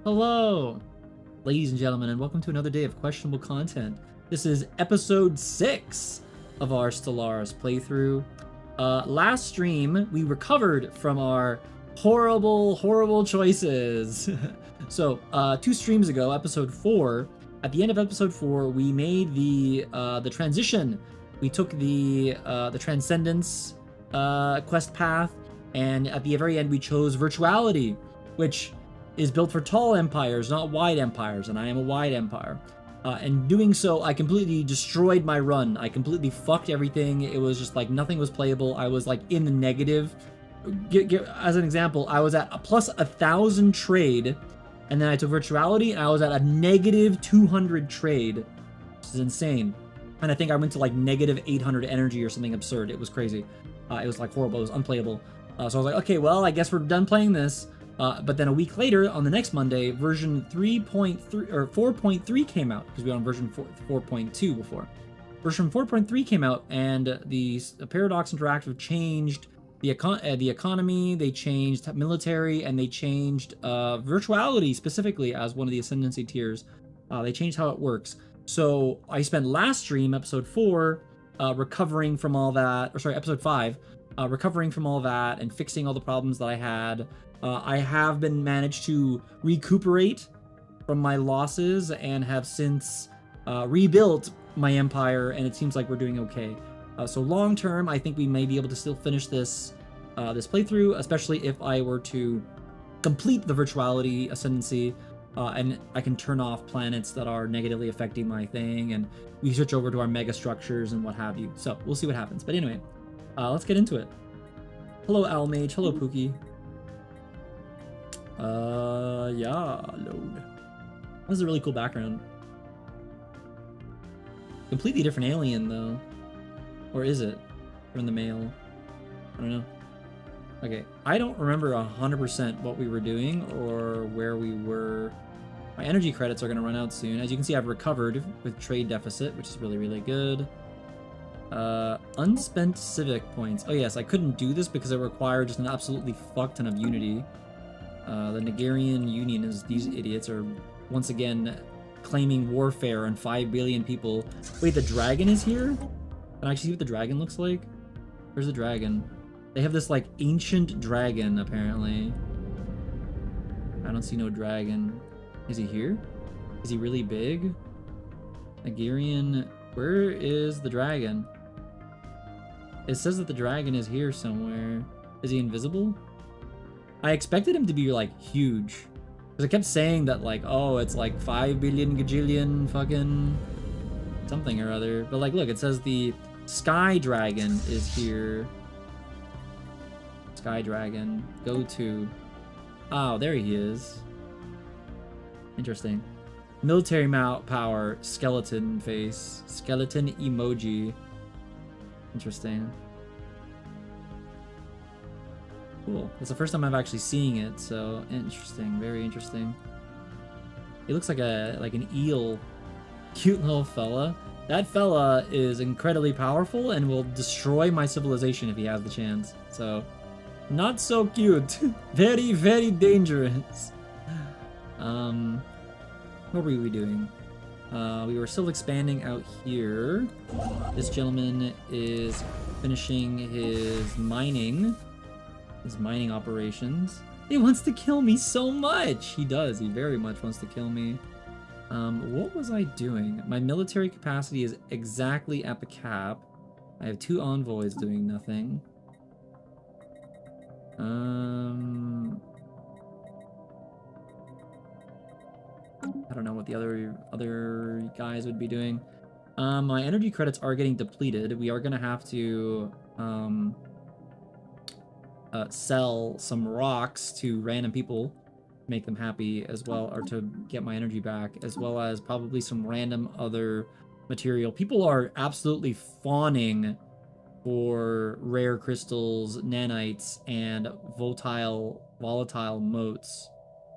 Hello, ladies and gentlemen, and welcome to another day of questionable content. This is episode 6 of our Stellaris playthrough. Last stream, we recovered from our horrible choices. So, 2 streams ago, episode 4, at the end of episode 4, we made the transition. We took the Transcendence quest path, and at the very end, we chose Virtuality, which is built for tall empires, not wide empires, and I am a wide empire. And doing so, I completely destroyed my run. I completely fucked everything. It was just like nothing was playable. I was like in the negative. As an example, I was at a plus 1,000 trade, and then I took Virtuality, and I was at a negative 200 trade, which is insane. And I think I went to like negative 800 energy or something absurd. It was crazy. It was like horrible. It was unplayable. So I was like, okay, well, I guess we're done playing this. But then a week later, on the next Monday, version 3.3 or 4.3 came out, because we were on version 4.2 before. Version 4.3 came out, and the Paradox Interactive changed the economy, they changed military, and they changed virtuality specifically as one of the ascendancy tiers. They changed how it works. So I spent last stream, episode 4, recovering from all that, or sorry, episode 5, recovering from all that and fixing all the problems that I had. I have been managed to recuperate from my losses and have since rebuilt my empire, and it seems like we're doing okay. So long term, I think we may be able to still finish this playthrough, especially if I were to complete the virtuality ascendancy, and I can turn off planets that are negatively affecting my thing, and we switch over to our mega structures and what have you. So we'll see what happens. But anyway, let's get into it. Hello, Almage. Hello, Pookie. Yeah, load. This is a really cool background. Completely different alien, though. Or is it? From the mail? I don't know. Okay, I don't remember 100% what we were doing or where we were. My energy credits are going to run out soon. As you can see, I've recovered with trade deficit, which is really good. Unspent civic points. Oh yes, I couldn't do this because it required just an absolutely fuck ton of unity. The Nigerian Union is these idiots are once again claiming warfare on 5 billion people. Wait, the dragon is here? Can I actually see what the dragon looks like? Where's the dragon? They have this like ancient dragon apparently. I don't see no dragon. Is he here? Is he really big? Nigerian, where is the dragon? It says that the dragon is here somewhere. Is he invisible? I expected him to be like huge, because I kept saying that like, oh, it's like 5 billion gajillion fucking something or other. But like, look, it says the sky dragon is here. Sky dragon, go to. Oh, there he is. Interesting. Military power, skeleton face, skeleton emoji. Interesting. Cool. It's the first time I've actually seen it, so interesting, very interesting. He looks like an eel. Cute little fella. That fella is incredibly powerful and will destroy my civilization if he has the chance. So, not so cute. Very dangerous. What were we doing? We were still expanding out here. This gentleman is finishing his mining operations. He wants to kill me so much. He does. He very much wants to kill me. What was I doing? My military capacity is exactly at the cap. I have 2 envoys doing nothing. I don't know what the other guys would be doing. My energy credits are getting depleted. We are gonna have to sell some rocks to random people, make them happy as well, or to get my energy back, as well as probably some random other material. People are absolutely fawning for rare crystals, nanites, and volatile motes.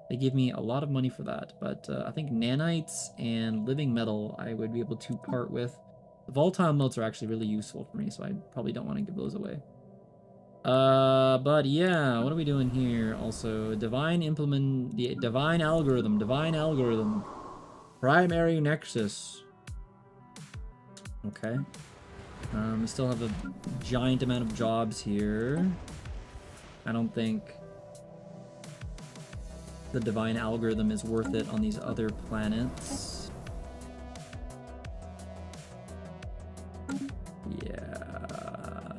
They give me a lot of money for that, but I think nanites and living metal I would be able to part with. The volatile motes are actually really useful for me, so I probably don't want to give those away. But yeah, what are we doing here? Also, the divine algorithm, primary nexus. Okay. We still have a giant amount of jobs here. I don't think the divine algorithm is worth it on these other planets. Yeah,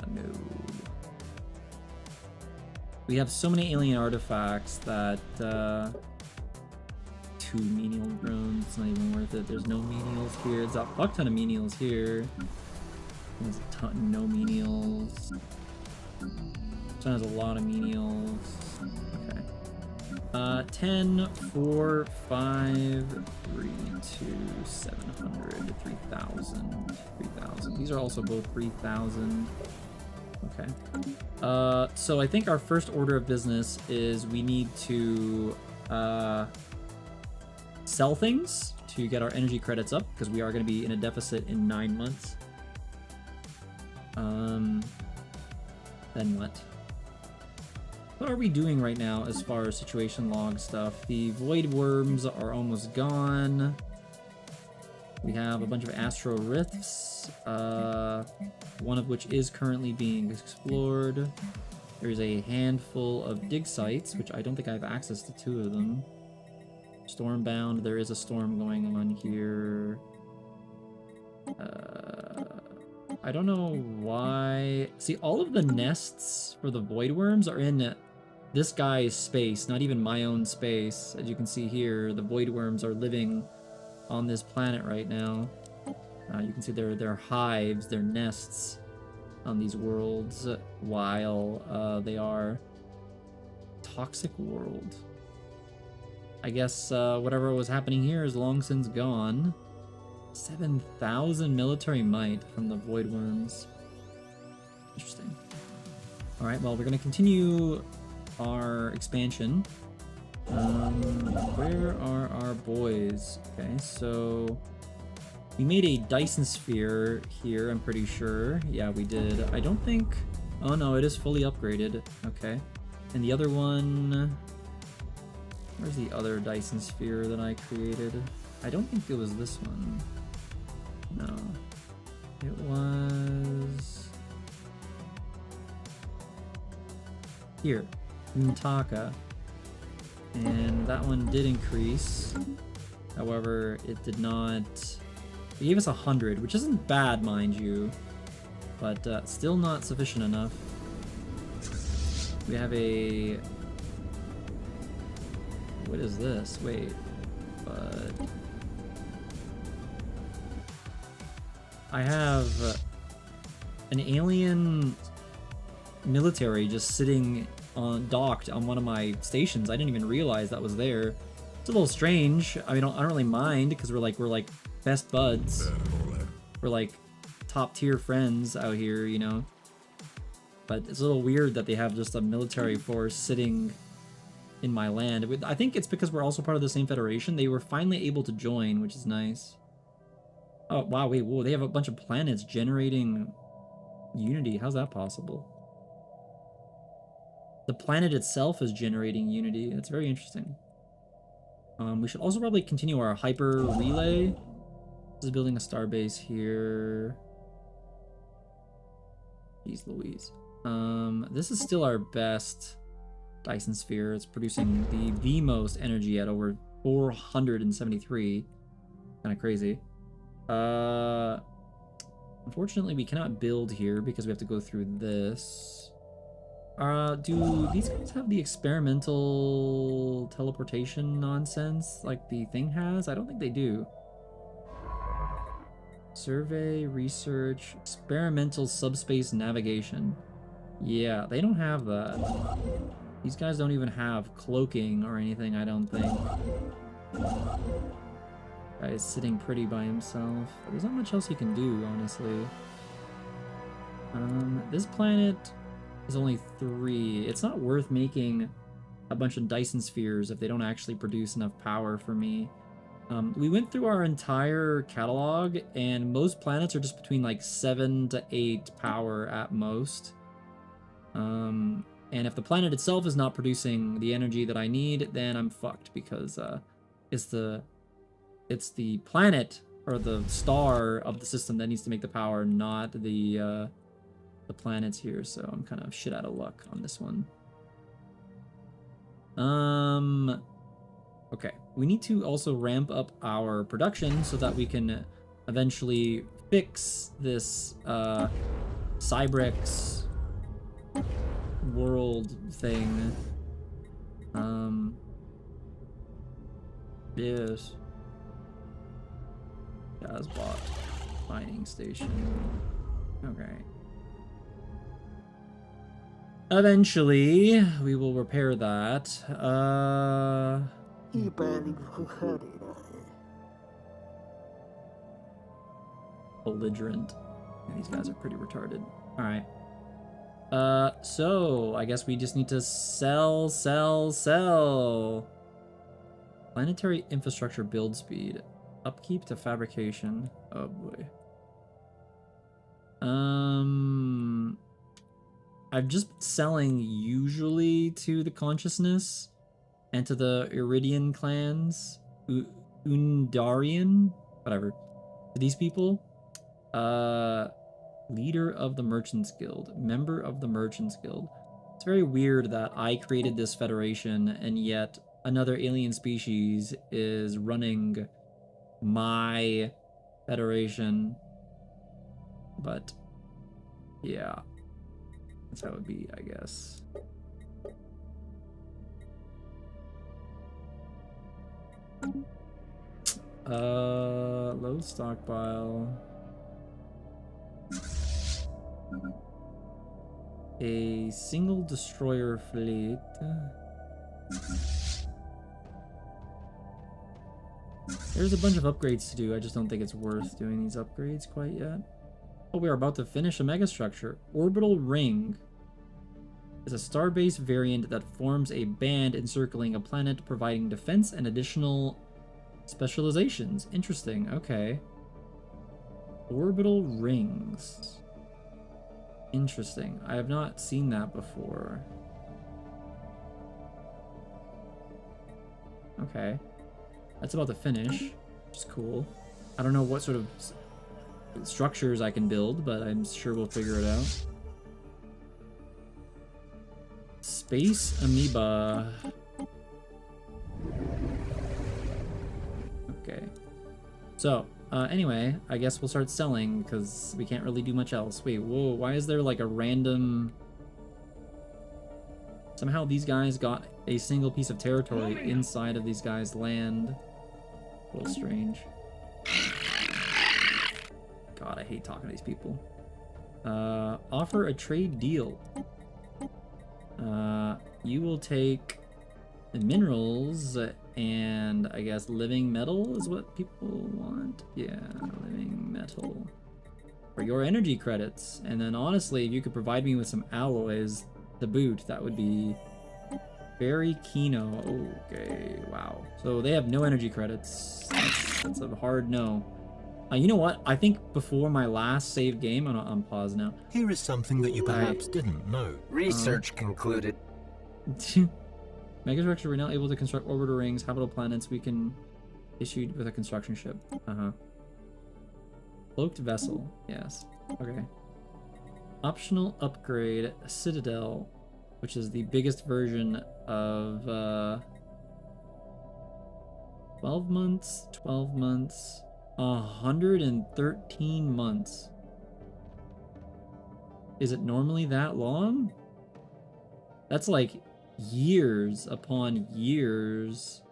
no. We have so many alien artifacts that 2 menial drones, it's not even worth it. There's no menials here. There's a fuck ton of menials here. There's a ton, no menials. This one has a lot of menials. Okay. 10, 4, 5, 3, 2, 700, 3,000, 3,000. These are also both 3,000. Okay. So I think our first order of business is we need to sell things to get our energy credits up, because we are going to be in a deficit in 9 months. Then what? What are we doing right now as far as situation log stuff? The void worms are almost gone. We have a bunch of astro rifts, one of which is currently being explored. There's a handful of dig sites, which I don't think I have access to 2 of them. Stormbound, there is a storm going on here. I don't know why. See, all of the nests for the void worms are in this guy's space, not even my own space. As you can see here, the void worms are living on this planet right now. You can see their hives, their nests on these worlds, while they are toxic world. I guess whatever was happening here is long since gone. 7,000 military might from the void worms. Interesting. All right, well, we're going to continue our expansion. Where are our boys? Okay, so we made a Dyson sphere here, I'm pretty sure. Yeah, we did. I don't think... Oh, no, it is fully upgraded. Okay. And the other one... Where's the other Dyson sphere that I created? I don't think it was this one. No. It was... here. Mutaka. And that one did increase. However, it did not... It gave us 100, which isn't bad, mind you. But still not sufficient enough. We have a... What is this? Wait. But... I have an alien military just sitting docked on one of my stations. I didn't even realize that was there. It's a little strange. I mean, I don't really mind, because we're like best buds. We're like top tier friends out here, you know. But it's a little weird that they have just a military force sitting in my land. I think it's because we're also part of the same federation. They were finally able to join, which is nice. Oh, wow, wait, whoa, they have a bunch of planets generating unity. How's that possible? The planet itself is generating unity. That's very interesting. We should also probably continue our hyper relay. This is building a starbase here. Jeez Louise. This is still our best Dyson sphere. It's producing the most energy at over 473. Kind of crazy. Unfortunately, we cannot build here because we have to go through this. Do these guys have the experimental teleportation nonsense like the thing has? I don't think they do. Survey, research, experimental subspace navigation. Yeah, they don't have that. These guys don't even have cloaking or anything, I don't think. Guy is sitting pretty by himself. There's not much else he can do, honestly. This planet is only 3. It's not worth making a bunch of Dyson spheres if they don't actually produce enough power for me. We went through our entire catalog, and most planets are just between like 7 to 8 power at most. And if the planet itself is not producing the energy that I need, then I'm fucked, because it's the planet or the star of the system that needs to make the power, not the planets here. So I'm kind of shit out of luck on this one. Okay, we need to also ramp up our production so that we can eventually fix this Cybrex world thing. Yes. Gazbot mining station. Okay. Eventually, we will repair that. Belligerent. Yeah, these guys are pretty retarded. Alright. So I guess we just need to sell. Planetary infrastructure build speed. Upkeep to fabrication. Oh boy. I've just been selling usually to the Consciousness and to the Iridian clans. Undarian? Whatever. To these people. Leader of the Merchants Guild. Member of the Merchants Guild. It's very weird that I created this federation and yet another alien species is running my federation. But yeah, that's how it would be, I guess. Low stockpile. A single destroyer fleet. There's a bunch of upgrades to do. I just don't think it's worth doing these upgrades quite yet. Oh, we are about to finish a megastructure. Orbital Ring is a star-based variant that forms a band encircling a planet, providing defense and additional specializations. Interesting. Okay. Orbital rings. Interesting. I have not seen that before. Okay. That's about to finish, which is cool. I don't know what sort of structures I can build, but I'm sure we'll figure it out. Space amoeba. Okay. So, anyway, I guess we'll start selling because we can't really do much else. Wait, whoa, why is there like a random... Somehow these guys got a single piece of territory inside of these guys' land. A little strange. God, I hate talking to these people. Offer a trade deal. You will take the minerals and I guess living metal is what people want. Yeah, living metal. For your energy credits. And then honestly, if you could provide me with some alloys to boot, that would be very kino. Okay, wow. So they have no energy credits. That's a hard no. You know what? I think before my last save game, I'm on pause now. Here is something that you perhaps didn't know. Research concluded. Megastructure, we're now able to construct orbital rings, habitable planets we can issued with a construction ship. Cloaked vessel, yes. Okay. Optional upgrade, Citadel, which is the biggest version of 12 months, 113 months. Is it normally that long? That's like years upon years.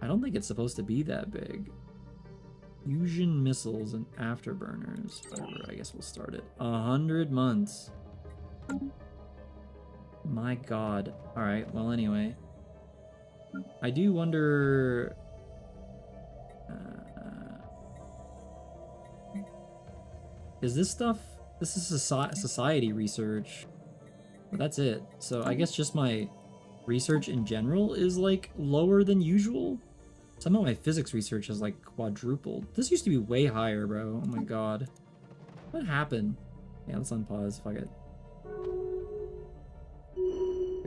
I don't think it's supposed to be that big. Fusion missiles and afterburners. Whatever, I guess we'll start it. 100 months. My god. Alright, well anyway. I do wonder... is this stuff... This is society research. But that's it. So I guess just my research in general is like lower than usual. Somehow my physics research has like quadrupled. This used to be way higher, bro. Oh my god. What happened? Yeah, let's unpause. Fuck it.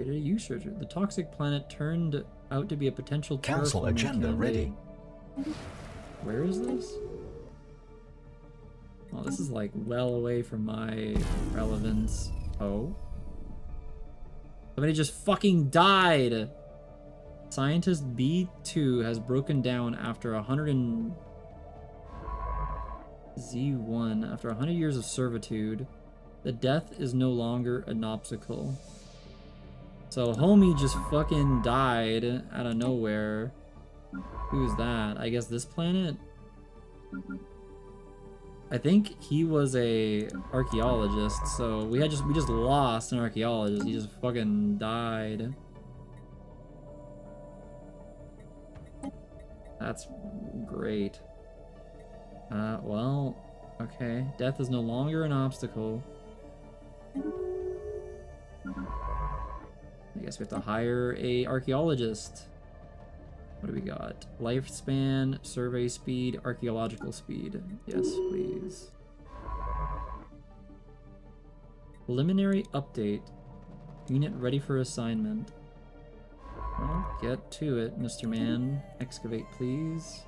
Created a usurper. The toxic planet turned out to be a potential Council terraforming agenda candidate. ready. Where is this? Oh, this is like well away from my relevance. Oh. Somebody just fucking died! Scientist B2 has broken down after 100 and... Z1. After 100 years of servitude, the death is no longer an obstacle. So homie just fucking died out of nowhere. Who's that? I guess this planet? I think he was a archaeologist, so we just lost an archaeologist. He just fucking died. That's great. Well, okay. Death is no longer an obstacle. I guess we have to hire a archaeologist. What do we got? Lifespan, survey speed, archaeological speed. Yes, please. Preliminary update. Unit ready for assignment. Well, get to it, Mr. Man. Excavate, please.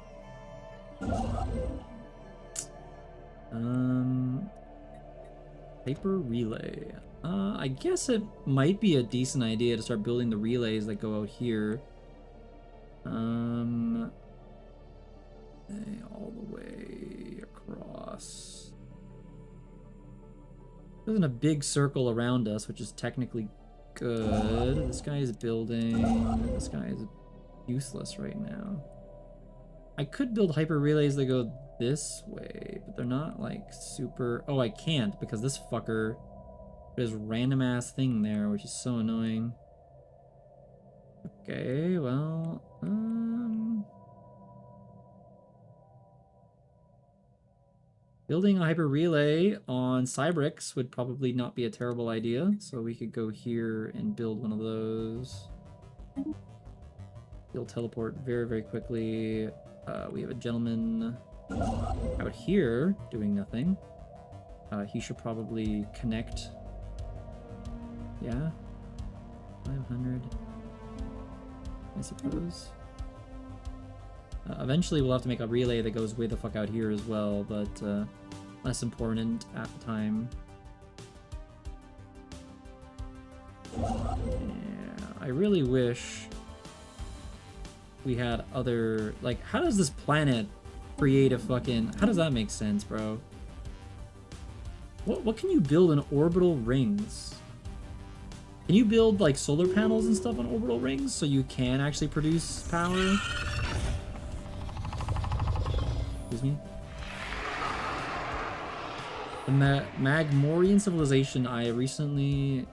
Paper relay. I guess it might be a decent idea to start building the relays that go out here. All the way across. There isn't a big circle around us, which is technically good. This guy is building. This guy is useless right now. I could build hyper relays that go this way, but they're not like super. Oh, I can't because this fucker has random ass thing there, which is so annoying. Okay, well, building a hyper relay on Cybrix would probably not be a terrible idea, so we could go here and build one of those. He'll teleport very, very quickly. We have a gentleman out here doing nothing. He should probably connect. Yeah, 500. I suppose. Eventually we'll have to make a relay that goes way the fuck out here as well, but less important at the time. Yeah, I really wish we had other... Like, how does this planet create a fucking... How does that make sense, bro? What can you build in orbital rings? Can you build, like, solar panels and stuff on orbital rings so you can actually produce power? Excuse me? The Magmorian civilization has recently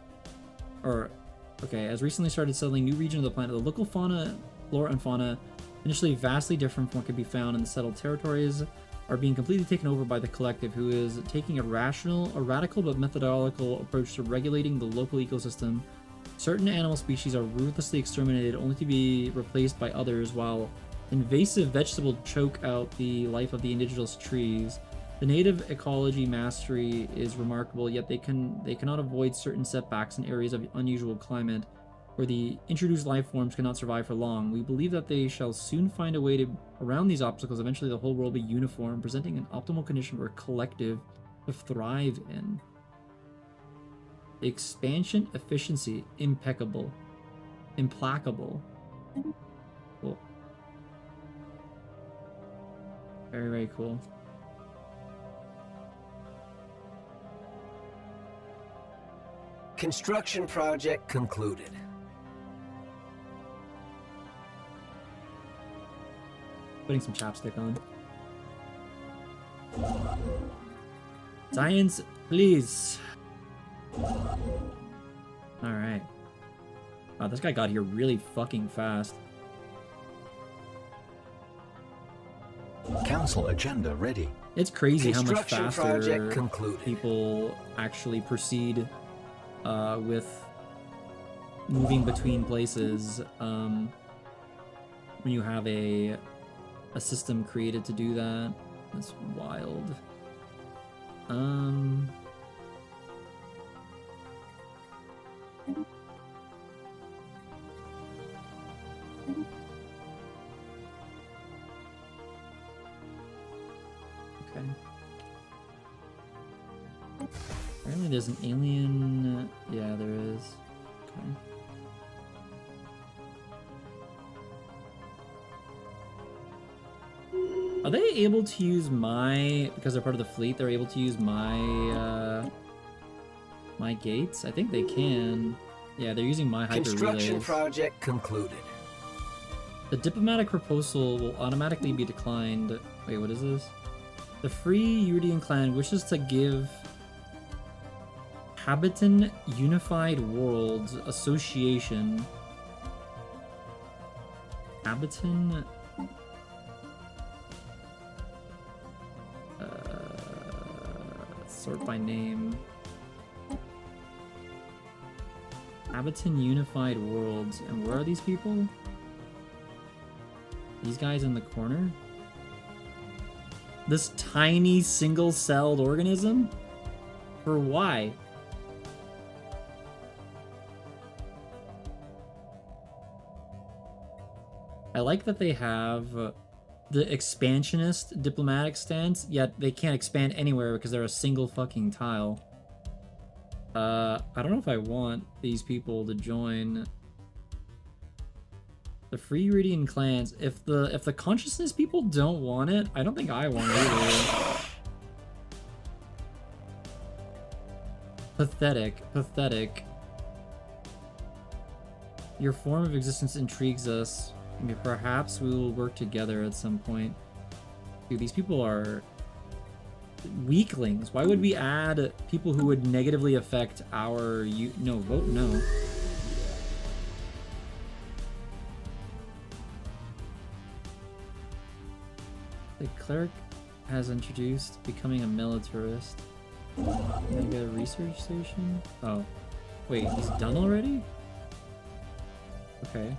started settling new region of the planet. The local fauna, flora and fauna, initially vastly different from what could be found in the settled territories, are being completely taken over by the collective, who is taking a radical but methodological approach to regulating the local ecosystem. Certain animal species are ruthlessly exterminated, only to be replaced by others, while invasive vegetables choke out the life of the indigenous trees. The native ecology mastery is remarkable, yet they cannot avoid certain setbacks in areas of unusual climate, where the introduced life forms cannot survive for long. We believe that they shall soon find a way around these obstacles. Eventually the whole world will be uniform, presenting an optimal condition for a collective to thrive in. Expansion efficiency, impeccable. Implacable. Cool. Very, very cool. Construction project concluded. Putting some chapstick on. Science, please. Alright. Wow, this guy got here really fucking fast. Council agenda ready. It's crazy how much Construction faster project concluded. people actually proceed with moving between places when you have a system created to do that. That's wild. Okay. Apparently there's an alien... Yeah, there is. Okay. Are they able to use my... Because they're part of the fleet, they're able to use my... my gates? I think they can. Yeah, they're using my hyper Construction relays. project concluded. The diplomatic proposal will automatically be declined. Wait, what is this? The Free Uridian clan wishes to give Habitan Unified Worlds Association Habitan sort by name. Habitan Unified Worlds. And where are these people? These guys in the corner? This tiny single-celled organism? For why? I like that they have the expansionist diplomatic stance, yet they can't expand anywhere because they're a single fucking tile. I don't know if I want these people to join the Free Uridian clans. If the consciousness people don't want it, I don't think I want it either. Pathetic, pathetic. Your form of existence intrigues us. Maybe perhaps we will work together at some point. Dude, these people are weaklings. Why would we add people who would negatively affect our... No, vote no. The cleric has introduced becoming a militarist. Can I get a research station? Oh. Wait, he's done already? Okay.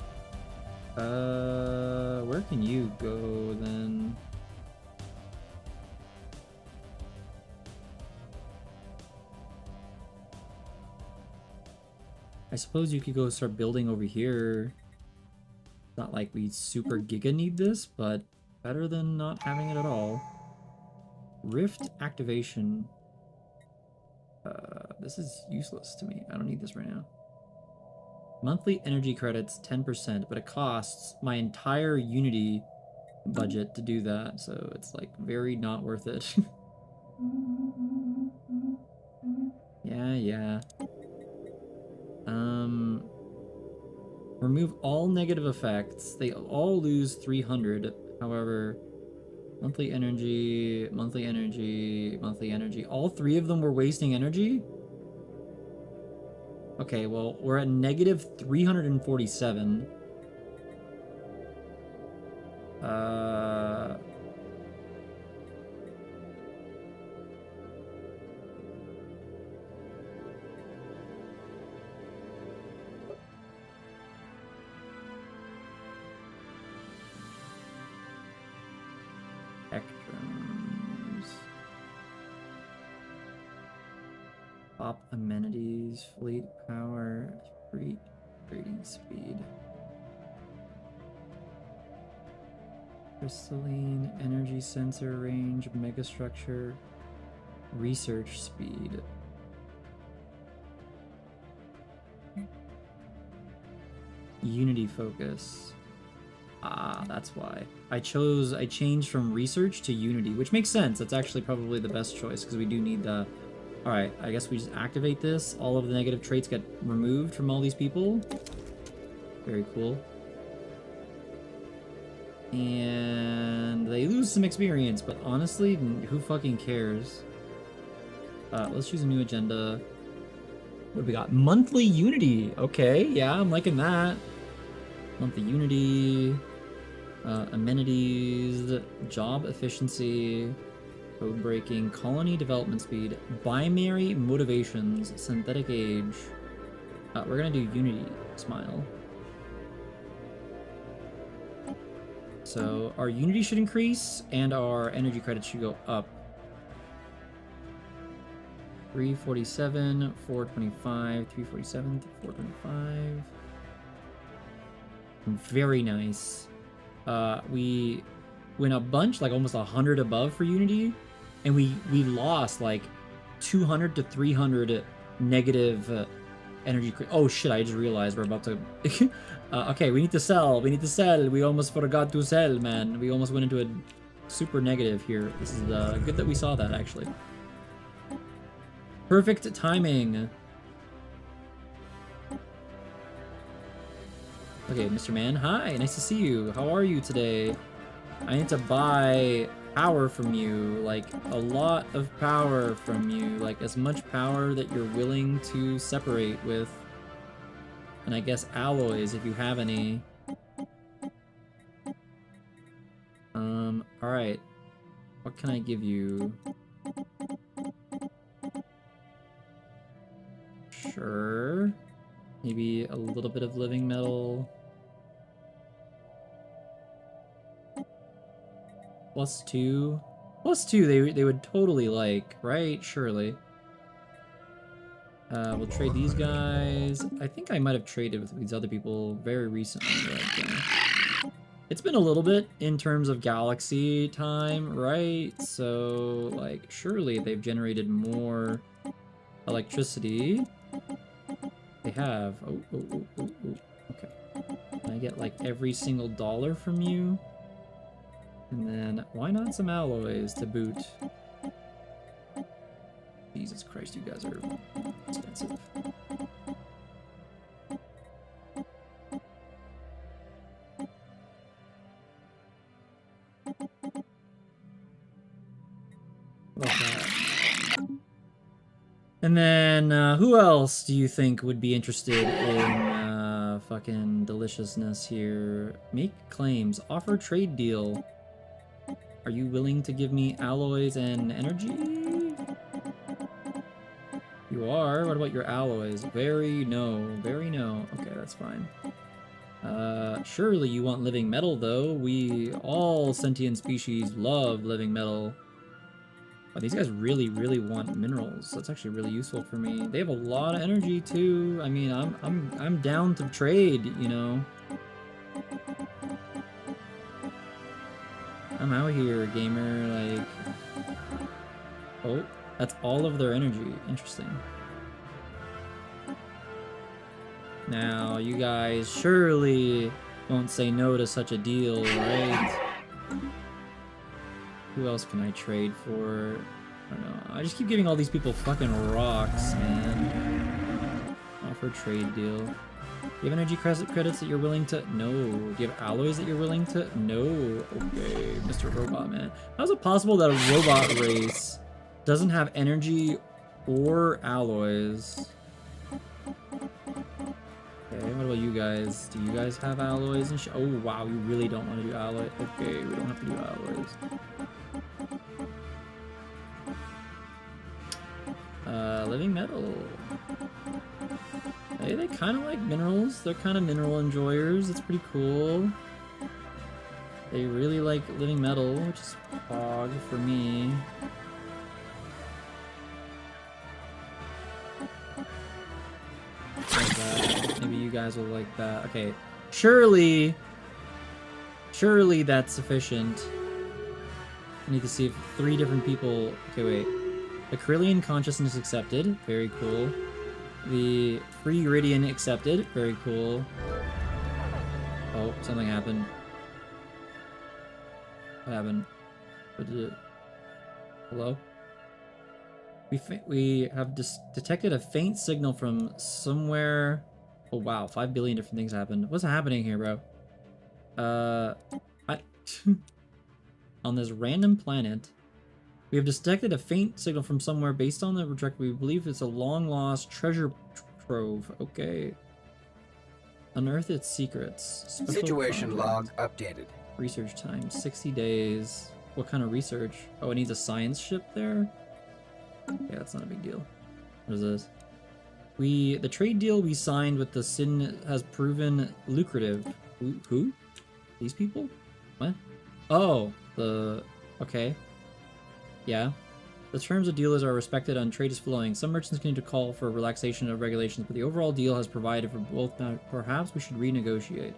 Where can you go then? I suppose you could go start building over here. Not like we super giga need this, but better than not having it at all. Rift activation. This is useless to me. I don't need this right now. Monthly energy credits, 10%, but it costs my entire Unity budget to do that, so it's like very not worth it. Yeah. Remove all negative effects. They all lose 300. However, monthly energy, monthly energy, monthly energy. All three of them were wasting energy? Okay, well, we're at negative 347. Spectrums. Top amenities, fleet power, free trading speed. Crystalline, energy sensor range, megastructure, research speed. Unity focus. Ah, that's why. I changed from research to Unity, which makes sense. That's actually probably the best choice because we do need the... Alright, I guess we just activate this. All of the negative traits get removed from all these people. Very cool. And they lose some experience, but honestly, who fucking cares? Let's choose a new agenda. What do we got? Monthly Unity. Okay, yeah, I'm liking that. Monthly Unity. Amenities. Job efficiency. Code breaking. Colony development speed. Binary motivations. Synthetic age. We're gonna do Unity. Smile. So our Unity should increase, and our energy credits should go up. 347, 425, 347, 425. Very nice. We went a bunch, like almost 100 above for Unity, and we lost like 200 to 300 negative energy. Oh shit! I just realized we're about to. Okay, we need to sell. We need to sell. We almost forgot to sell, man. We almost went into a super negative here. This is good that we saw that actually. Perfect timing. Okay, Mr. Man, hi, nice to see you. How are you today? I need to buy power from you, like a lot of power from you, like as much power that you're willing to separate with. And I guess alloys, if you have any. Alright. What can I give you? Sure. Maybe a little bit of living metal. +2. +2 they would totally like, right? Surely. We'll trade these guys. I think I might have traded with these other people very recently. But, it's been a little bit in terms of galaxy time, right? So, like, surely they've generated more electricity. They have. Oh. Okay. Can I get, like, every single dollar from you? And then, why not some alloys to boot? Jesus Christ, you guys are expensive. Love that. And then, who else do you think would be interested in fucking deliciousness here? Make claims. Offer trade deal. Are you willing to give me alloys and energy? You are. What about your alloys? Very no. Very no. Okay, that's fine. Surely you want living metal, though. We, all sentient species, love living metal. But these guys really, really want minerals. That's actually really useful for me. They have a lot of energy, too. I mean, I'm down to trade, you know. I'm out here, gamer, like... Oh, that's all of their energy. Interesting. Now, you guys surely won't say no to such a deal, right? Who else can I trade for? I don't know. I just keep giving all these people fucking rocks, man. Offer trade deal. Do you have energy credits that you're willing to? No. Do you have alloys that you're willing to? No. Okay, Mr. Robot Man. How is it possible that a robot race doesn't have energy or alloys? Okay, what about you guys? Do you guys have alloys and shit? Oh, wow, you really don't want to do alloys? Okay, we don't have to do alloys. Living metal. Hey, they kind of like minerals. They're kind of mineral enjoyers. It's pretty cool. They really like living metal, which is fog for me. Like that. Maybe you guys will like that. Okay, surely that's sufficient. I need to see if 3 different people. Okay, wait. The Carillion consciousness accepted. Very cool. The Free Iridian accepted. Very cool. Oh, something happened. What happened? What did it? Hello? We have detected a faint signal from somewhere. Oh wow, 5 billion different things happened. What's happening here, bro? On this random planet, we have detected a faint signal from somewhere based on the trajectory. We believe it's a long-lost treasure trove. Okay. Unearth its secrets. Special Situation log project. updated. Research time, 60 days. What kind of research? Oh, it needs a science ship there? Yeah, that's not a big deal. What is this? The trade deal we signed with the Sin has proven lucrative. Who? These people? What? Oh, okay. Yeah. The terms of dealers are respected and trade is flowing. Some merchants continue to call for relaxation of regulations, but the overall deal has provided for both. Now, perhaps we should renegotiate.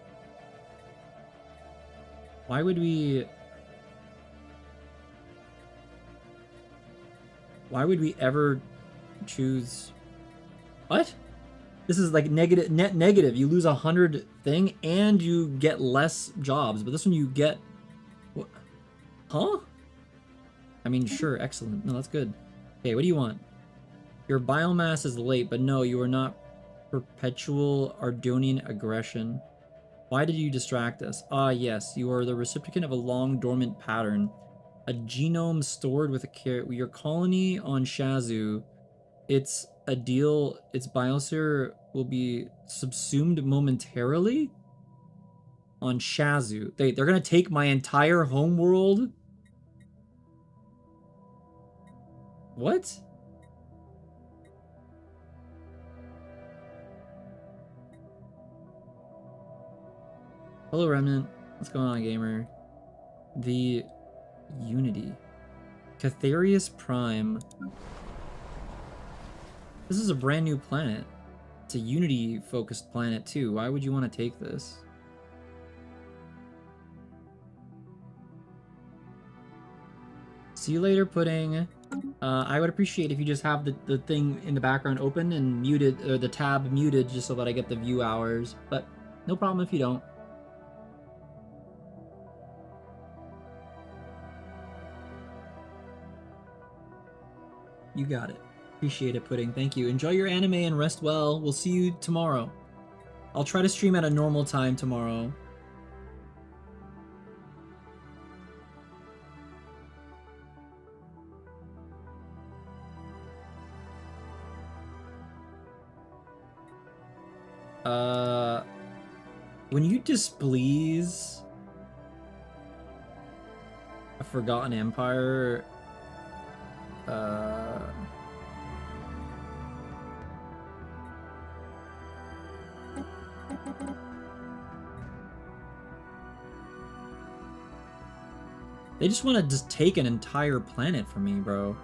Why would we... Why would we ever choose... What? This is like negative, net negative. You lose 100 thing and you get less jobs. But this one you get... What? Huh? I mean, sure, excellent. No, that's good. Okay, what do you want? Your biomass is late, but no, you are not perpetual Ardonian aggression. Why did you distract us? Ah, yes, you are the recipient of a long dormant pattern. A genome stored with your colony on Shazu. Its biosphere will be subsumed momentarily on Shazu. They're gonna take my entire homeworld? What? Hello, Remnant. What's going on, gamer? The Unity. Catharius Prime. This is a brand new planet. It's a Unity-focused planet, too. Why would you want to take this? See you later, Pudding. I would appreciate if you just have the thing in the background open and muted, or the tab muted, just so that I get the view hours. But no problem if you don't. You got it. Appreciate it, Pudding. Thank you. Enjoy your anime and rest well. We'll see you tomorrow. I'll try to stream at a normal time tomorrow. When you displease a Forgotten Empire, they just want to just take an entire planet from me, bro.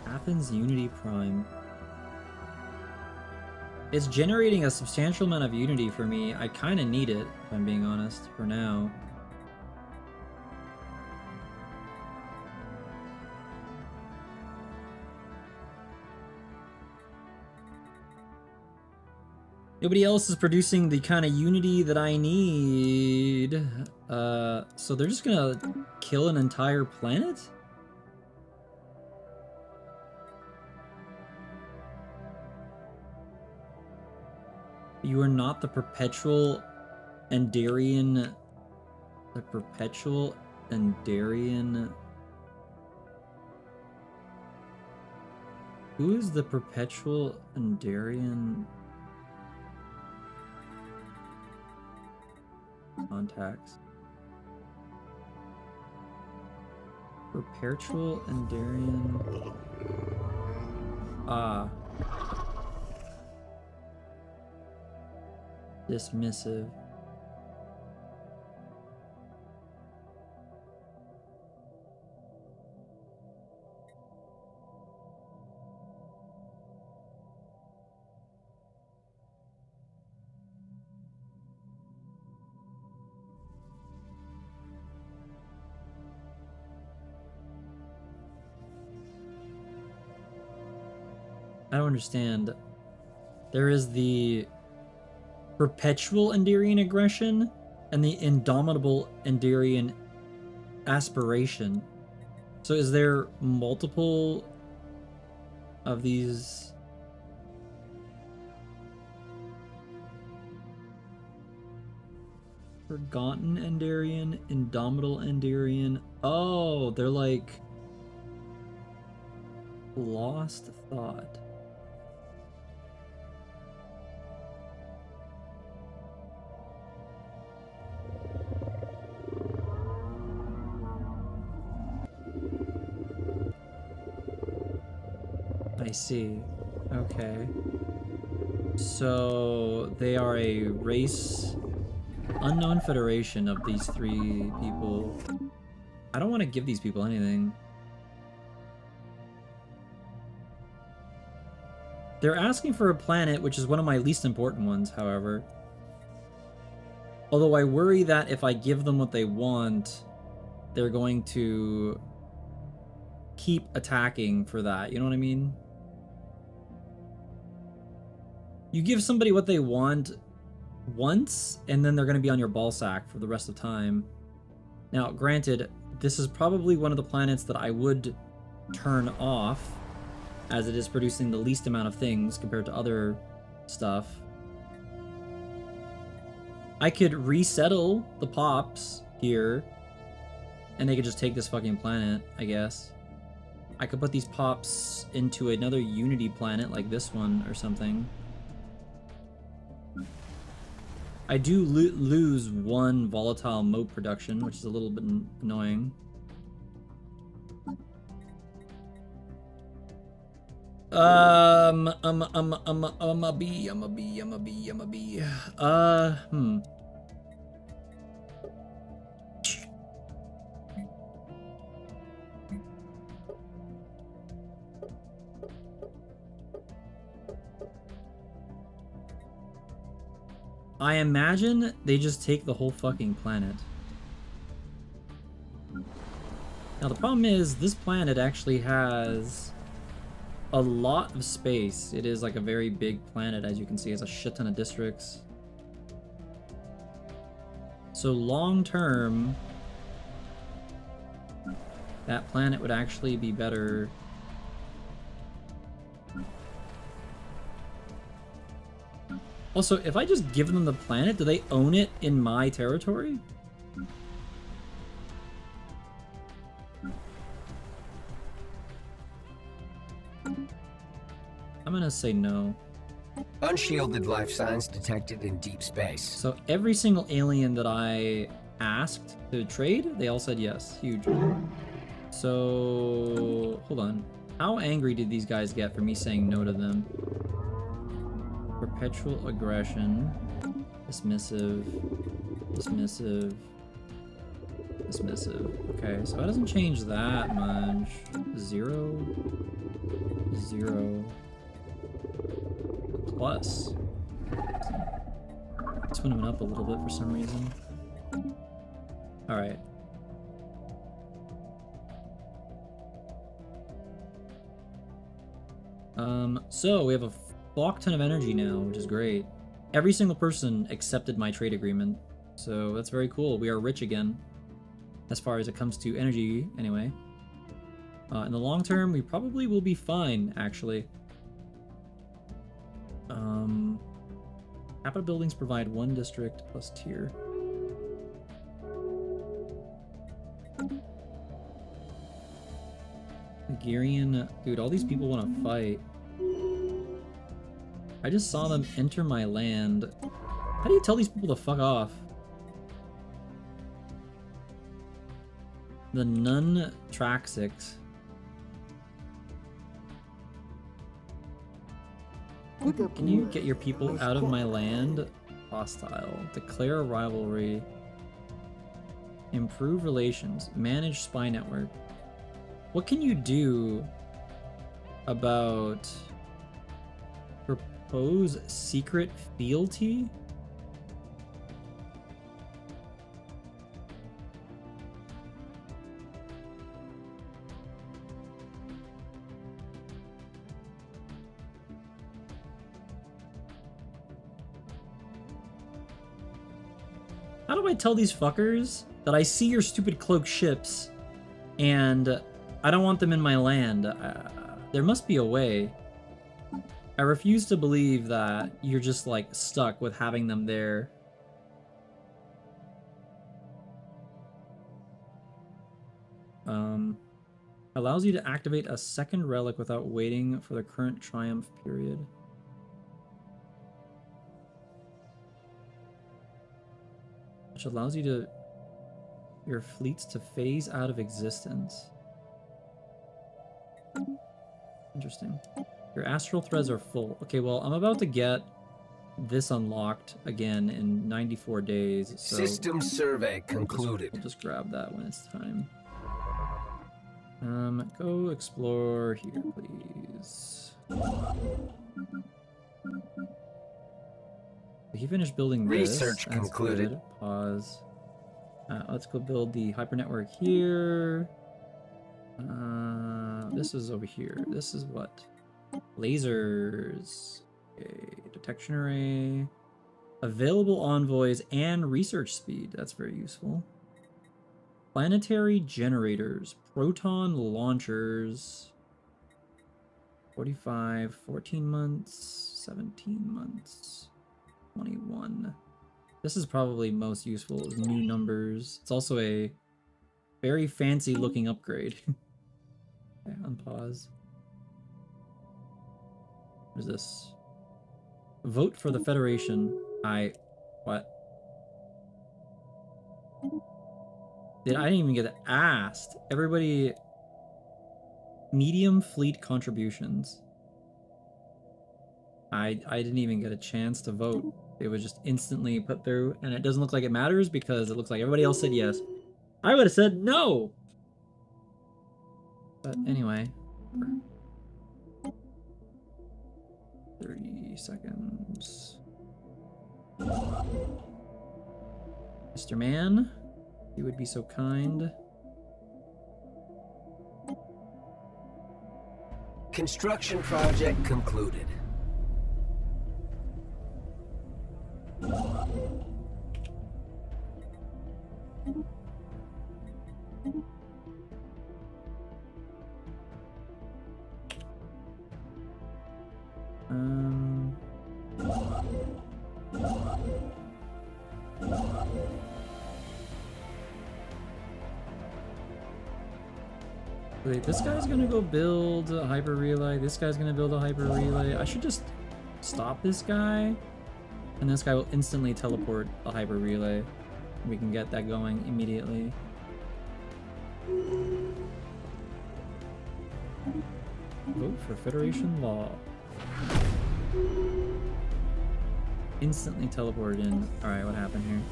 Athens Unity Prime. It's generating a substantial amount of Unity for me. I kind of need it, if I'm being honest, for now. Nobody else is producing the kind of Unity that I need. So they're just gonna kill an entire planet? You are not the perpetual Endarian... The perpetual Endarian... Who is the perpetual Endarian... contacts? Perpetual Endarian... Ah. Dismissive. I don't understand. There is the perpetual Endarian aggression and the indomitable Endarian aspiration. So is there multiple of these? Forgotten Endarian, indomitable Endarian. Oh, they're like lost thought. I see. Okay. So they are a race, unknown federation of these three people. I don't want to give these people anything. They're asking for a planet, which is one of my least important ones, however. Although I worry that if I give them what they want, they're going to keep attacking for that. You know what I mean? You give somebody what they want once, and then they're going to be on your ballsack for the rest of the time. Now, granted, this is probably one of the planets that I would turn off, as it is producing the least amount of things compared to other stuff. I could resettle the pops here, and they could just take this fucking planet, I guess. I could put these pops into another Unity planet like this one or something. I do lose one volatile mote production, which is a little bit annoying. I'm a B. I imagine they just take the whole fucking planet. Now the problem is, this planet actually has a lot of space. It is like a very big planet, as you can see. It has a shit ton of districts. So long term, that planet would actually be better. Also, if I just give them the planet, do they own it in my territory? I'm gonna say no. Unshielded life signs detected in deep space. So every single alien that I asked to trade, they all said yes. Huge. So, hold on. How angry did these guys get for me saying no to them? Perpetual aggression. Dismissive. Dismissive. Dismissive. Okay, so that doesn't change that much. 0. 0. Plus. This one went up a little bit for some reason. Alright. So we have a fuck ton of energy now, which is great. Every single person accepted my trade agreement, so that's very cool. We are rich again, as far as it comes to energy, anyway. In the long term, we probably will be fine, actually. Capital buildings provide 1 district plus tier. Hungarian, dude, all these people want to fight. I just saw them enter my land. How do you tell these people to fuck off? The Nun Traxics. Can you get your people out of my land? Hostile. Declare a rivalry. Improve relations. Manage spy network. What can you do about propose secret fealty? How do I tell these fuckers that I see your stupid cloaked ships and I don't want them in my land? There must be a way. I refuse to believe that you're just like stuck with having them there. Allows you to activate a second relic without waiting for the current triumph period. Which allows you to your fleets to phase out of existence. Interesting. Your astral threads are full. Okay, well, I'm about to get this unlocked again in 94 days. So System survey concluded. We'll just grab that when it's time. Go explore here, please. He finished building this. Research That's concluded. good. Pause. Let's go build the hyper network here. This is over here. This is what? Lasers. Okay, detection array. Available envoys and research speed. That's very useful. Planetary generators. Proton launchers. 45, 14 months, 17 months, 21. This is probably most useful as new numbers. It's also a very fancy looking upgrade. Okay, unpause. What is this? Vote for the Federation. What? I didn't even get asked. Everybody... Medium fleet contributions. I didn't even get a chance to vote. It was just instantly put through, and it doesn't look like it matters because it looks like everybody else said yes. I would have said no! But anyway. 30 seconds. Mr. Man, you would be so kind. Construction project concluded. Wait, this guy's gonna go build a hyper relay. This guy's gonna build a hyper relay. I should just stop this guy, and this guy will instantly teleport a hyper relay. We can get that going immediately. Vote for Federation law. Instantly teleported in. Alright, what happened here?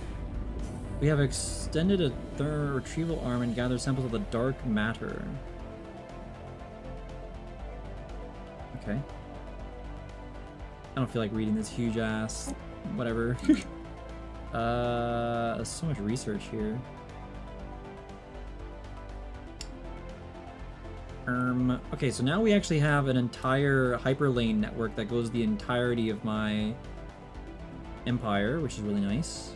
We have extended a third retrieval arm and gathered samples of the dark matter. Okay. I don't feel like reading this huge ass whatever. There's so much research here. Okay, so now we actually have an entire hyperlane network that goes the entirety of my empire, which is really nice.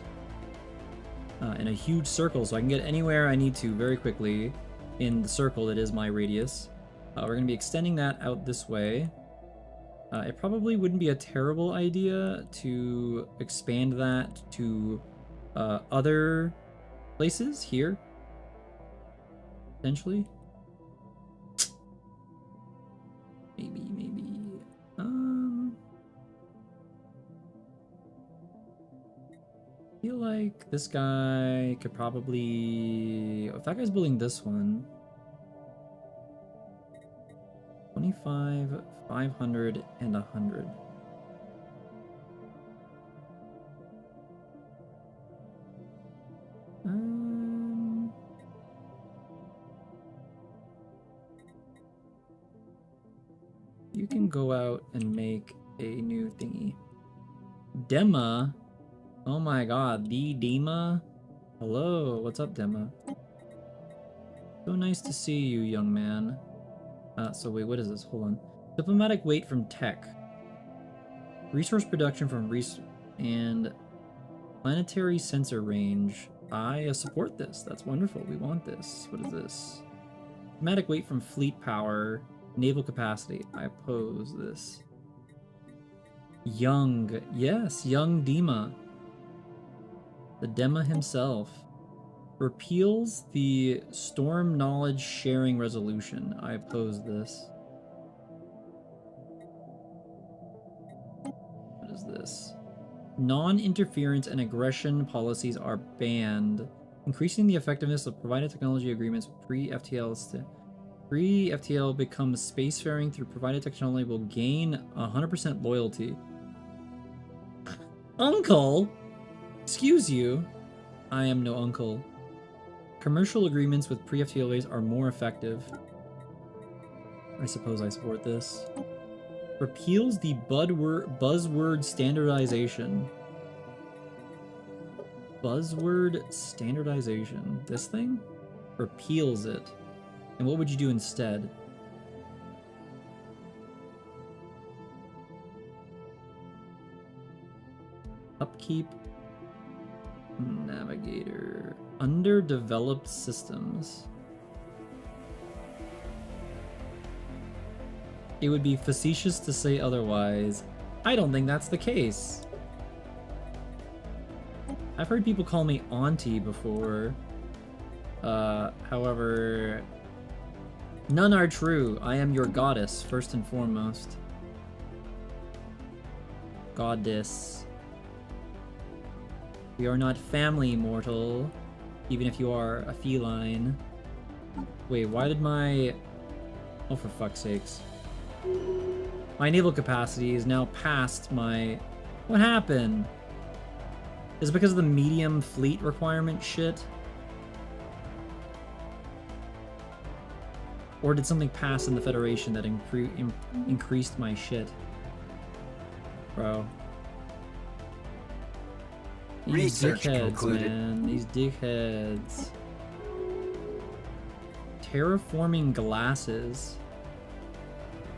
In a huge circle, so I can get anywhere I need to very quickly in the circle that is my radius. We're going to be extending that out this way. It probably wouldn't be a terrible idea to expand that to other places here, potentially. Maybe. I feel like this guy could probably... If that guy's building this one... 25, 500, and 100. You can go out and make a new thingy. Dema? Oh my god, the Dema? Hello, what's up, Dema? So nice to see you, young man. So wait, what is this? Hold on. Diplomatic weight from tech. Resource production from and planetary sensor range. I support this. That's wonderful. We want this. What is this? Diplomatic weight from fleet power. Naval capacity. I oppose this. Young. Yes, young Dema. The Dema himself. Repeals the Storm Knowledge Sharing Resolution. I oppose this. What is this? Non-interference and aggression policies are banned. Increasing the effectiveness of provided technology agreements with pre-FTLs. Pre-FTL becomes spacefaring through provided technology will gain 100% loyalty. Uncle? Excuse you. I am no uncle. Commercial agreements with pre-FTLAs are more effective. I suppose I support this. Repeals the buzzword standardization. Buzzword standardization. This thing? Repeals it. And what would you do instead? Upkeep. Navigator. Underdeveloped systems. It would be facetious to say otherwise. I don't think that's the case. I've heard people call me auntie before. However, none are true. I am your goddess, first and foremost. Goddess. We are not family, mortal. Even if you are a feline. Wait, why did my... Oh, for fuck's sakes. My naval capacity is now past my... What happened? Is it because of the medium fleet requirement shit? Or did something pass in the Federation that increased my shit? Bro. These Research dickheads, concluded. man. These dickheads. Terraforming glasses.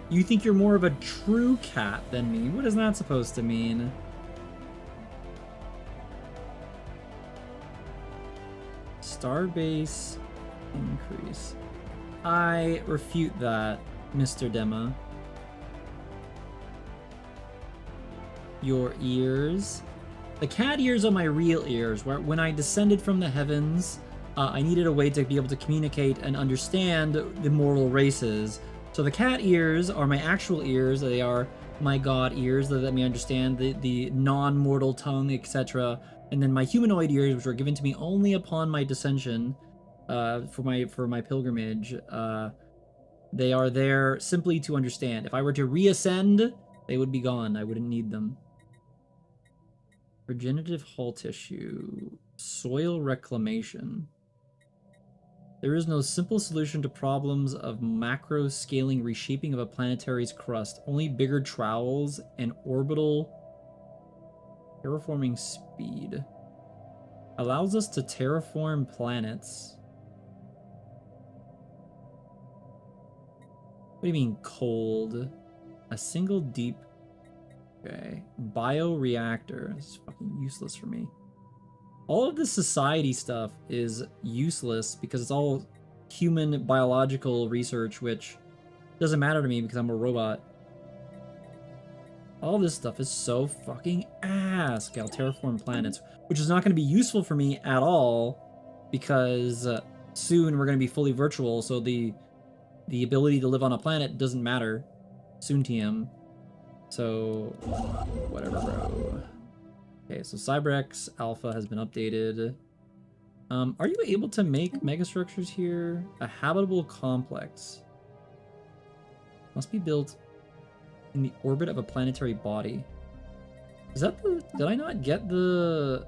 You think you're more of a true cat than me? What is that supposed to mean? Starbase increase. I refute that, Mr. Dema. Your ears. The cat ears are my real ears. Where when I descended from the heavens, I needed a way to be able to communicate and understand the mortal races. So the cat ears are my actual ears. They are my god ears that let me understand the non-mortal tongue, etc. And then my humanoid ears, which were given to me only upon my descension, for my pilgrimage. They are there simply to understand. If I were to reascend, they would be gone. I wouldn't need them. Regenerative hull tissue. Soil reclamation. There is no simple solution to problems of macro scaling reshaping of a planetary's crust. Only bigger trowels and orbital terraforming speed. Allows us to terraform planets. What do you mean cold? A single deep... Okay. Bioreactor. This is fucking useless for me. All of this society stuff is useless because it's all human biological research, which doesn't matter to me because I'm a robot. All this stuff is so fucking ass. Okay, I'll terraform planets, which is not going to be useful for me at all because soon we're going to be fully virtual, so the ability to live on a planet doesn't matter. Soon TM. So, whatever, bro. Okay, so CyberX Alpha has been updated. Are you able to make megastructures here? A habitable complex. Must be built in the orbit of a planetary body. Is that the... Did I not get the...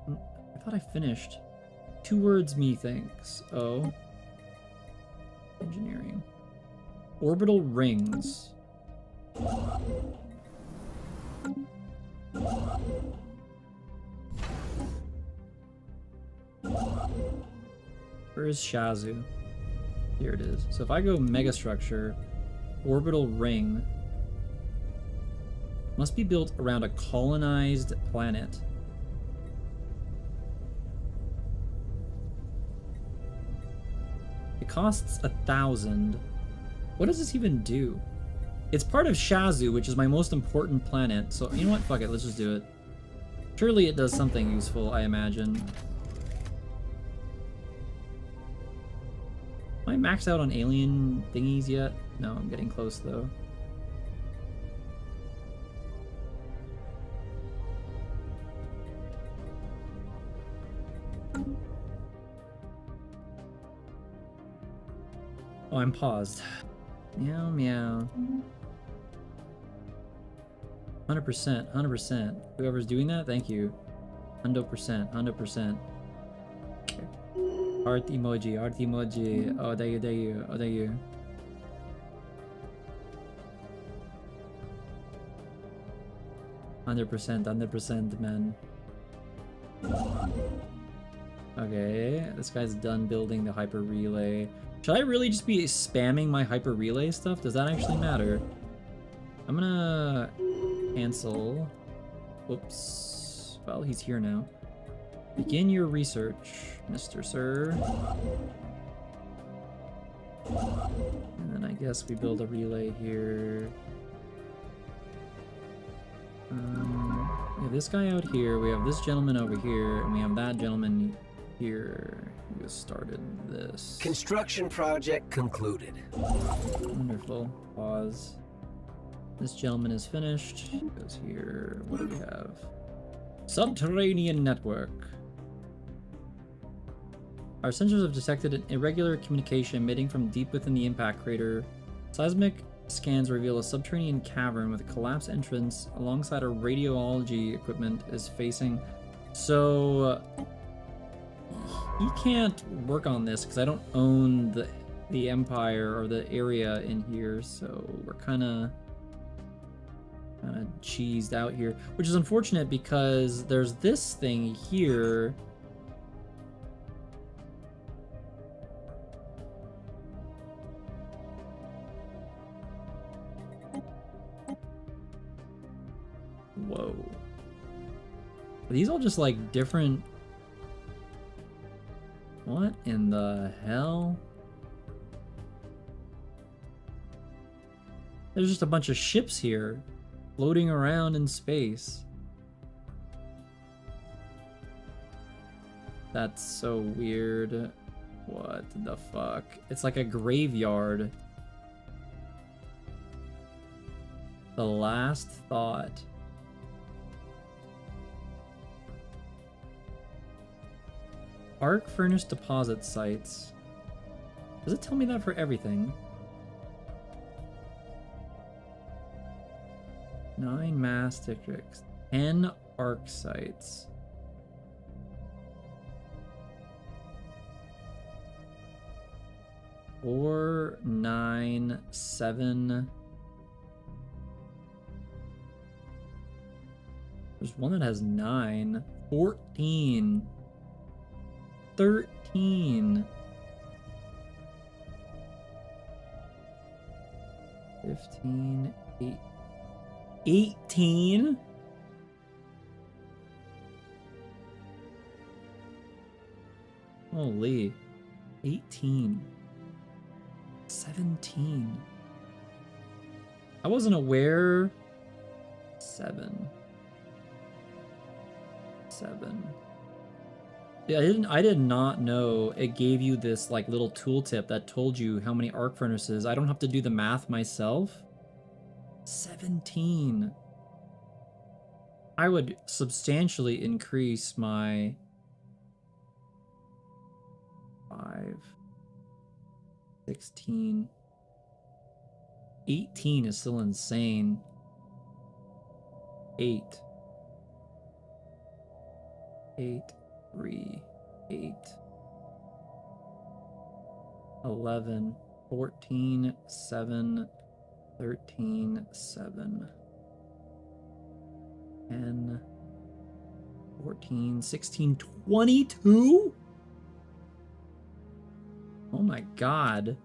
I thought I finished. 2 words, methinks. Oh. Engineering. Orbital rings. Where is Shazu? Here it is. So if I go megastructure, orbital ring must be built around a colonized planet. It costs 1,000. What does this even do? It's part of Shazu, which is my most important planet. So, you know what? Fuck it. Let's just do it. Surely it does something useful, I imagine. Am I maxed out on alien thingies yet? No, I'm getting close, though. Oh, I'm paused. Meow, meow. 100%, 100%. Whoever's doing that, thank you. 100%, 100%. Okay. Heart emoji, heart emoji. Oh, there you, there you, oh, there you. 100%, 100%, man. Okay, this guy's done building the hyper relay. Should I really just be spamming my hyper relay stuff? Does that actually matter? I'm gonna cancel. Whoops. Well, he's here now. Begin your research, Mr. Sir. And then I guess we build a relay here. We have this guy out here, we have this gentleman over here, and we have that gentleman here who has started this. Construction project concluded. Wonderful. Pause. This gentleman is finished. Goes here. What do we have? Subterranean network. Our sensors have detected an irregular communication emitting from deep within the impact crater. Seismic scans reveal a subterranean cavern with a collapsed entrance alongside a radiology equipment is facing. So he can't work on this because I don't own the empire or the area in here, so we're kind of cheesed out here, which is unfortunate because there's this thing here. Whoa. Are these all just like different? What in the hell? There's just a bunch of ships here floating around in space. That's so weird. What the fuck? It's like a graveyard. The last thought. Arc furnace deposit sites. Does it tell me that for everything? 9 mass districts, 10 arc sites. Four, 9, 7. There's one that has 9, 14. 13. 15, 8. 18? Holy. 18. 17. I wasn't aware. 7. Yeah, I did not know it gave you this like little tooltip that told you how many arc furnaces. I don't have to do the math myself. 17. I would substantially increase my 5, 16, 18 is still insane. 8, 3, 8, 11, 14, 7, 13, 7, 10, 14, 16, 22? Oh my god.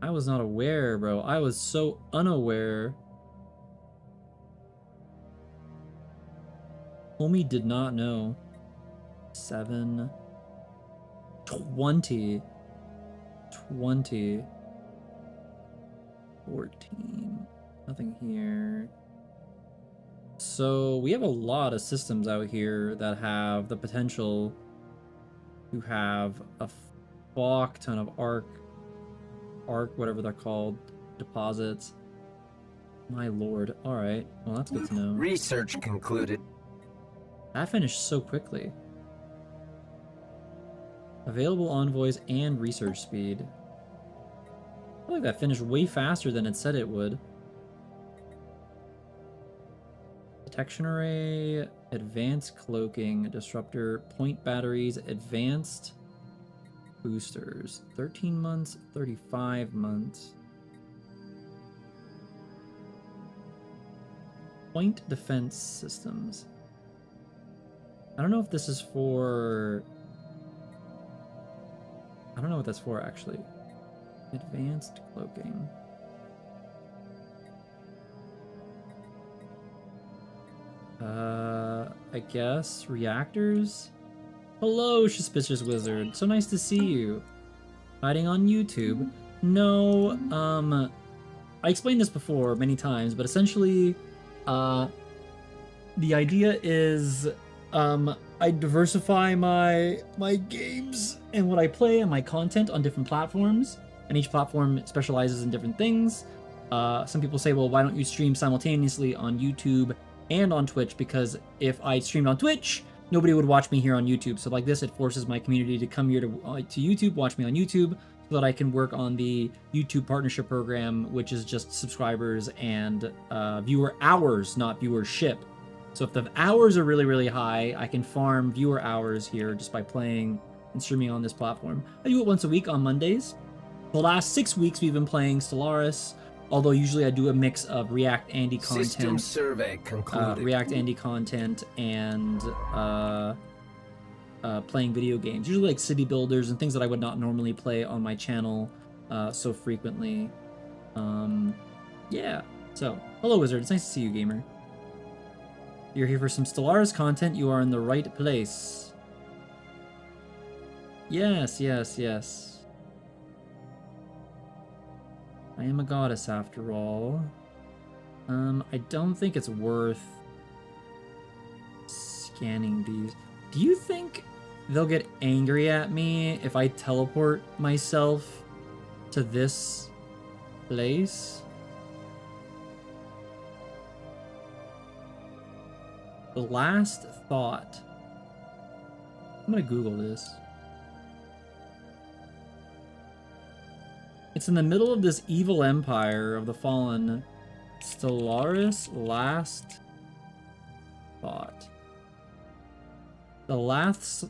I was not aware, bro. I was so unaware. Homie did not know. 7, 20, 14, nothing here. So we have a lot of systems out here that have the potential to have a fuck ton of arc, whatever they're called, deposits. My lord. All right. Well, that's good to know. Research concluded. That finished so quickly. Available envoys and research speed. I feel like that finished way faster than it said it would. Detection array, advanced cloaking, disruptor, point batteries, advanced boosters. 13 months, 35 months. Point defense systems. I don't know if this is for... I don't know what that's for, actually. Advanced cloaking. I guess reactors? Hello, suspicious wizard. So nice to see you. Hiding on YouTube. No, I explained this before many times, but essentially, the idea is, I diversify my games and what I play and my content on different platforms, and each platform specializes in different things. Some people say, well, why don't you stream simultaneously on YouTube and on Twitch? Because if I streamed on Twitch, nobody would watch me here on YouTube. So like this, it forces my community to come here to YouTube, watch me on YouTube, so that I can work on the YouTube partnership program, which is just subscribers and viewer hours, not viewership. So if the hours are really, really high, I can farm viewer hours here just by playing and streaming on this platform. I do it once a week on Mondays. The last 6 weeks we've been playing Stellaris, although usually I do a mix of React Andy content. System survey concluded. React Andy content and playing video games. Usually like city builders and things that I would not normally play on my channel so frequently. Yeah. So, hello Wizard. It's nice to see you, gamer. You're here for some Stellaris content. You are in the right place. Yes, yes, yes. I am a goddess after all. I don't think it's worth scanning these. Do you think they'll get angry at me if I teleport myself to this place? The last thought. I'm gonna Google this. It's in the middle of this evil empire of the fallen. Stellaris last thought. The last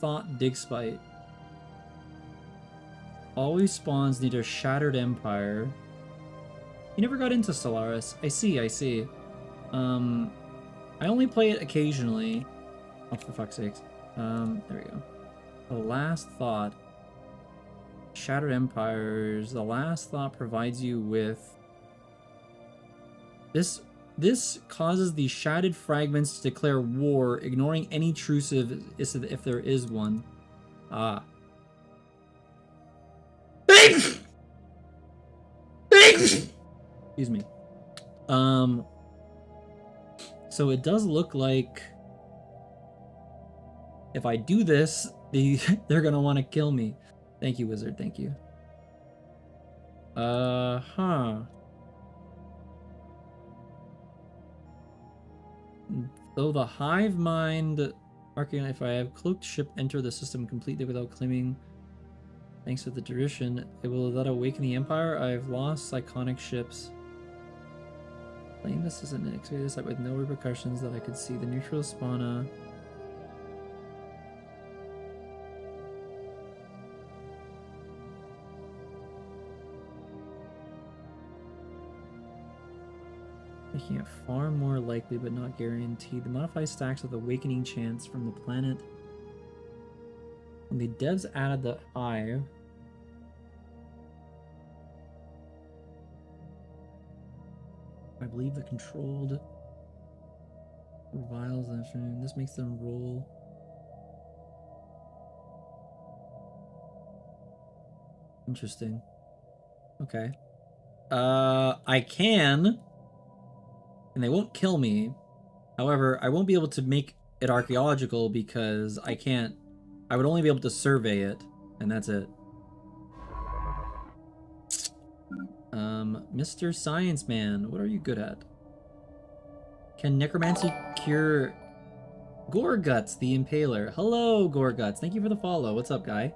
thought dig spite. Always spawns near a shattered empire. You never got into Stellaris. I see. I only play it occasionally. Oh, for fuck's sakes. There we go. The last thought. Shattered empires. The last thought provides you with this causes the shattered fragments to declare war, ignoring any truce if there is one. Ah. Excuse me. So it does look like if I do this, they're gonna want to kill me. Thank you, wizard. Thank you. Though the hive mind, marking if I have cloaked ship enter the system completely without claiming, thanks to the tradition, it will that awaken the empire. I have lost iconic ships. Claim this is an excavated site with no repercussions that I could see. The neutral spawna. Making it far more likely but not guaranteed. The modified stacks with awakening chance from the planet. When the devs added the hive, I believe the controlled reviles and this makes them roll. Interesting. Okay. I can, and they won't kill me. However, I won't be able to make it archaeological because I can't. I would only be able to survey it, and that's it. Mr. Science Man, what are you good at? Can necromancy cure Gorguts, the Impaler? Hello, Gorguts. Thank you for the follow. What's up, guy?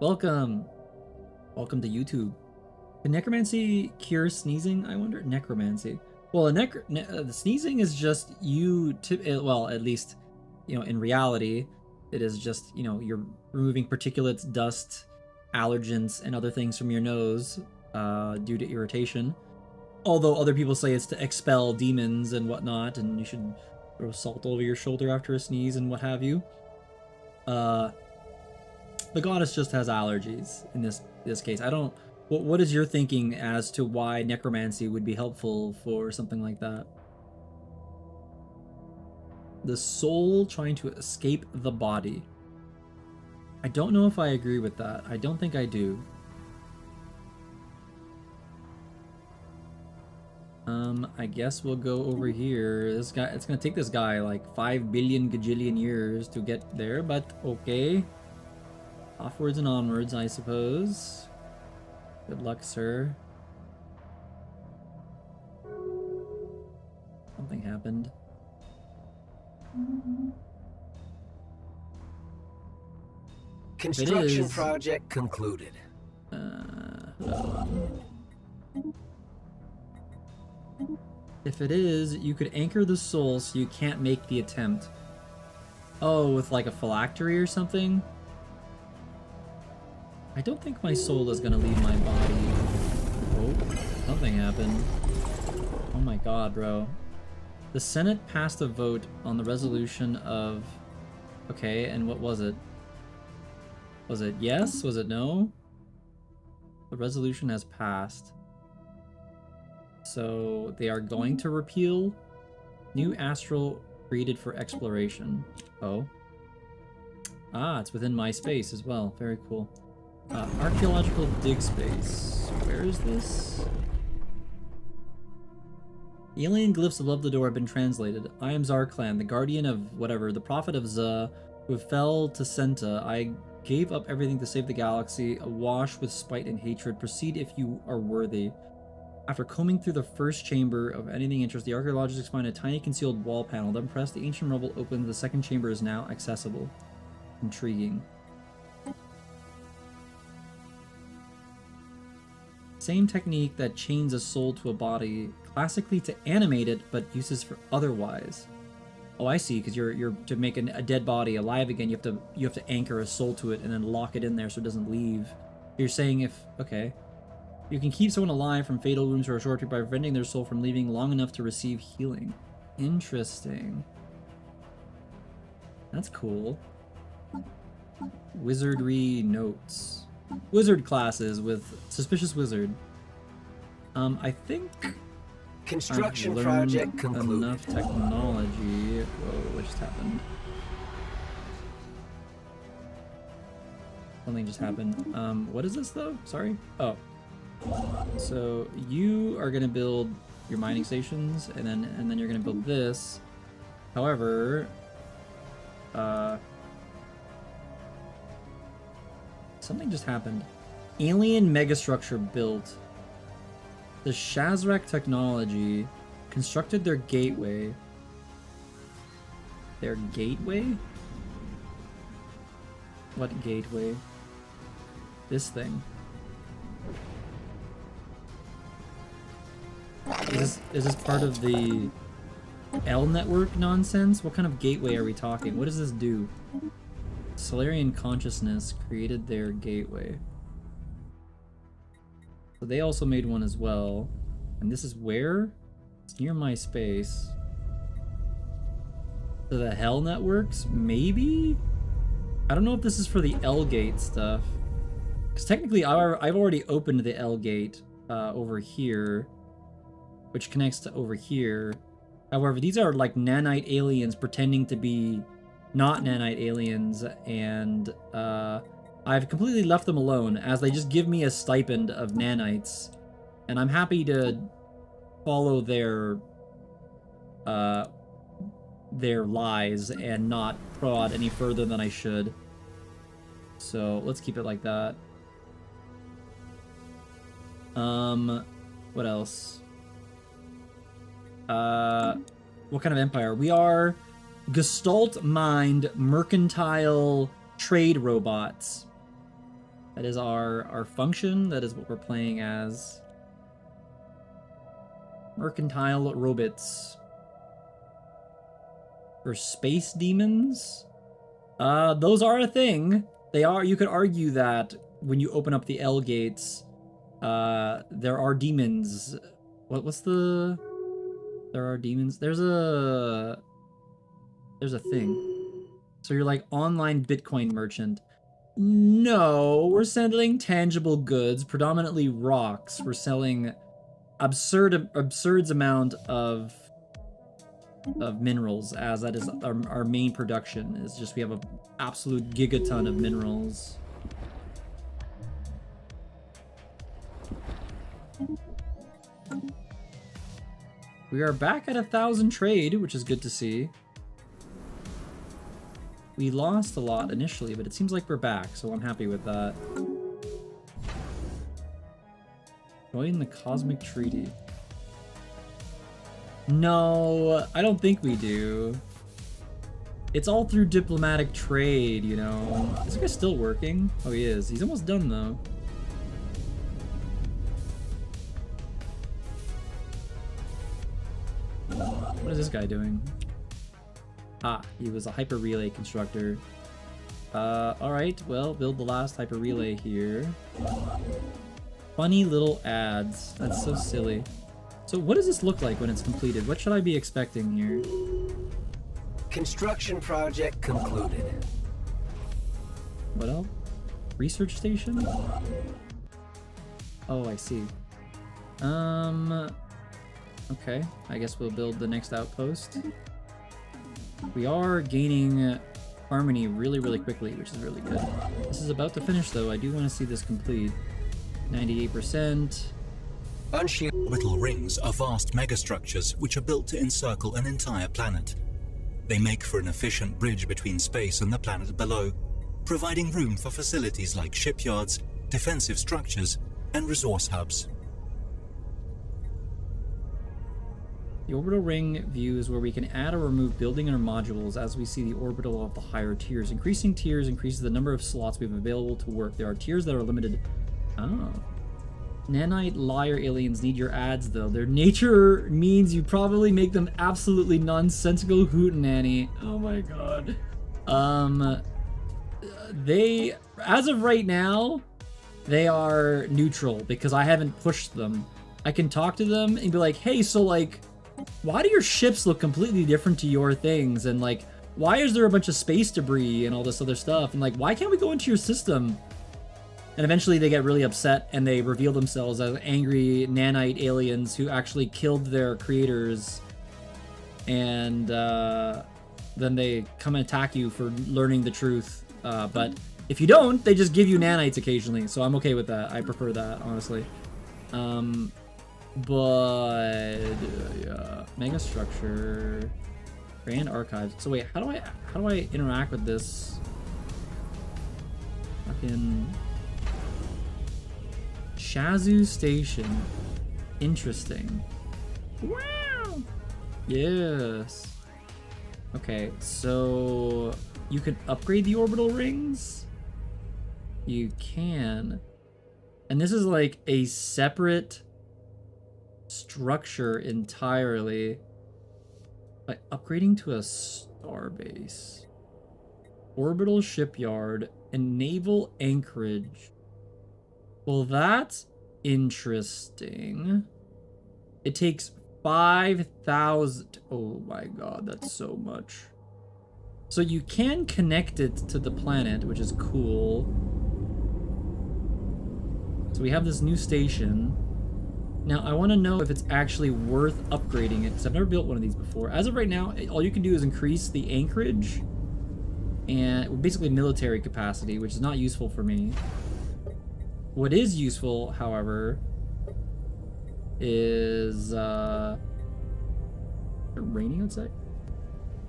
Welcome. Welcome to YouTube. Can necromancy cure sneezing? I wonder. Necromancy. Well, the sneezing is just you. Well, at least, in reality, it is just you're removing particulates, dust, allergens, and other things from your nose due to irritation. Although other people say it's to expel demons and whatnot, and you should throw salt over your shoulder after a sneeze and what have you. The goddess just has allergies in this case. I don't. What is your thinking as to why necromancy would be helpful for something like that? The soul trying to escape the body. I don't know if I agree with that. I don't think I do. I guess we'll go over here. This guy, it's gonna take this guy like 5 billion gajillion years to get there, but okay. Offwards and onwards, I suppose. Good luck, sir. Something happened. Construction project concluded. If it is, you could anchor the soul so you can't make the attempt. Oh, with like a phylactery or something? I don't think my soul is gonna leave my body. Oh, something happened. Oh my god, bro. The Senate passed a vote on the resolution of... Okay, and what was it? Was it yes? Was it no? The resolution has passed. So they are going to repeal new astral created for exploration. Oh. Ah, it's within my space as well. Very cool. Archaeological dig space. Where is this? Alien glyphs above the door have been translated. I am Zarklan, the guardian of whatever, the prophet of Za, who fell to Senta. I gave up everything to save the galaxy, awash with spite and hatred. Proceed if you are worthy. After combing through the first chamber of anything interest, the archaeologists find a tiny concealed wall panel. Then press the ancient rubble open. The second chamber is now accessible. Intriguing. Same technique that chains a soul to a body, classically to animate it, but uses for otherwise. Oh, I see. Because you're to make a dead body alive again, you have to anchor a soul to it and then lock it in there so it doesn't leave. You're saying if okay. You can keep someone alive from fatal wounds for a short period by preventing their soul from leaving long enough to receive healing. Interesting. That's cool. Wizardry notes. Wizard classes with Suspicious Wizard. I think Construction I've learned project concluded. enough technology. Whoa, what just happened? Something just happened. What is this though? Sorry. Oh. So you are gonna build your mining stations, and then you're gonna build this. However, something just happened. Alien megastructure built. The Shazrak technology constructed their gateway. Their gateway? What gateway? This thing. Is this part of the L network nonsense? What kind of gateway are we talking? What does this do? Solarian consciousness created their gateway. So they also made one as well. And this is where? It's near my space. So the Hell networks? Maybe? I don't know if this is for the L gate stuff. Because technically I've already opened the L gate over here, which connects to over here. However, these are like nanite aliens pretending to be not nanite aliens, and I've completely left them alone as they just give me a stipend of nanites, and I'm happy to follow their lies and not prod any further than I should. So let's keep it like that. What else? What kind of empire? We are Gestalt Mind Mercantile Trade Robots. That is our function. That is what we're playing as. Mercantile robots. For space demons? Those are a thing. They are. You could argue that when you open up the L gates, there are demons What's the... There are demons. There's a thing. So you're like online Bitcoin merchant. No, we're selling tangible goods, predominantly rocks. We're selling absurd amount of minerals, as that is our main production. Is just we have an absolute gigaton of minerals. We are back at 1,000 trade, which is good to see. We lost a lot initially, but it seems like we're back, so I'm happy with that. Join the Cosmic Treaty. No, I don't think we do. It's all through diplomatic trade, you know. Is this guy still working? Oh, he is. He's almost done, though. What is this guy doing? Ah, he was a hyper relay constructor. Alright, well, build the last hyper relay here. Funny little ads. That's so silly. So what does this look like when it's completed? What should I be expecting here? Construction project concluded. What else? Research station? Oh, I see. Okay, I guess we'll build the next outpost. We are gaining harmony really, really quickly, which is really good. This is about to finish, though. I do want to see this complete. 98%. Orbital rings are vast megastructures which are built to encircle an entire planet. They make for an efficient bridge between space and the planet below, providing room for facilities like shipyards, defensive structures, and resource hubs. The orbital ring view is where we can add or remove building or modules as we see the orbital of the higher tiers. Increasing tiers increases the number of slots we have available to work. There are tiers that are limited. Oh. Nanite liar aliens need your ads, though. Their nature means you probably make them absolutely nonsensical hootenanny. Oh my god. They, as of right now, they are neutral because I haven't pushed them. I can talk to them and be like, hey, so like, why do your ships look completely different to your things? And like, why is there a bunch of space debris and all this other stuff? And like, why can't we go into your system? And eventually they get really upset and they reveal themselves as angry nanite aliens who actually killed their creators. And then they come and attack you for learning the truth. But if you don't, they just give you nanites occasionally. So I'm okay with that. I prefer that, honestly. But yeah, mega structure, grand archives. So wait, how do I interact with this? Fucking Shazu Station. Interesting. Wow. Yes. Okay, so you can upgrade the orbital rings. You can, and this is like a separate structure entirely by upgrading to a starbase, orbital shipyard, and naval anchorage. Well, that's interesting. It takes 5,000. Oh my god, that's so much. So you can connect it to the planet, which is cool. So we have this new station. Now, I want to know if it's actually worth upgrading it, because I've never built one of these before. As of right now, all you can do is increase the anchorage and basically military capacity, which is not useful for me. What is useful, however, is... Is it raining outside?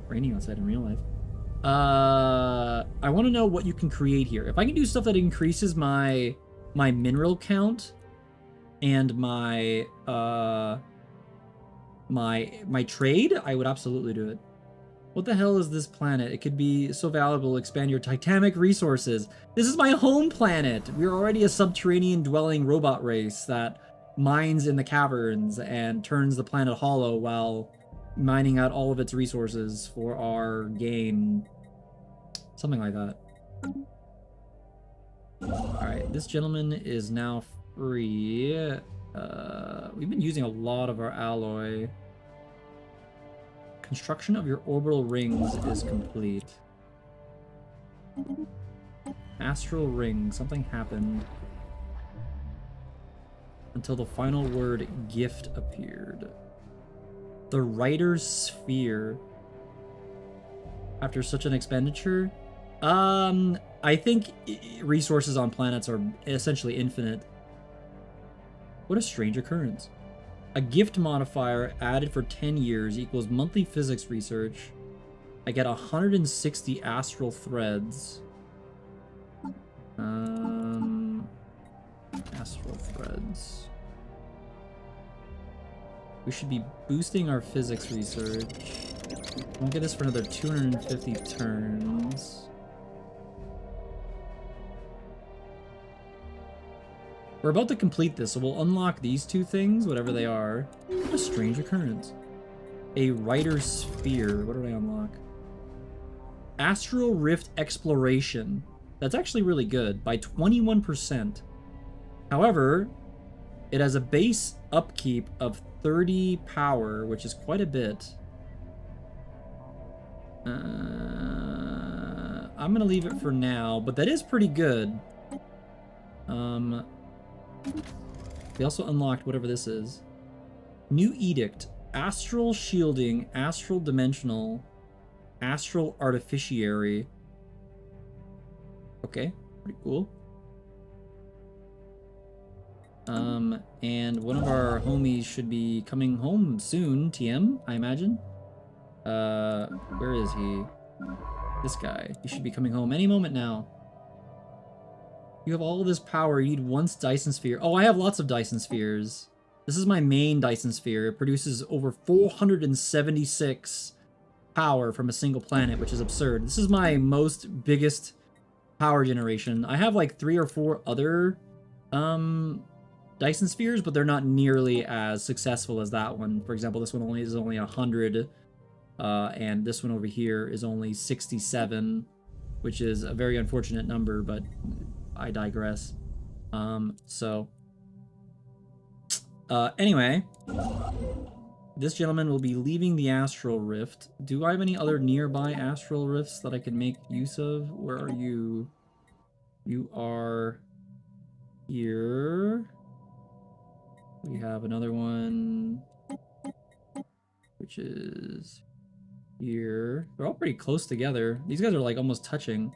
Raining outside in real life. I want to know what you can create here. If I can do stuff that increases my mineral count and my my trade, I would absolutely do it. What the hell is this planet? It could be so valuable, expand your titanic resources. This is my home planet. We're already a subterranean dwelling robot race that mines in the caverns and turns the planet hollow while mining out all of its resources for our game. Something like that. Alright, this gentleman is now free. We've been using a lot of our alloy. Construction of your orbital rings is complete. Astral ring. Something happened. Until the final word gift appeared. The writer's sphere. After such an expenditure? I think resources on planets are essentially infinite. What a strange occurrence. A gift modifier added for 10 years equals monthly physics research. I get 160 astral threads. Astral threads. We should be boosting our physics research. Won't get this for another 250 turns. We're about to complete this, so we'll unlock these two things, whatever they are. What a strange occurrence. A writer's sphere. What did I unlock? Astral Rift Exploration. That's actually really good, by 21%. However, it has a base upkeep of 30 power, which is quite a bit. I'm gonna leave it for now, but that is pretty good. We also unlocked whatever this is. New Edict. Astral Shielding, Astral Dimensional, Astral Artificiary. Okay, pretty cool. And one of our homies should be coming home soon, TM, I imagine. Where is he? This guy. He should be coming home any moment now. You have all of this power. You need one Dyson sphere. Oh, I have lots of Dyson spheres. This is my main Dyson sphere. It produces over 476 power from a single planet, which is absurd. This is my biggest power generation. I have like 3 or 4 other Dyson spheres, but they're not nearly as successful as that one. For example, this one is only 100, and this one over here is only 67, which is a very unfortunate number, but I digress. Anyway, this gentleman will be leaving the Astral Rift. Do I have any other nearby Astral Rifts that I can make use of? Where are you? You are here. We have another one, which is here. They're all pretty close together. These guys are like almost touching.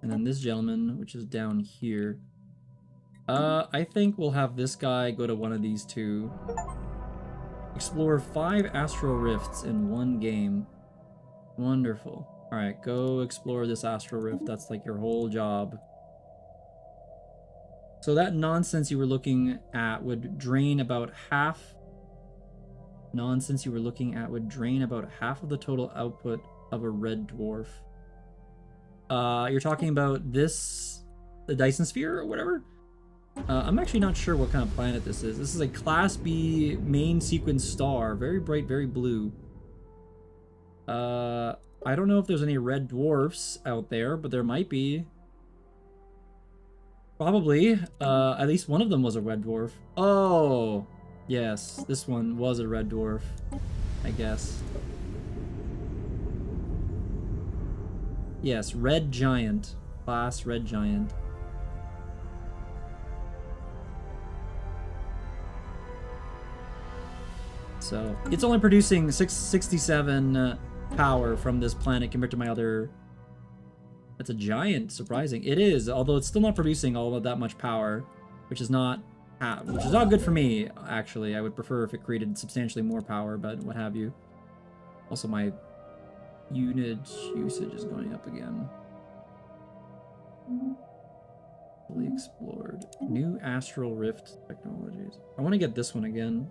And then this gentleman, which is down here. I think we'll have this guy go to one of these two. Explore 5 Astral Rifts in one game. Wonderful. Alright, go explore this Astral Rift. That's like your whole job. So that nonsense you were looking at would drain about half. Nonsense you were looking at would drain about half of the total output of a red dwarf. You're talking about this, the Dyson Sphere or whatever? I'm actually not sure what kind of planet this is. This is a Class B main sequence star. Very bright, very blue. I don't know if there's any red dwarfs out there, but there might be. Probably. At least one of them was a red dwarf. Oh! Yes, this one was a red dwarf, I guess. Yes, red giant. Class red giant. So, it's only producing 667 power from this planet compared to my other... That's a giant, surprising. It is, although it's still not producing all of that much power, which is not good for me, actually. I would prefer if it created substantially more power, but what have you. Also, my unit usage is going up again. Fully explored. New Astral Rift technologies. I want to get this one again.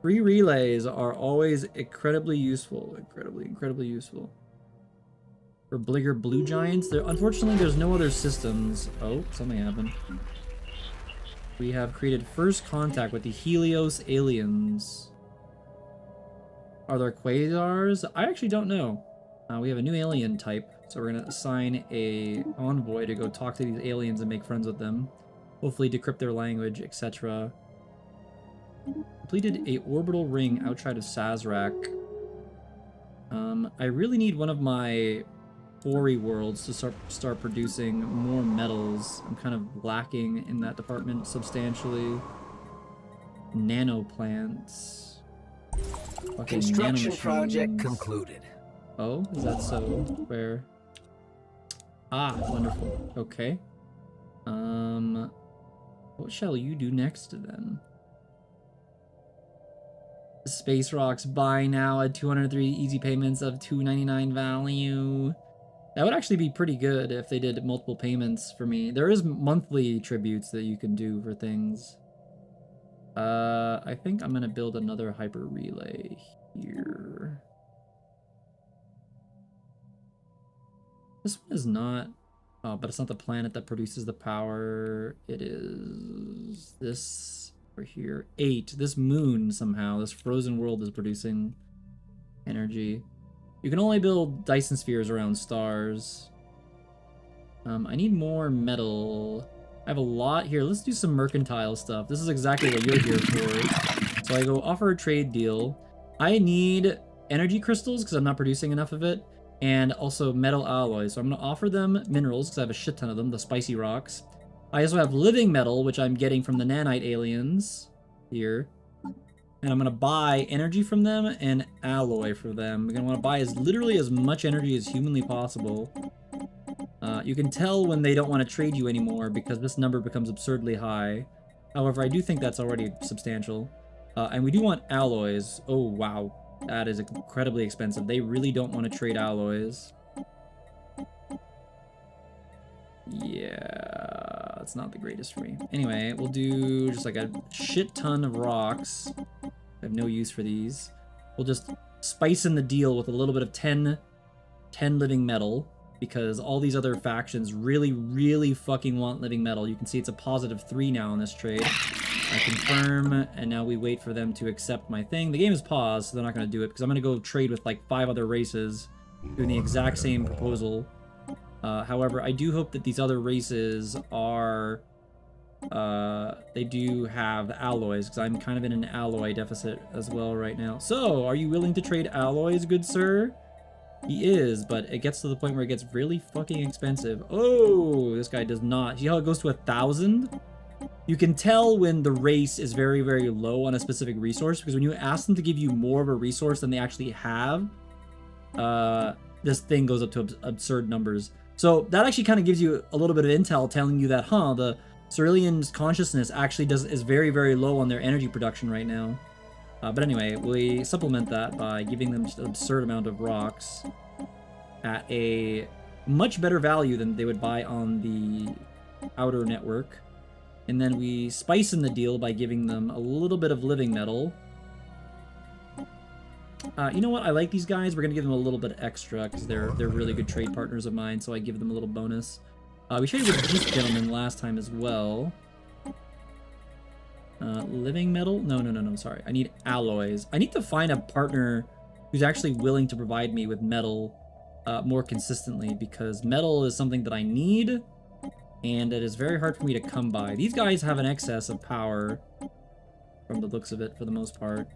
Free relays are always incredibly useful. Incredibly useful. For bigger blue giants, unfortunately there's no other systems. Oh, something happened. We have created first contact with the Helios aliens. Are there quasars? I actually don't know. We have a new alien type, So we're gonna assign a envoy to go talk to these aliens and make friends with them. Hopefully decrypt their language, etc. Completed a orbital ring outside of Sazerac. I really need one of my quarry worlds to start producing more metals. I'm kind of lacking in that department substantially. Nanoplants. Fucking Construction project nanomachines. concluded. Oh, is that so? Where? Ah, wonderful. Okay. What shall you do next then? Space rocks buy now at 203 easy payments of $2.99 value. That would actually be pretty good if they did multiple payments for me. There is monthly tributes that you can do for things. I think I'm gonna build another hyper relay here. This one is not... Oh, but it's not the planet that produces the power. It is this over here. 8. This moon somehow, this frozen world is producing energy. You can only build Dyson spheres around stars. I need more metal. I have a lot here. Let's do some mercantile stuff. This is exactly what you're here for. So I go offer a trade deal. I need energy crystals because I'm not producing enough of it. And also metal alloys. So I'm going to offer them minerals because I have a shit ton of them, the spicy rocks. I also have living metal, which I'm getting from the nanite aliens here. And I'm going to buy energy from them and alloy for them. We're going to want to buy literally as much energy as humanly possible. You can tell when they don't want to trade you anymore because this number becomes absurdly high. However, I do think that's already substantial. And we do want alloys. Oh, wow. That is incredibly expensive. They really don't want to trade alloys. Yeah, that's not the greatest for me. Anyway, we'll do just like a shit ton of rocks. I have no use for these. We'll just spice in the deal with a little bit of 10 living metal because all these other factions really, really fucking want living metal. You can see it's a +3 now in this trade. I confirm, and now we wait for them to accept my thing. The game is paused, so they're not going to do it, because I'm going to go trade with like 5 other races doing the exact same proposal. However, I do hope that these other races are... they do have alloys, because I'm kind of in an alloy deficit as well right now. So, are you willing to trade alloys, good sir? He is, but it gets to the point where it gets really fucking expensive. Oh, this guy does not. See how it goes to 1,000? You can tell when the race is very, very low on a specific resource, because when you ask them to give you more of a resource than they actually have, this thing goes up to absurd numbers. So that actually kind of gives you a little bit of intel telling you that, the Cerulean's consciousness actually is very, very low on their energy production right now. But anyway, we supplement that by giving them just an absurd amount of rocks at a much better value than they would buy on the outer network. And then we spice in the deal by giving them a little bit of living metal. You know what? I like these guys. We're going to give them a little bit extra because they're really good trade partners of mine, so I give them a little bonus. We traded with this gentleman last time as well. Living metal? No, sorry. I need alloys. I need to find a partner who's actually willing to provide me with metal more consistently, because metal is something that I need, and it is very hard for me to come by. These guys have an excess of power, from the looks of it, for the most part.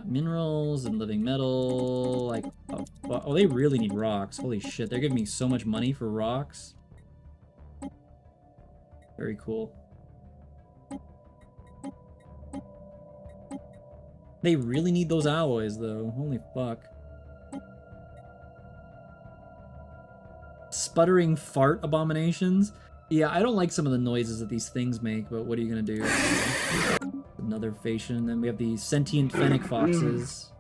Minerals and living metal, like... Oh, they really need rocks. Holy shit, they're giving me so much money for rocks. Very cool. They really need those alloys, though. Holy fuck. Sputtering fart abominations? Yeah, I don't like some of the noises that these things make, but what are you gonna do? Another Phasian. Then we have the sentient fennec foxes.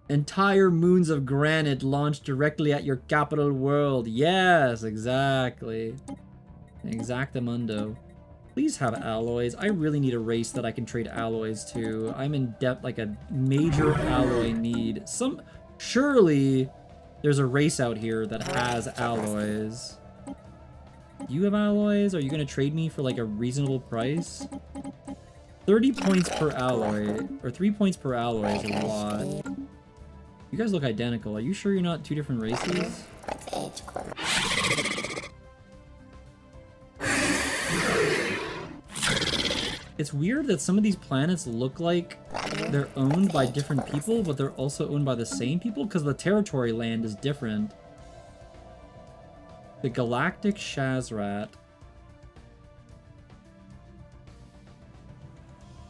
Entire moons of granite launched directly at your capital world. Yes, exactly. Exactamundo. Please have alloys. I really need a race that I can trade alloys to. I'm in depth, like a major alloy need. Surely there's a race out here that has alloys. You have alloys? Are you gonna trade me for like a reasonable price? 30 points per alloy, or 3 points per alloy is a lot. You guys look identical. Are you sure you're not two different races? It's weird that some of these planets look like they're owned by different people, but they're also owned by the same people, because the territory land is different. The Galactic Shazrat.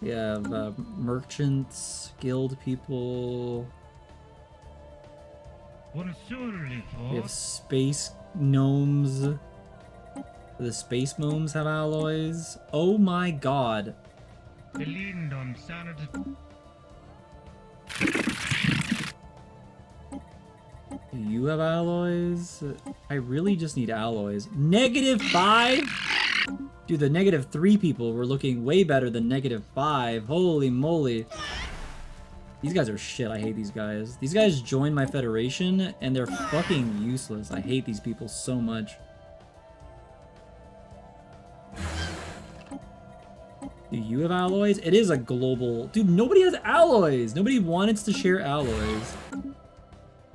We have merchants, guild people. We have space gnomes. The space gnomes have alloys. Oh my god. You have alloys? I really just need alloys. -5? Dude, the -3 people were looking way better than -5. Holy moly. These guys are shit. I hate these guys. These guys joined my federation and they're fucking useless. I hate these people so much. Do you have alloys? It is a global... Dude, nobody has alloys! Nobody wanted to share alloys.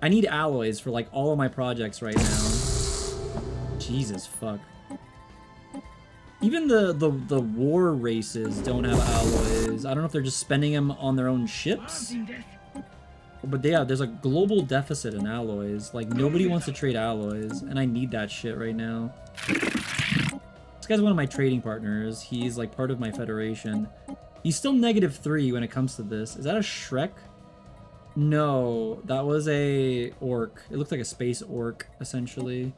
I need alloys for, like, all of my projects right now. Jesus, fuck. Even the war races don't have alloys. I don't know if they're just spending them on their own ships. But yeah, there's a global deficit in alloys. Like, nobody wants to trade alloys, and I need that shit right now. This guy's one of my trading partners. He's, like, part of my federation. He's still -3 when it comes to this. Is that a Shrek? No, that was a orc. It looked like a space orc, essentially.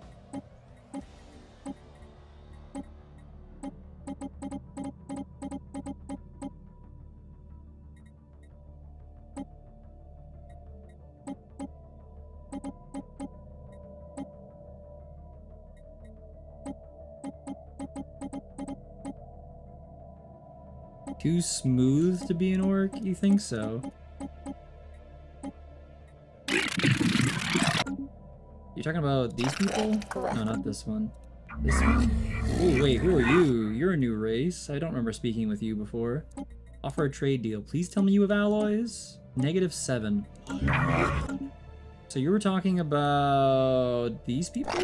Too smooth to be an orc? You think so? You're talking about these people? No, not this one. This one. Oh, wait, who are you? You're a new race. I don't remember speaking with you before. Offer a trade deal. Please tell me you have alloys. -7. So you were talking about these people?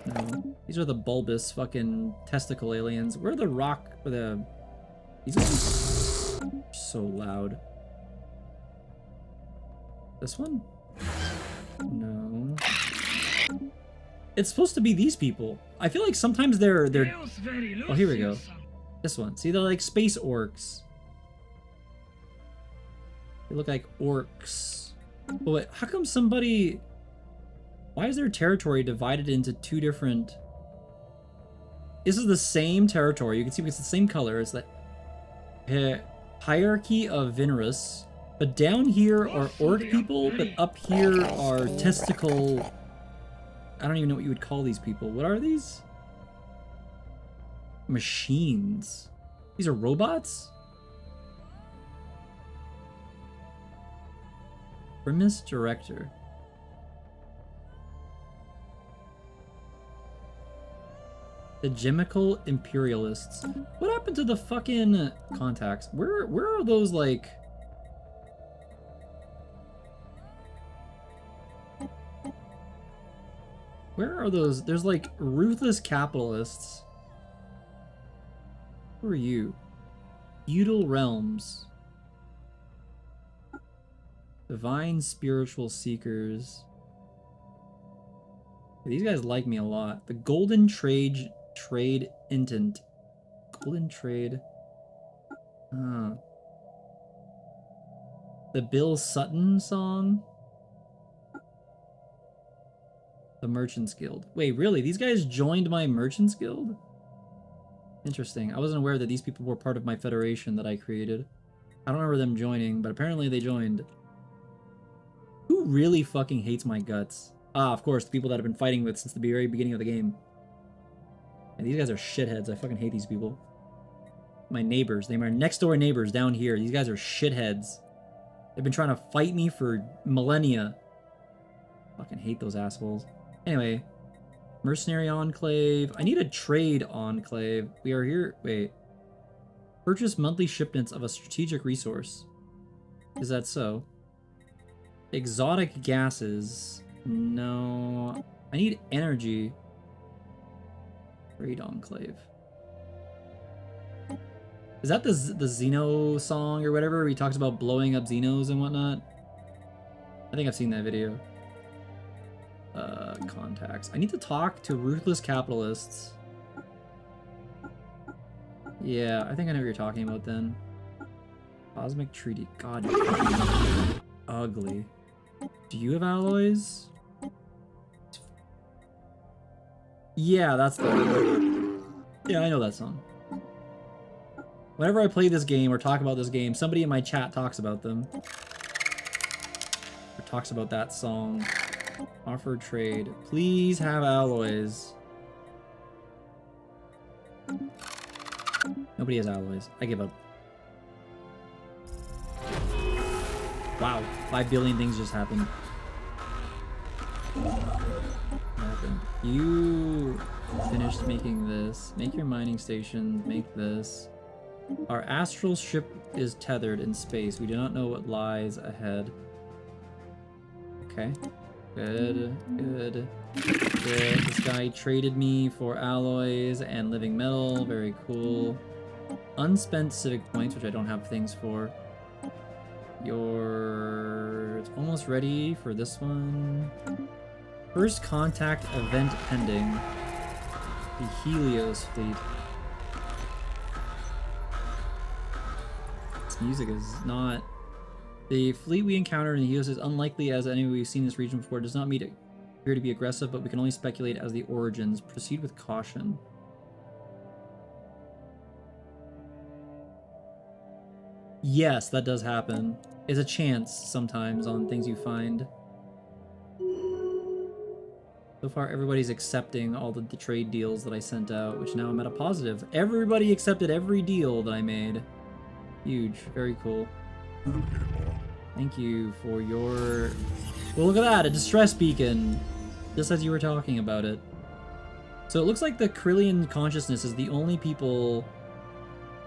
No. These are the bulbous fucking testicle aliens. Where are the rock... These guys are so loud. This one? No. It's supposed to be these people. I feel like sometimes they're... Oh, here we go. This one. See, they're like space orcs. They look like orcs. But wait, how come somebody... Why is their territory divided into two different... This is the same territory. You can see it's the same color. It's the hierarchy of Venerus. But down here are orc people, but up here are testicle... I don't even know what you would call these people. What are these? Machines. These are robots? Primus Director. The Gemical Imperialists. What happened to the fucking contacts? Where are those, like... Where are those? There's like ruthless capitalists. Who are you? Feudal Realms. Divine Spiritual Seekers. These guys like me a lot. The Golden Trade Intent. Golden Trade. The Bill Sutton song. The Merchants Guild. Wait, really? These guys joined my Merchants Guild? Interesting. I wasn't aware that these people were part of my federation that I created. I don't remember them joining, but apparently they joined. Who really fucking hates my guts? Ah, of course, the people that I've been fighting with since the very beginning of the game. And these guys are shitheads. I fucking hate these people. My neighbors. They are my next door neighbors down here. These guys are shitheads. They've been trying to fight me for millennia. Fucking hate those assholes. Anyway, Mercenary Enclave. I need a trade enclave. We are here. Wait. Purchase monthly shipments of a strategic resource. Is that so? Exotic gases. No. I need energy. Raid Enclave. Is that the Xeno song or whatever where he talks about blowing up Xenos and whatnot? I think I've seen that video. Contacts. I need to talk to ruthless capitalists. Yeah, I think I know what you're talking about then. Cosmic Treaty. God, you're ugly. Do you have alloys? Yeah, that's the one. Yeah, I know that song. Whenever I play this game or talk about this game, somebody in my chat talks about them. Or talks about that song. Offer trade. Please have alloys. Nobody has alloys. I give up. Wow, 5 billion things just happened. What happened? You finished making this. Make your mining station. Make this. Our astral ship is tethered in space. We do not know what lies ahead. Okay. Good. Good. Good. This guy traded me for alloys and living metal. Very cool. Unspent civic points, which I don't have things for. It's almost ready for this one. First contact event pending. The Helios fleet. This music is not... The fleet we encountered in the Helios is unlikely as any we've seen in this region before. It does not appear to be aggressive, but we can only speculate as the origins. Proceed with caution. Yes, that does happen. It's a chance sometimes on things you find. So far, everybody's accepting all the trade deals that I sent out, which now I'm at a positive. Everybody accepted every deal that I made. Huge. Very cool. Thank you for your... Well, look at that! A distress beacon! Just as you were talking about it. So it looks like the Krillian consciousness is the only people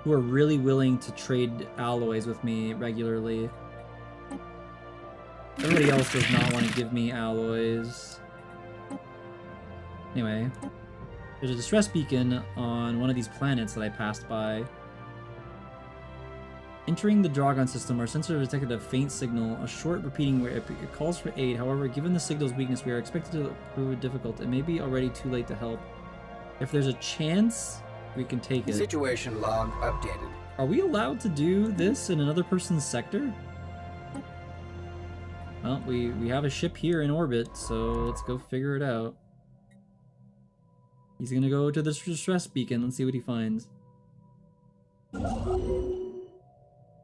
who are really willing to trade alloys with me regularly. Everybody else does not want to give me alloys. Anyway, there's a distress beacon on one of these planets that I passed by. Entering the Dragon system, our sensor detected a faint signal, a short repeating where it calls for aid. However, given the signal's weakness, we are expected to prove difficult. It may be already too late to help. If there's a chance, we can take it. Situation log updated. Are we allowed to do this in another person's sector? Well, we have a ship here in orbit, so let's go figure it out. He's gonna go to the distress beacon. Let's see what he finds.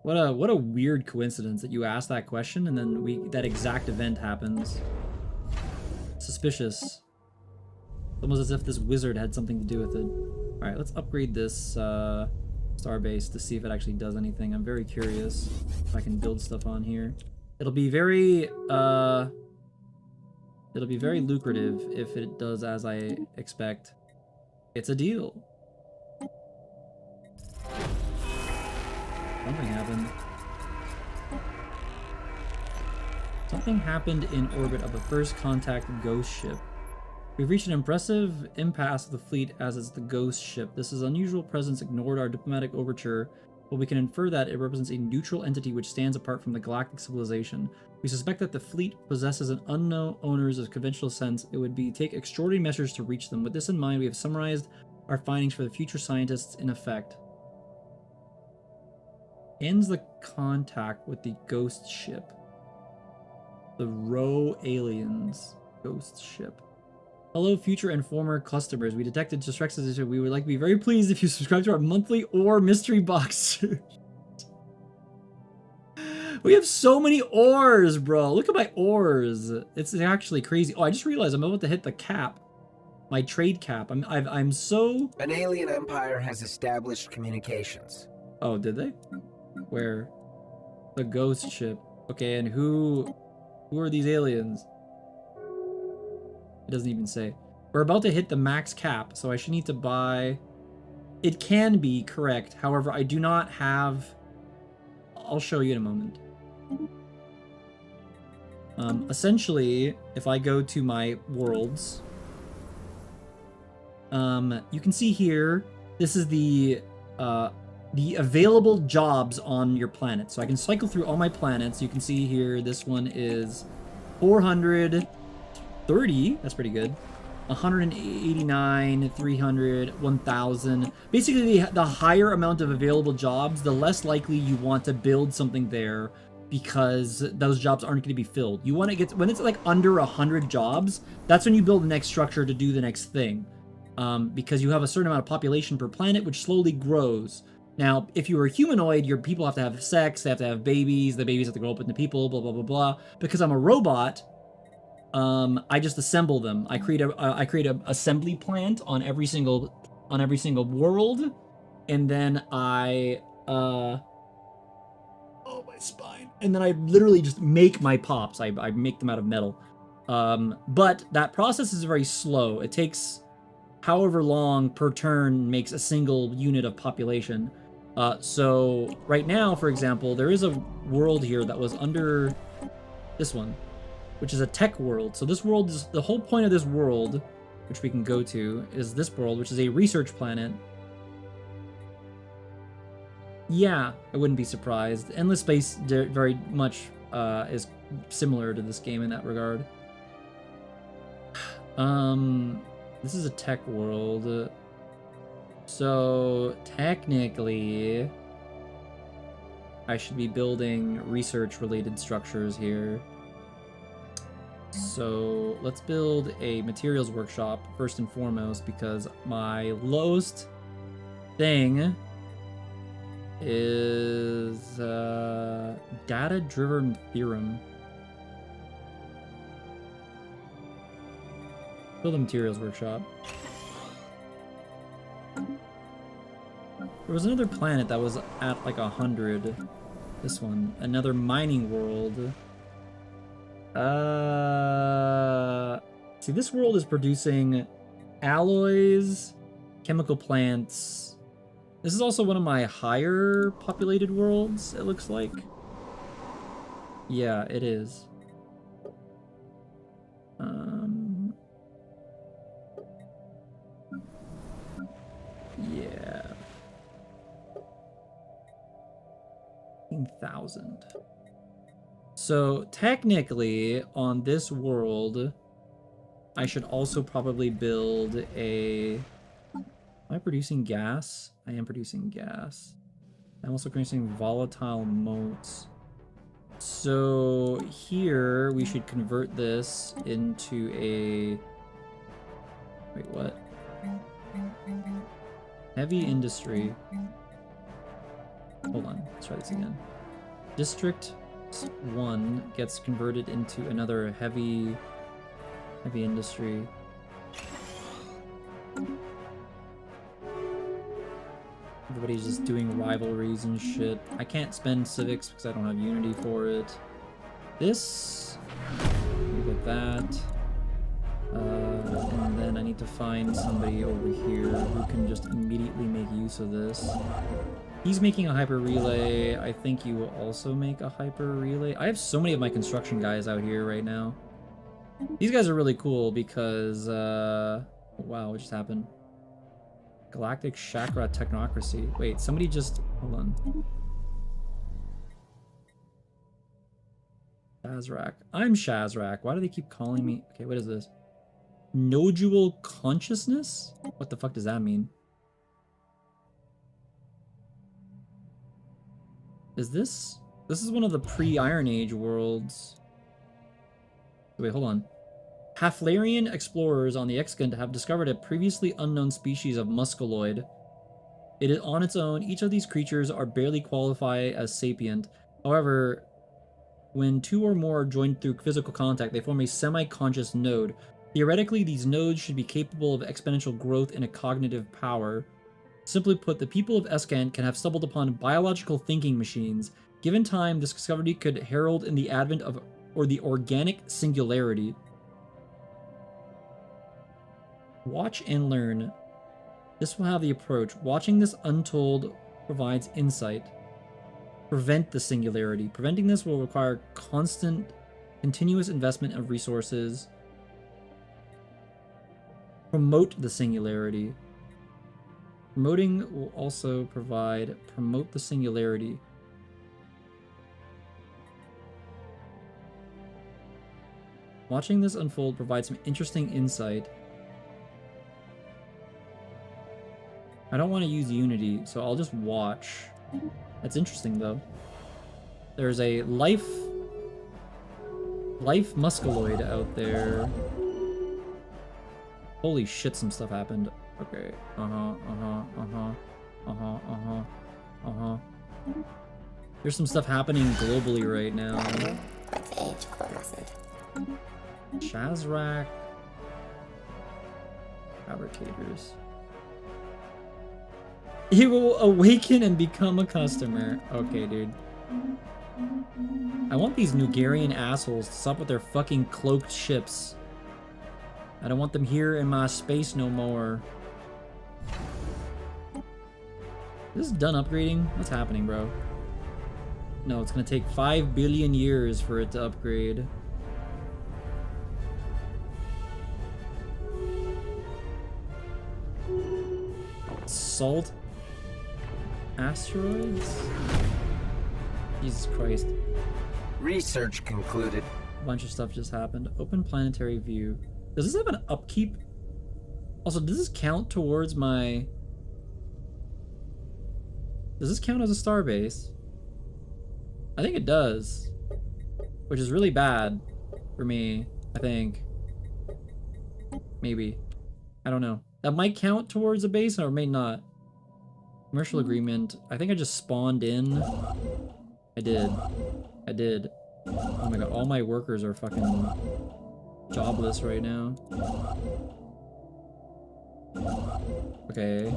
What a weird coincidence that you asked that question and then that exact event happens. Suspicious. Almost as if this wizard had something to do with it. Alright, let's upgrade this starbase to see if it actually does anything. I'm very curious if I can build stuff on here. It'll be very lucrative if it does as I expect. It's a deal. Something happened. Something happened in orbit of the first contact ghost ship. We've reached an impressive impasse of the fleet as is the ghost ship. This is unusual presence ignored our diplomatic overture, but we can infer that it represents a neutral entity which stands apart from the galactic civilization. We suspect that the fleet possesses an unknown owners of conventional sense. It would take extraordinary measures to reach them. With this in mind, we have summarized our findings for the future scientists in effect. Ends the contact with the ghost ship. The Row Aliens ghost ship. Hello, future and former customers. We detected Distrexes. We would like to be very pleased if you subscribe to our monthly ore mystery box. We have so many ores, bro. Look at my ores. It's actually crazy. Oh, I just realized I'm about to hit the cap. My trade cap. I'm so... An alien empire has established communications. Oh, did they? Where? The ghost ship. Okay, and who are these aliens? It doesn't even say. We're about to hit the max cap, so I should need to buy... It can be correct. However, I do not have... I'll show you in a moment. Essentially, if I go to my worlds, you can see here, this is the available jobs on your planet. So I can cycle through all my planets. You can see here, this one is 430. That's pretty good. 189, 300, 1000. Basically, the higher amount of available jobs, the less likely you want to build something there, because those jobs aren't going to be filled. You want to get, when it's like under 100 jobs, that's when you build the next structure to do the next thing. Because you have a certain amount of population per planet, which slowly grows. Now, if you're a humanoid, your people have to have sex, they have to have babies, the babies have to grow up into people, blah, blah, blah, blah. Because I'm a robot, I just assemble them. I create a assembly plant on every single world, and then oh, my spine. And then I literally just make my pops. I make them out of metal. But that process is very slow. It takes however long per turn makes a single unit of population. So right now, for example, there is a world here that was under this one, which is a tech world. So this world is, the whole point of this world, which we can go to, is this world, which is a research planet. Yeah, I wouldn't be surprised. Endless Space very much is similar to this game in that regard. This is a tech world. So technically, I should be building research-related structures here. So let's build a materials workshop first and foremost, because my lowest thing is data-driven theorem. Build a materials workshop. There was another planet that was at like 100. This one, another mining world. See, this world is producing alloys, chemical plants. This is also one of my higher populated worlds, it looks like. Yeah, it is. Yeah. 15,000. So technically, on this world, I should also probably build a... Am I producing gas? I am producing gas. I'm also producing volatile motes. So here, we should convert this into a... Wait, what? Heavy industry. Hold on, let's try this again. District 1 gets converted into another heavy industry. Everybody's just doing rivalries and shit. I can't spend civics because I don't have unity for it. This, we get that. And then I need to find somebody over here who can just immediately make use of this. He's making a hyper relay. I think you will also make a hyper relay. I have so many of my construction guys out here right now. These guys are really cool because, wow, what just happened? Galactic Chakra Technocracy. Wait, somebody just, hold on. Shazrak. I'm Shazrak. Why do they keep calling me? Okay, what is this? Nodule consciousness? What the fuck does that mean? Is this... This is one of the pre-Iron Age worlds. Wait, hold on. Halflarian explorers on the Excant have discovered a previously unknown species of musculoid. It is on its own. Each of these creatures are barely qualify as sapient. However, when two or more are joined through physical contact, they form a semi-conscious node. Theoretically, these nodes should be capable of exponential growth in a cognitive power. Simply put, the people of Excant can have stumbled upon biological thinking machines. Given time, this discovery could herald in the advent of the organic singularity. Watch and learn. This will have the approach. Watching this untold provides insight. Prevent the singularity. Preventing this will require constant Continuous investment of resources. Promote the singularity. Promoting will also promote the singularity. Watching this unfold provides some interesting insight. I don't want to use Unity, so I'll just watch. That's interesting, though. There's a life musculoid out there. Holy shit, some stuff happened. Okay. There's some stuff happening globally right now. Shazrak fabricators. He will awaken and become a customer. Okay, dude. I want these Nugarian assholes to stop with their fucking cloaked ships. I don't want them here in my space no more. This is done upgrading? What's happening, bro? No, it's gonna take 5 billion years for it to upgrade. Salt asteroids? Jesus Christ. Research concluded. A bunch of stuff just happened. Open planetary view. Does this have an upkeep? Also, does this count towards my... Does this count as a starbase? I think it does. Which is really bad for me, I think. Maybe. I don't know. That might count towards a base or may not. Commercial agreement. I think I just spawned in. I did. I did. Oh my god, all my workers are fucking jobless right now. Okay.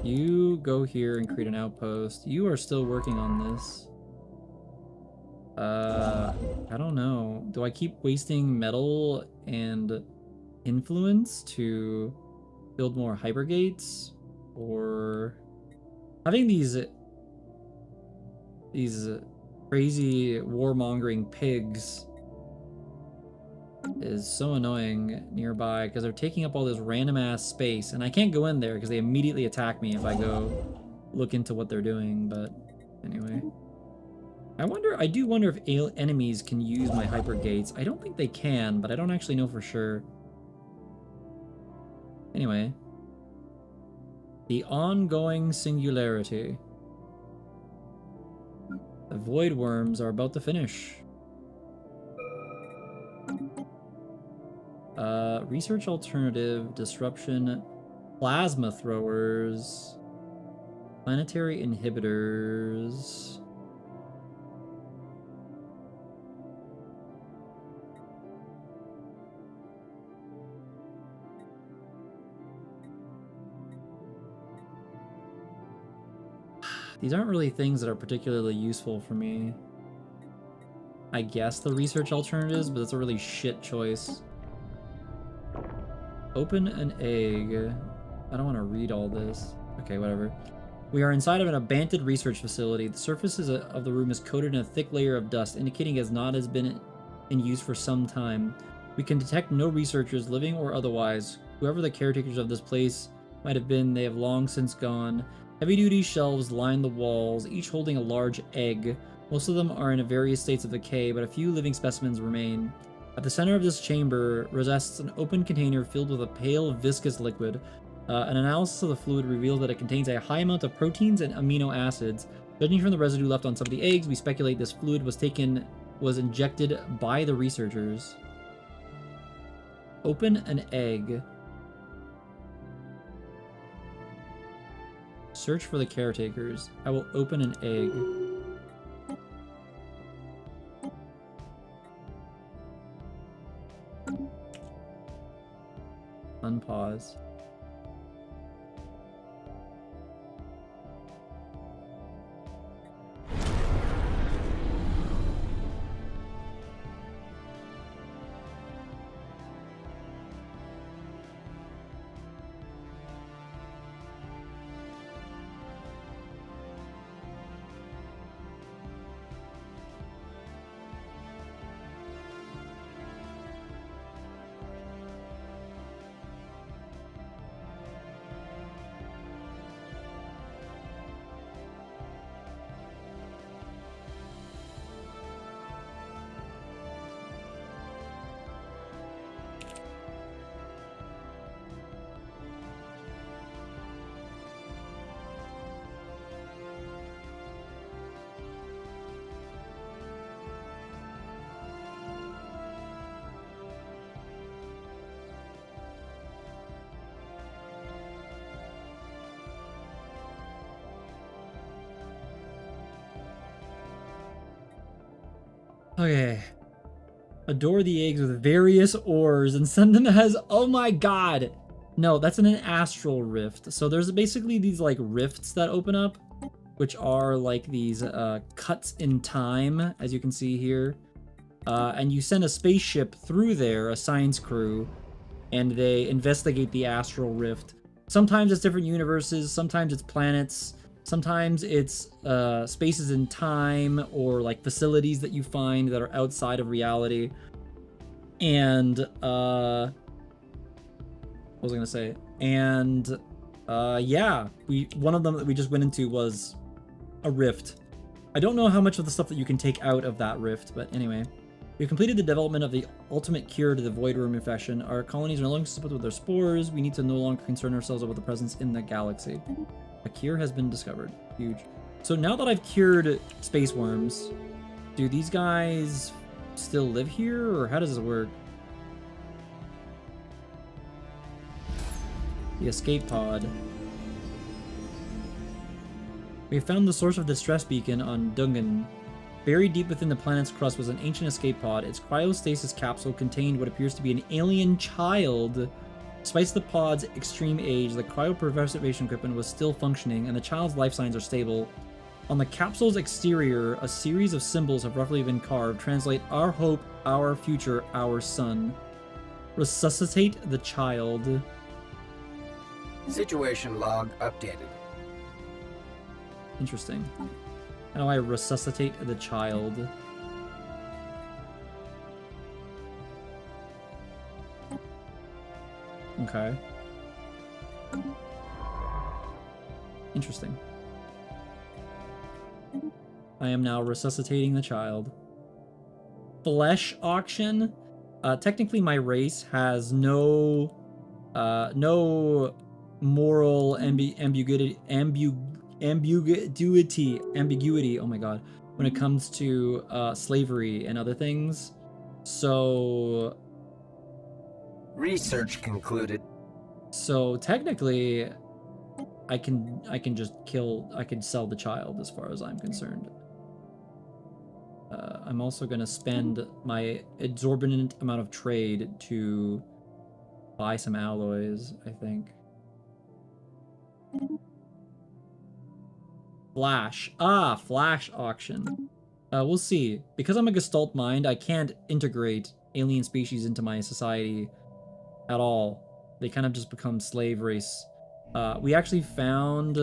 You go here and create an outpost. You are still working on this. I don't know. Do I keep wasting metal and influence to build more hypergates? Or having these crazy warmongering pigs is so annoying nearby because they're taking up all this random ass space and I can't go in there because they immediately attack me if I go look into what they're doing. But anyway, I do wonder if enemies can use my hypergates. I don't think they can, but I don't actually know for sure. Anyway, the ongoing singularity. The void worms are about to finish. Research alternative, disruption, plasma throwers, planetary inhibitors. These aren't really things that are particularly useful for me. I guess the research alternatives, but that's a really shit choice. Open an egg. I don't want to read all this. Okay, whatever. We are inside of an abandoned research facility. The surface of the room is coated in a thick layer of dust, indicating it has been in use for some time. We can detect no researchers, living or otherwise. Whoever the caretakers of this place might have been, they have long since gone. Heavy-duty shelves line the walls, each holding a large egg. Most of them are in various states of decay, but a few living specimens remain. At the center of this chamber rests an open container filled with a pale, viscous liquid. An analysis of the fluid revealed that it contains a high amount of proteins and amino acids. Judging from the residue left on some of the eggs, we speculate this fluid was injected by the researchers. Open an egg. Search for the caretakers. I will open an egg. Unpause. Okay. Adore the eggs with various ores and send them as... Oh my god! No, that's in an astral rift. So there's basically these, like, rifts that open up, which are, like, these cuts in time, as you can see here. And you send a spaceship through there, a science crew, and they investigate the astral rift. Sometimes it's different universes, sometimes it's planets, sometimes it's spaces in time, or like facilities that you find that are outside of reality. And what was I gonna say? And yeah, one of them that we just went into was a rift. I don't know how much of the stuff that you can take out of that rift, but anyway. We've completed the development of the ultimate cure to the Void Worm infection. Our colonies are no longer susceptible to their spores. We need to no longer concern ourselves about the presence in the galaxy. A cure has been discovered. Huge. So now that I've cured space worms, do these guys still live here, or how does this work? The escape pod. We have found the source of the distress beacon on Dungan. Buried deep within the planet's crust was an ancient escape pod. Its cryostasis capsule contained what appears to be an alien child. Despite the pod's extreme age, the cryopreservation equipment was still functioning, and the child's life signs are stable. On the capsule's exterior, a series of symbols have roughly been carved. Translate: our hope, our future, our son. Resuscitate the child. Situation log updated. Interesting. How do I resuscitate the child? Okay. Interesting. I am now resuscitating the child. Flesh auction. Technically, my race has no moral ambiguity. Oh my god, when it comes to slavery and other things. So research concluded. So technically I can just sell the child as far as I'm concerned. I'm also gonna spend my exorbitant amount of trade to buy some alloys, I think. Flash. Flash auction. We'll see. Because I'm a Gestalt mind, I can't integrate alien species into my society at all. They kind of just become slave race. We actually found,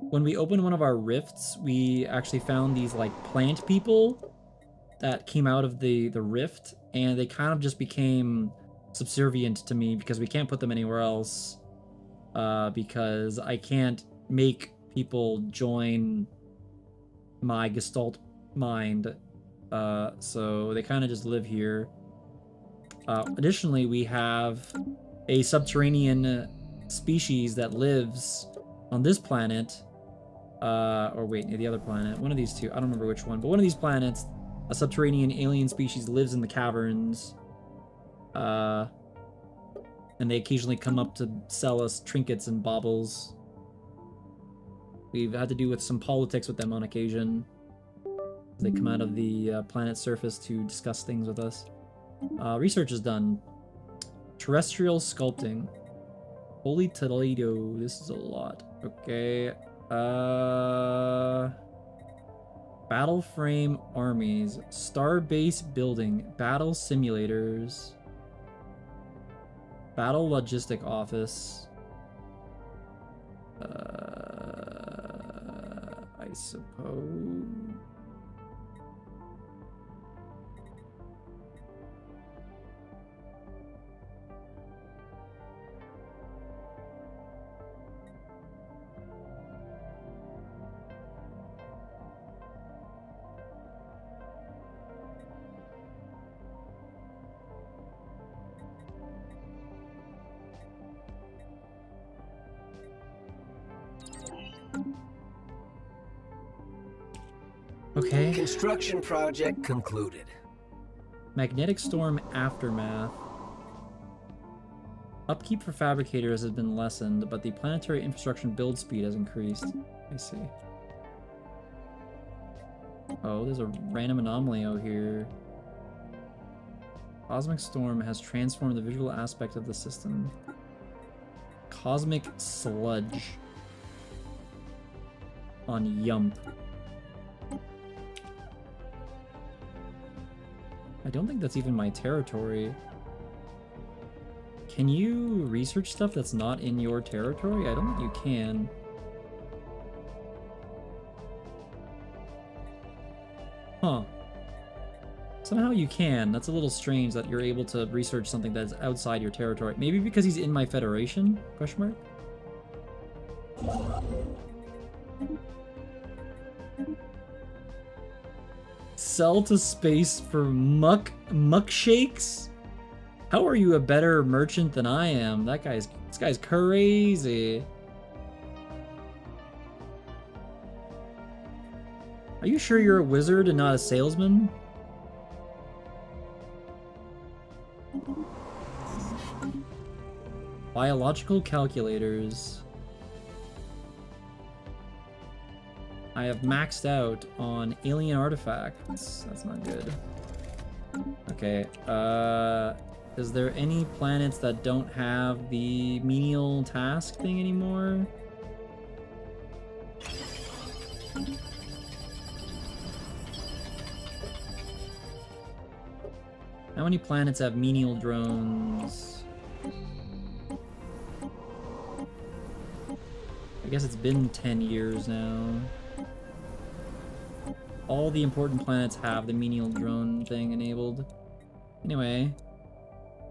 when we opened one of our rifts, we actually found these like plant people that came out of the rift, and they kind of just became subservient to me because we can't put them anywhere else. Because I can't make people join my Gestalt mind, so they kind of just live here. Additionally, we have a subterranean species that lives on this planet, or wait, the other planet, one of these two, I don't remember which one, but one of these planets, a subterranean alien species lives in the caverns, and they occasionally come up to sell us trinkets and baubles. We've had to do with some politics with them on occasion. They come out of the planet's surface to discuss things with us. Research is done. Terrestrial sculpting. Holy Toledo, this is a lot. Okay. Battle frame armies. Starbase building. Battle simulators. Battle logistic office. I suppose. Okay. Construction project concluded. Magnetic storm aftermath. Upkeep for fabricators has been lessened, but the planetary infrastructure build speed has increased. I see. Oh, there's a random anomaly out here. Cosmic storm has transformed the visual aspect of the system. Cosmic sludge. On Yump. I don't think that's even my territory. Can you research stuff that's not in your territory? I don't think you can. Huh. Somehow you can. That's a little strange that you're able to research something that's outside your territory. Maybe because he's in my federation? Question mark? Sell to space for muck shakes? How are you a better merchant than I am? This guy's crazy. Are you sure you're a wizard and not a salesman? Biological calculators. I have maxed out on alien artifacts. That's not good. Okay, is there any planets that don't have the menial task thing anymore? How many planets have menial drones? I guess it's been 10 years now. All the important planets have the menial drone thing enabled. Anyway,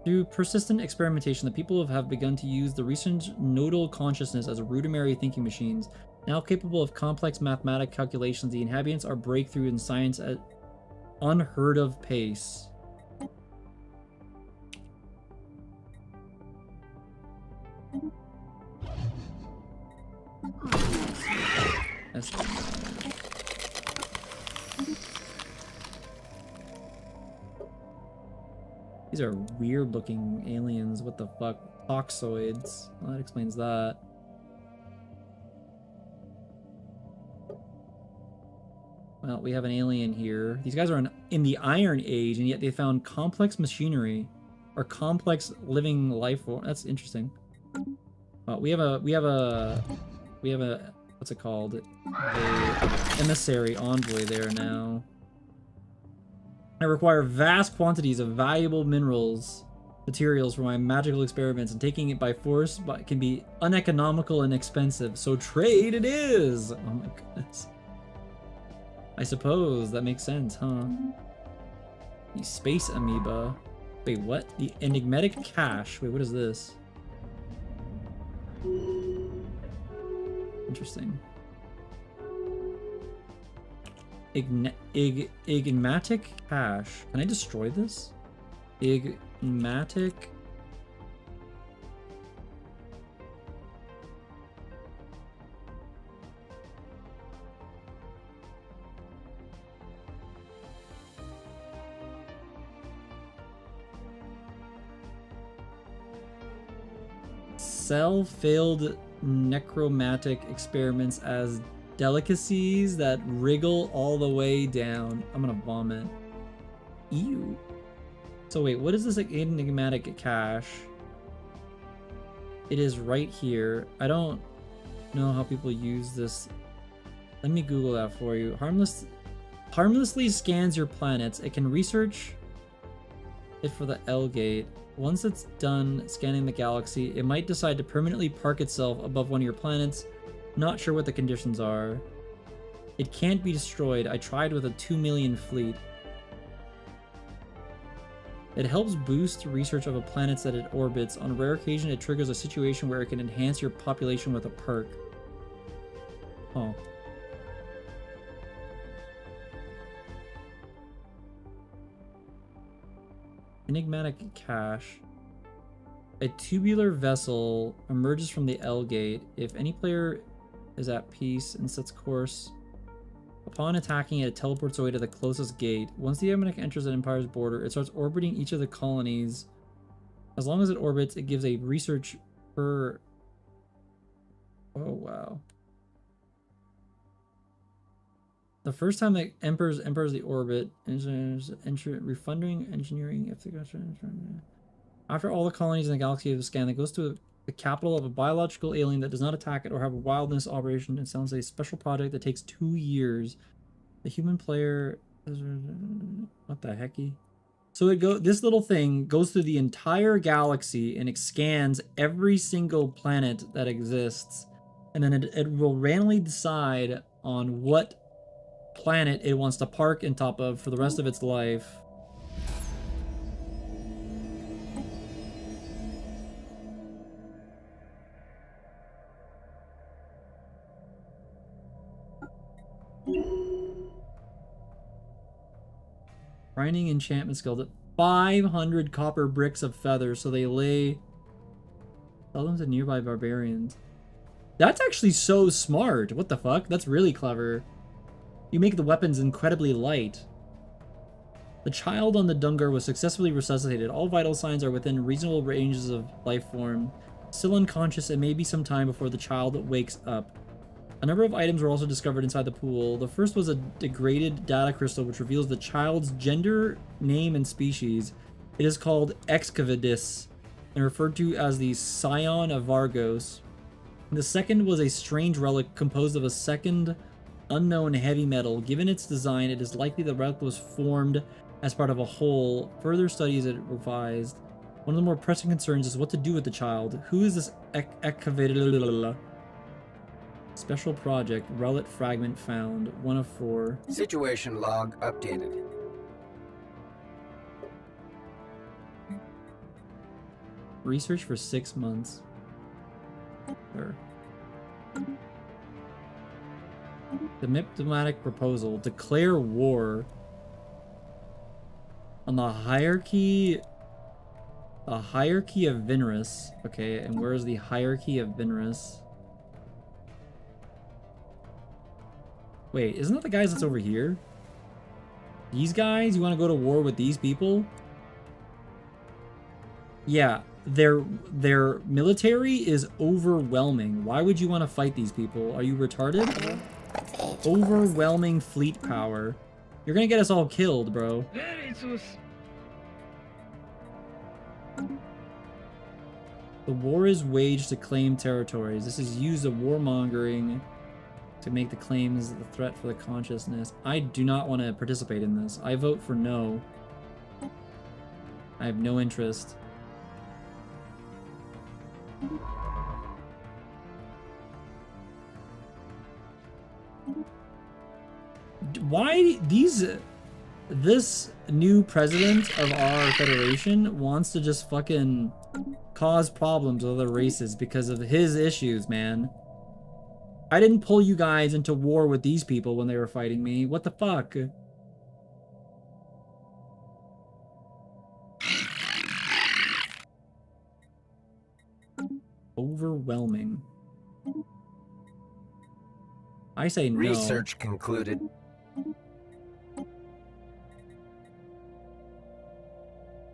through persistent experimentation, the people have begun to use the recent nodal consciousness as rudimentary thinking machines. Now capable of complex mathematic calculations, the inhabitants are breakthrough in science at unheard of pace. That's These are weird looking aliens. What the fuck? Toxoids. Well, that explains that. Well, we have an alien here. These guys are in the Iron Age, and yet they found complex machinery or complex living life form. That's interesting. We have a what's it called? A emissary envoy there now. I require vast quantities of valuable materials for my magical experiments, and taking it by force can be uneconomical and expensive. So trade it is! Oh my goodness. I suppose that makes sense, huh? The space amoeba. Wait, what? The enigmatic cache. Wait, what is this? Interesting. Enigmatic cache. Can I destroy this? Enigmatic. Sell failed necromantic experiments as delicacies that wriggle all the way down. I'm gonna vomit. Ew. So wait, what is this enigmatic cache? It is right here. I don't know how people use this. Let me Google that for you. Harmlessly scans your planets. It can research it for the L gate. Once it's done scanning the galaxy, it might decide to permanently park itself above one of your planets. Not sure what the conditions are. It can't be destroyed. I tried with a 2 million fleet. It helps boost research of a planet that it orbits. On rare occasion, it triggers a situation where it can enhance your population with a perk. Oh. Enigmatic cache. A tubular vessel emerges from the L gate. If any player is at peace and sets course, upon attacking it, it teleports away to the closest gate. Once the Emmerich enters an Empire's border, it starts orbiting each of the colonies. As long as it orbits, it gives a research per... Oh, wow. The first time that enters the orbit, refunding engineering. After all the colonies in the galaxy have scanned, it goes to the capital of a biological alien that does not attack it or have a wildness operation. It sounds like a special project that takes 2 years. The human player, what the hecky? So this little thing goes through the entire galaxy and it scans every single planet that exists, and then it will randomly decide on what planet it wants to park in top of for the rest of its life. Grinding enchantment skill at 500 copper bricks of feathers, so they sell them to nearby barbarians. That's actually so smart. What the fuck? That's really clever. You make the weapons incredibly light. The child on the Dungar was successfully resuscitated. All vital signs are within reasonable ranges of life form. Still unconscious, it may be some time before the child wakes up. A number of items were also discovered inside the pool. The first was a degraded data crystal which reveals the child's gender, name, and species. It is called Excavadis and referred to as the Scion of Vargos. The second was a strange relic composed of a second unknown heavy metal. Given its design, it is likely the relic was formed as part of a whole. Further studies it revised. One of the more pressing concerns is what to do with the child. Who is this Excavadis? Special project, relic fragment found. 1 of 4. Situation log updated. Research for 6 months. Sure. The diplomatic proposal. Declare war on the hierarchy. The hierarchy of Vinris. Okay, and where is the hierarchy of Vinris? Wait, isn't that the guys that's over here? These guys? You want to go to war with these people? Yeah, their military is overwhelming. Why would you want to fight these people? Are you retarded? Overwhelming fleet power. You're gonna get us all killed, bro. The war is waged to claim territories. This is used of warmongering to make the claims the threat for the consciousness. I do not want to participate in this. I vote for no. I have no interest. Why this new president of our federation wants to just fucking cause problems with other races because of his issues, man. I didn't pull you guys into war with these people when they were fighting me. What the fuck? Overwhelming. I say no. Research concluded.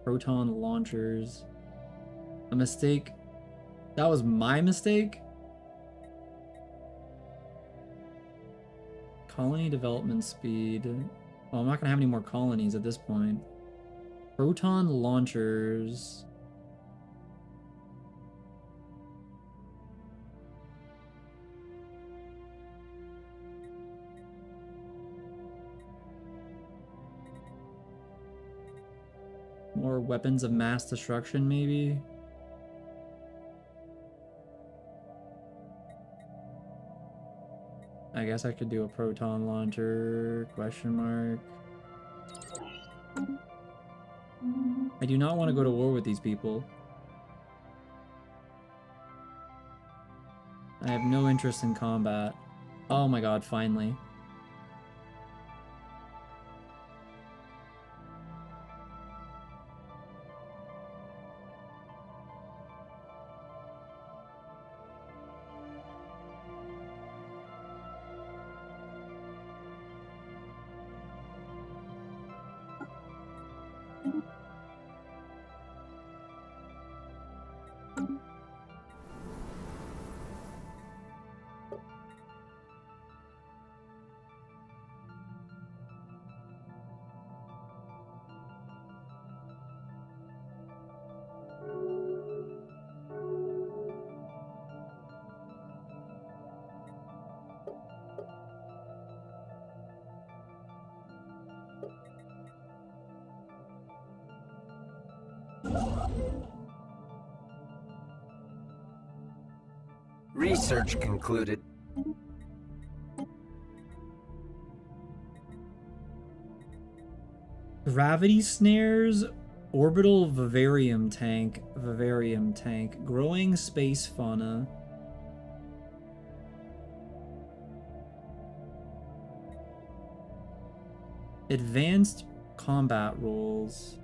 Proton launchers. A mistake. That was my mistake? Colony development speed. Well, I'm not gonna have any more colonies at this point. Proton launchers. More weapons of mass destruction, maybe? I guess I could do a proton launcher, question mark. I do not want to go to war with these people. I have no interest in combat. Oh my god, finally. Research concluded. Gravity snares, orbital vivarium tank, growing space fauna. Advanced combat rules.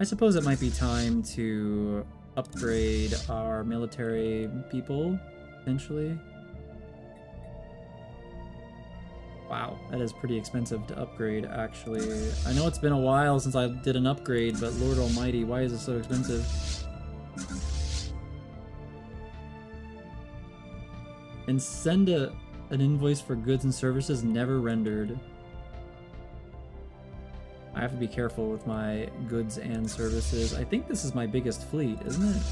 I suppose it might be time to upgrade our military people, potentially. Wow, that is pretty expensive to upgrade, actually. I know it's been a while since I did an upgrade, but Lord Almighty, why is it so expensive? And send an invoice for goods and services never rendered. I have to be careful with my goods and services. I think this is my biggest fleet, isn't it?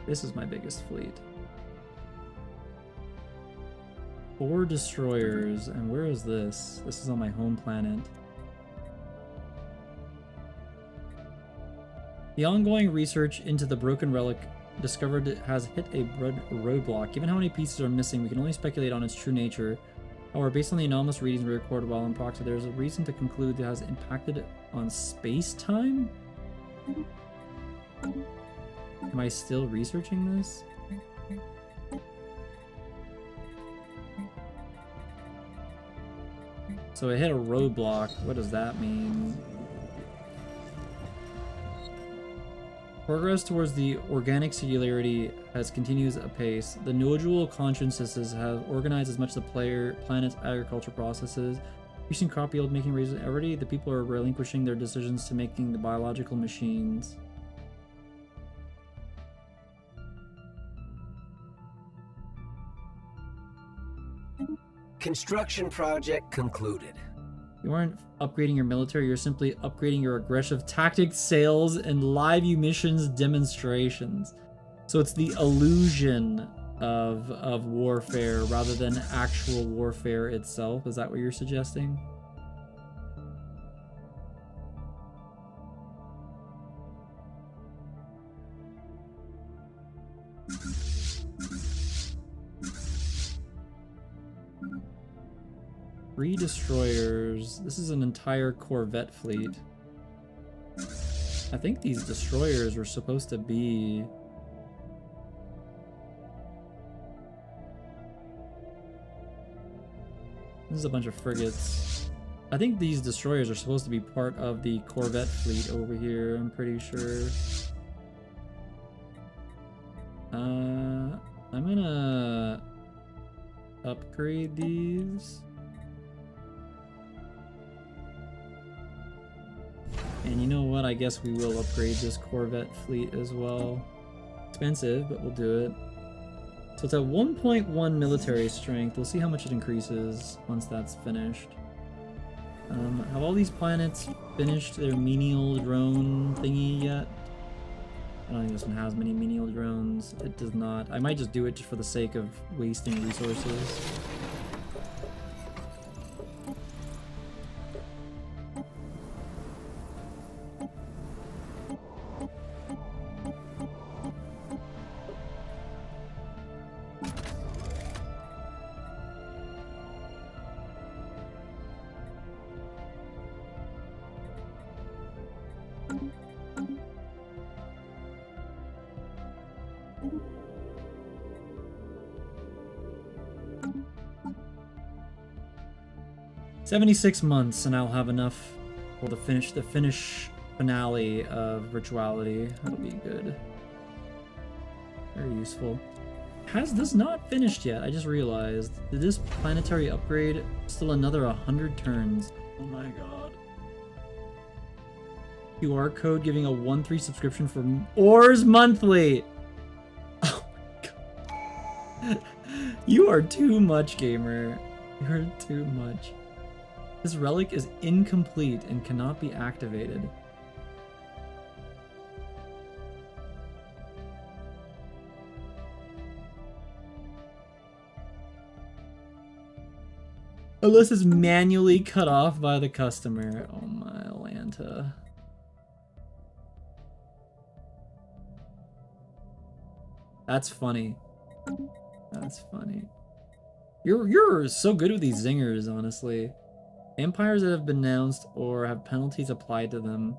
This is my biggest fleet. 4 destroyers, and where is this? This is on my home planet. The ongoing research into the broken relic discovered it has hit a roadblock. Given how many pieces are missing, we can only speculate on its true nature. However, based on the anomalous readings we recorded while in proxy, there is a reason to conclude it has impacted on space-time? Am I still researching this? So it hit a roadblock. What does that mean? Progress towards the organic singularity has continued apace. The nodule consciousnesses have organized as much of the planet's agriculture processes. Increasing crop yield, making raises already. The people are relinquishing their decisions to making the biological machines. Construction project concluded. You aren't upgrading your military, you're simply upgrading your aggressive tactics, sales, and live emissions demonstrations. So it's the illusion of warfare rather than actual warfare itself. Is that what you're suggesting? Three destroyers. This is an entire Corvette fleet. I think these destroyers were supposed to be... This is a bunch of frigates. I think these destroyers are supposed to be part of the Corvette fleet over here, I'm pretty sure. I'm gonna upgrade these. And you know what? I guess we will upgrade this Corvette fleet as well. Expensive, but we'll do it. So it's at 1.1 military strength. We'll see how much it increases once that's finished. Have all these planets finished their menial drone thingy yet? I don't think this one has many menial drones. It does not. I might just do it just for the sake of wasting resources. "76 months, and I'll have enough for the finish finale of Virtuality. That'll be good. Very useful. Has this not finished yet? I just realized. Did this planetary upgrade still another 100 turns? Oh my god. QR code giving a 1-3 subscription for ores monthly. Oh my god. You are too much, gamer. You're too much. This relic is incomplete and cannot be activated. Unless it's manually cut off by the customer. Oh my Atlanta. That's funny. That's funny. You're so good with these zingers, honestly. Empires that have been announced or have penalties applied to them.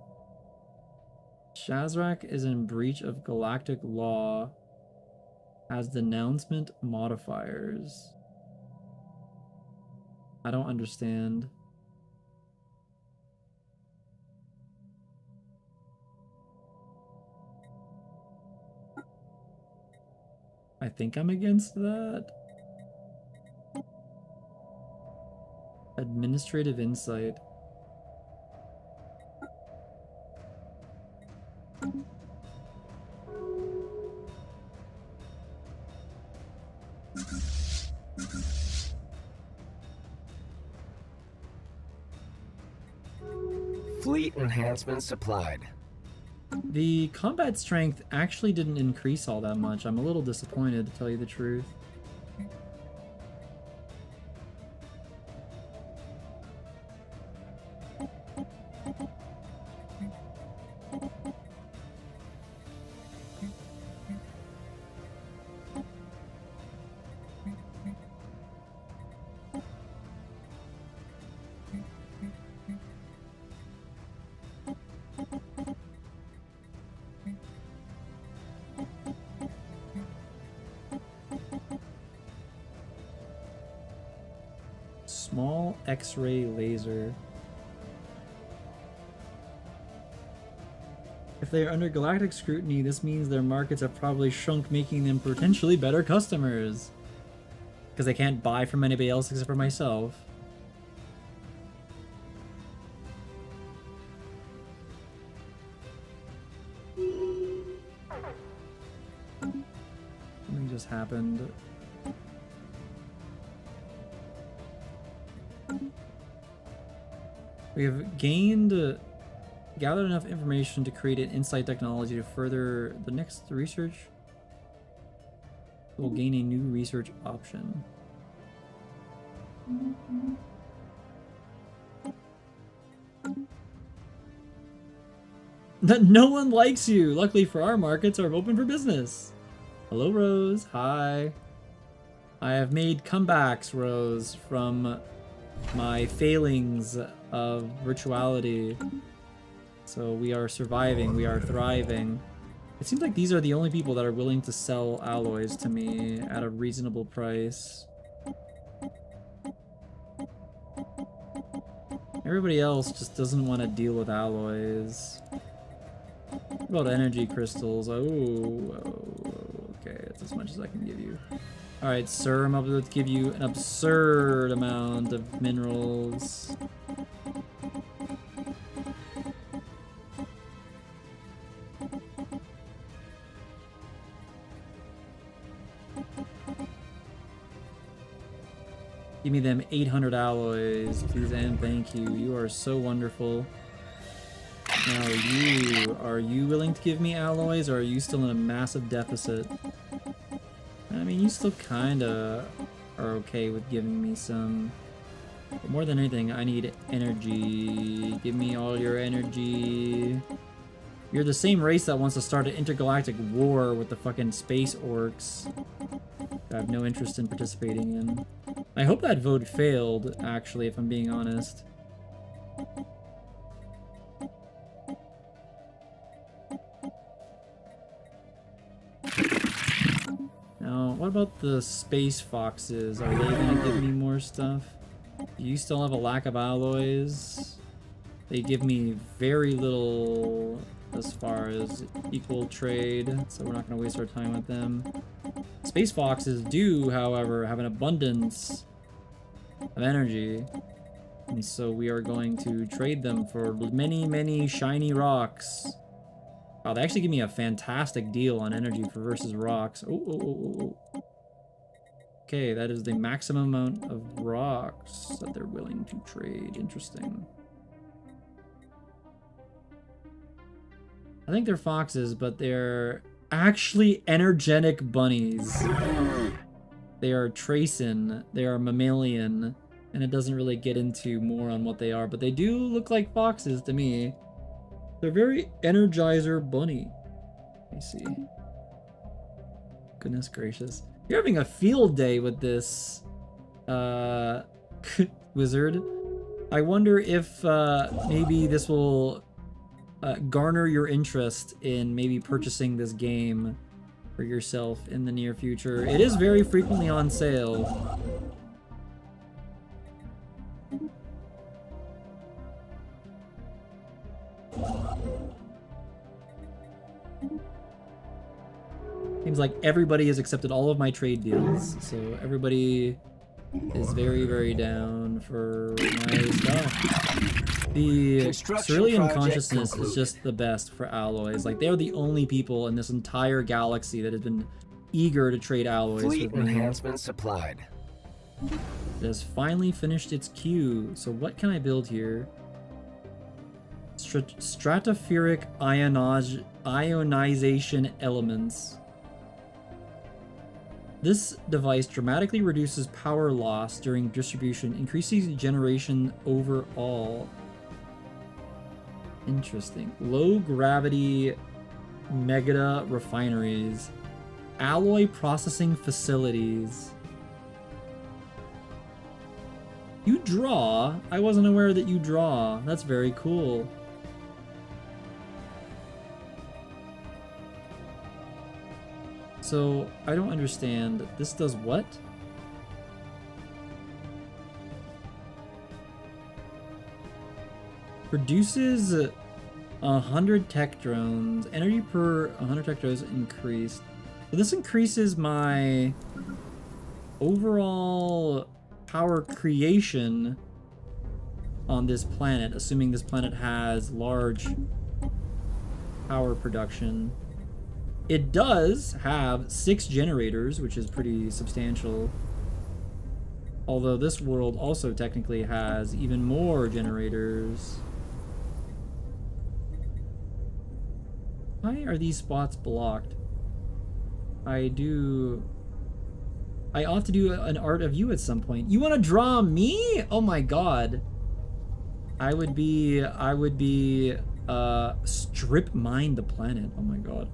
Shazrak is in breach of galactic law. Has denouncement modifiers. I don't understand. I think I'm against that. Administrative insight. Fleet enhancements applied. The combat strength actually didn't increase all that much. I'm a little disappointed, to tell you the truth. Small X-ray laser. If they are under galactic scrutiny, this means their markets have probably shrunk, making them potentially better customers. Because they can't buy from anybody else except for myself. Something just happened. We have gathered enough information to create an insight technology to further the next research. We'll gain a new research option. That no one likes you. Luckily for our markets are open for business. Hello, Rose. Hi. I have made comebacks, Rose, from my failings of virtuality. So we are surviving, we are thriving. It seems like these are the only people that are willing to sell alloys to me at a reasonable price. Everybody else just doesn't want to deal with alloys. What about energy crystals? Oh, okay, that's as much as I can give you. Alright, sir, I'm able to give you an absurd amount of minerals. Give me them 800 alloys, please and thank you. You are so wonderful. Now are you willing to give me alloys, or are you still in a massive deficit? I mean, you still kinda are okay with giving me some. But more than anything, I need energy. Give me all your energy. You're the same race that wants to start an intergalactic war with the fucking space orcs. I have no interest in participating in. I hope that vote failed, actually, if I'm being honest. Now, what about the space foxes? Are they gonna give me more stuff? Do you still have a lack of alloys? They give me very little as far as equal trade, so we're not gonna waste our time with them. Space foxes do, however, have an abundance of energy. And so we are going to trade them for many, many shiny rocks. Wow, they actually give me a fantastic deal on energy for versus rocks. Oh. Okay, that is the maximum amount of rocks that they're willing to trade. Interesting. I think they're foxes, but they're actually energetic bunnies. They are Tracin, they are mammalian, and it doesn't really get into more on what they are, but they do look like foxes to me. They're very Energizer bunny. Let me see. Goodness gracious. You're having a field day with this wizard. I wonder if maybe this will garner your interest in maybe purchasing this game for yourself in the near future. It is very frequently on sale. Seems like everybody has accepted all of my trade deals, so everybody is very, very down for my stuff. The Cerulean consciousness is just the best for alloys. Like, they're the only people in this entire galaxy that have been eager to trade alloys Fleet with me. enhancement supplied. It has finally finished its queue. So what can I build here? Stratospheric ionization elements. This device dramatically reduces power loss during distribution, increasing generation overall. Interesting. Low gravity mega refineries. Alloy processing facilities. You draw? I wasn't aware that you draw. That's very cool. So, I don't understand. This does what? Produces 100 tech drones. Energy per 100 tech drones increased. So this increases my overall power creation on this planet, assuming this planet has large power production. It does have 6 generators, which is pretty substantial. Although this world also technically has even more generators. Why are these spots blocked? I ought to do an art of you at some point. You want to draw me? Oh my god. I would be strip mine the planet. Oh my god.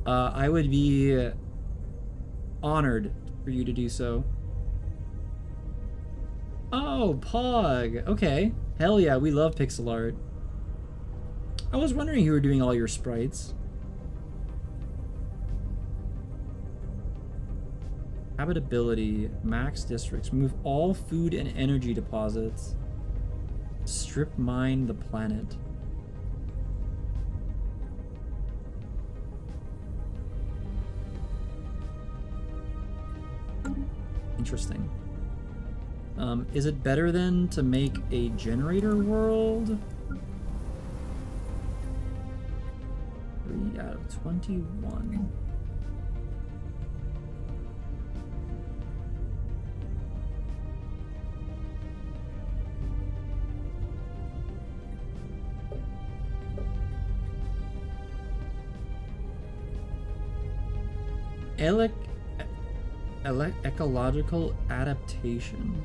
I would be honored for you to do so. Oh, Pog. Okay. Hell yeah, we love pixel art. I was wondering who were doing all your sprites. Habitability, max districts, remove all food and energy deposits. Strip mine the planet. Interesting. Is it better then to make a generator world? 3 out of 21. Ecological adaptation.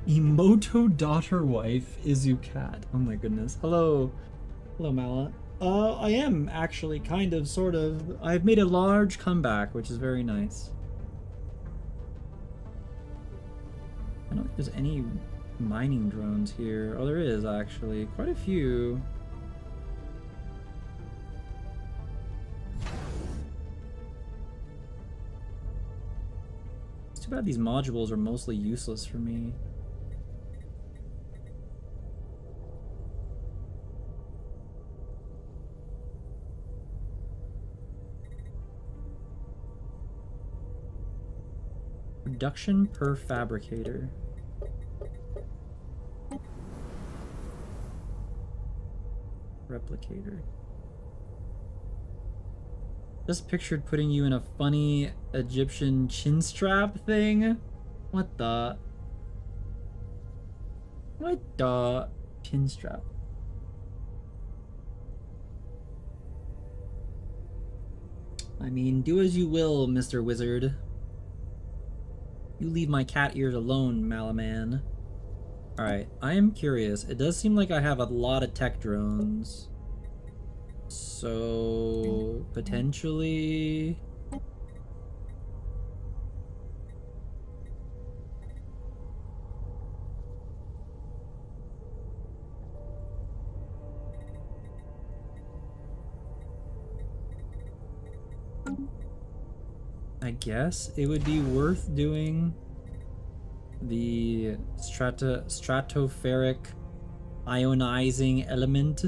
Emoto daughter wife Izukat. Oh my goodness. Hello. Hello, Mala. I am actually kind of, sort of. I've made a large comeback, which is very nice. I don't think there's any mining drones here. Oh, there is actually. Quite a few. It's too bad these modules are mostly useless for me. Production per fabricator. Replicator. Just pictured putting you in a funny Egyptian chin strap thing. What the? What the? Chin strap. I mean, do as you will, Mr. Wizard. You leave my cat ears alone, Malaman. Alright, I am curious. It does seem like I have a lot of tech drones. So, potentially... I guess it would be worth doing the stratospheric ionizing element.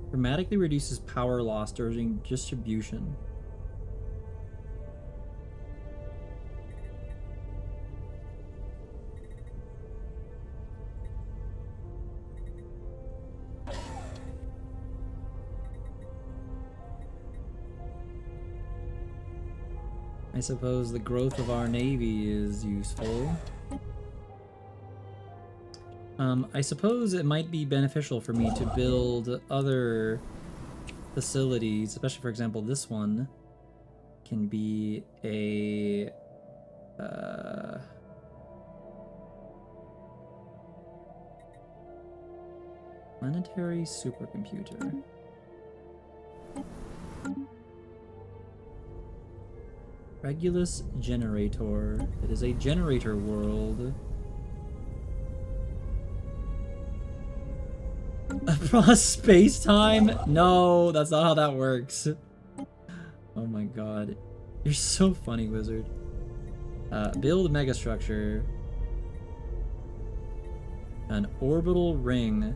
Dramatically reduces power loss during distribution. I suppose the growth of our navy is useful. I suppose it might be beneficial for me to build other facilities, especially, for example, this one can be a planetary supercomputer. Regulus generator. It is a generator world. Across space-time? No, that's not how that works. Oh my god. You're so funny, Wizard. Build megastructure. An orbital ring.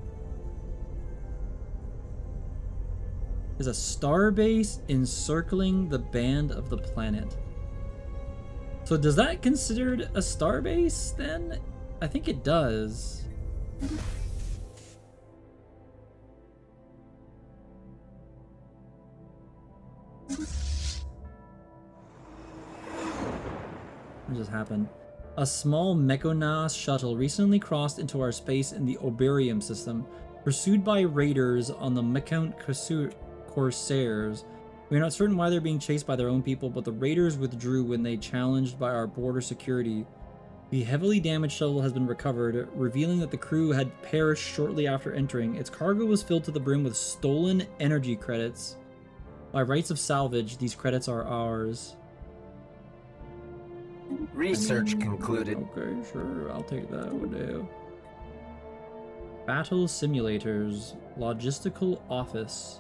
Is a starbase encircling the band of the planet. So does that considered a starbase then? I think it does. What just happened? A small Mechonas shuttle recently crossed into our space in the Oberium system, pursued by raiders on the Mechount Corsairs. We are not certain why they're being chased by their own people, but the raiders withdrew when they challenged by our border security. The heavily damaged shuttle has been recovered, revealing that the crew had perished shortly after entering. Its cargo was filled to the brim with stolen energy credits. By rights of salvage, these credits are ours. Research concluded. Okay, sure, I'll take that, would do. Battle simulators, logistical office.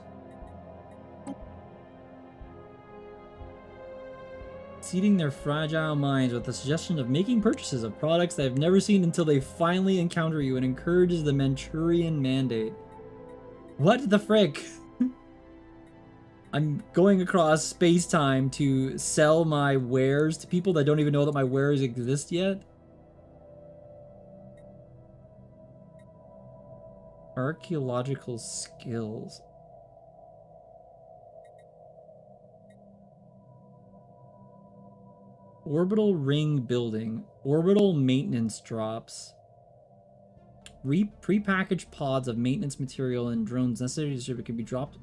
Seeding their fragile minds with the suggestion of making purchases of products they have never seen until they finally encounter you, and encourages the Manchurian Mandate. What the frick? I'm going across space-time to sell my wares to people that don't even know that my wares exist yet? Archaeological skills. Orbital ring building. Orbital maintenance drops. Pre-packaged pods of maintenance material and drones necessary to distribute can be dropped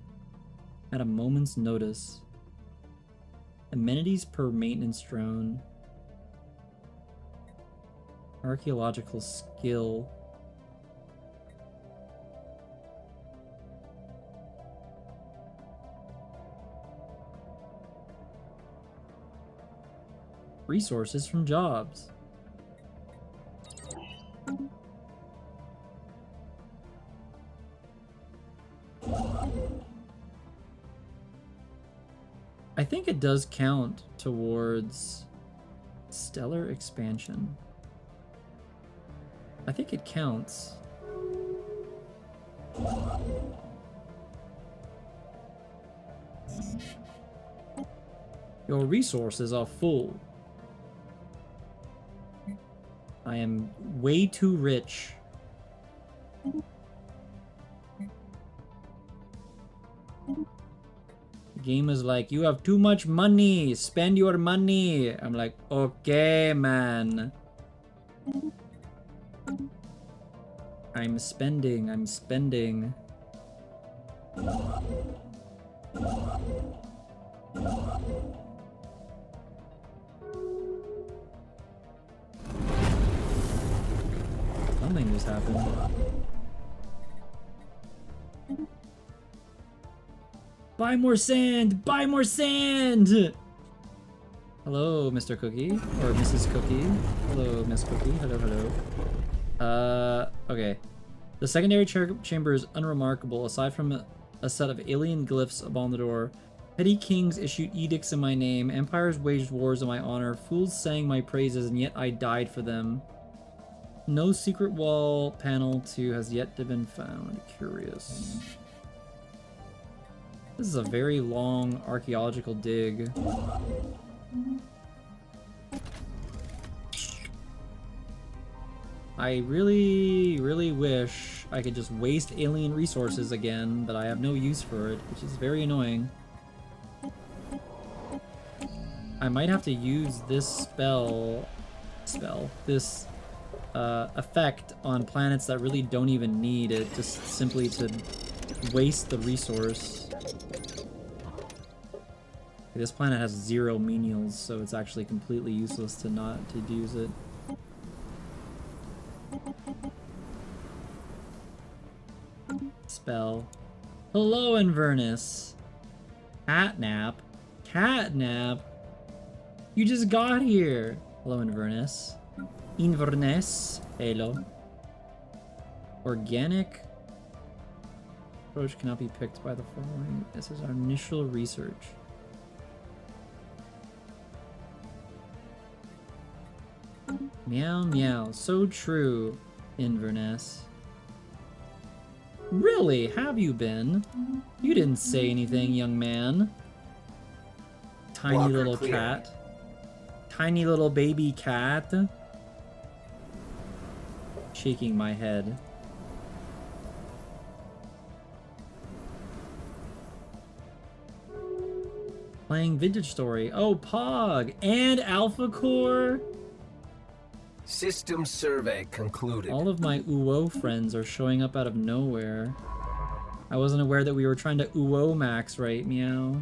at a moment's notice. Amenities per maintenance drone. Archaeological skill. Resources from jobs. I think it does count towards stellar expansion. I think it counts. Your resources are full. I am way too rich. The game is like, you have too much money, spend your money. I'm like, okay, man. I'm spending. Something just happened. Buy more sand! Buy more sand! Hello, Mr. Cookie. Or Mrs. Cookie. Hello, Miss Cookie. Hello, hello. Okay. The secondary chamber is unremarkable, aside from a set of alien glyphs upon the door. Petty kings issued edicts in my name, empires waged wars in my honor, fools sang my praises, and yet I died for them. No secret wall panel 2 has yet to been found. Curious. This is a very long archaeological dig. I really, really wish I could just waste alien resources again, but I have no use for it, which is very annoying. I might have to use this this effect on planets that really don't even need it, just simply to waste the resource. Okay, this planet has 0 menials, so it's actually completely useless to not to use it. Spell. Hello, Inverness. Catnap. Catnap. You just got here. Hello, Inverness. Inverness. Hello. Organic. Approach cannot be picked by the following. This is our initial research. Meow meow. So true, Inverness. Really? Have you been? You didn't say anything, young man. Tiny Walker little clear. cat. Tiny little baby cat. Shaking my head. Playing Vintage Story. Oh, Pog! And Alpha Core! System survey concluded. All of my UO friends are showing up out of nowhere. I wasn't aware that we were trying to UO max, right, meow?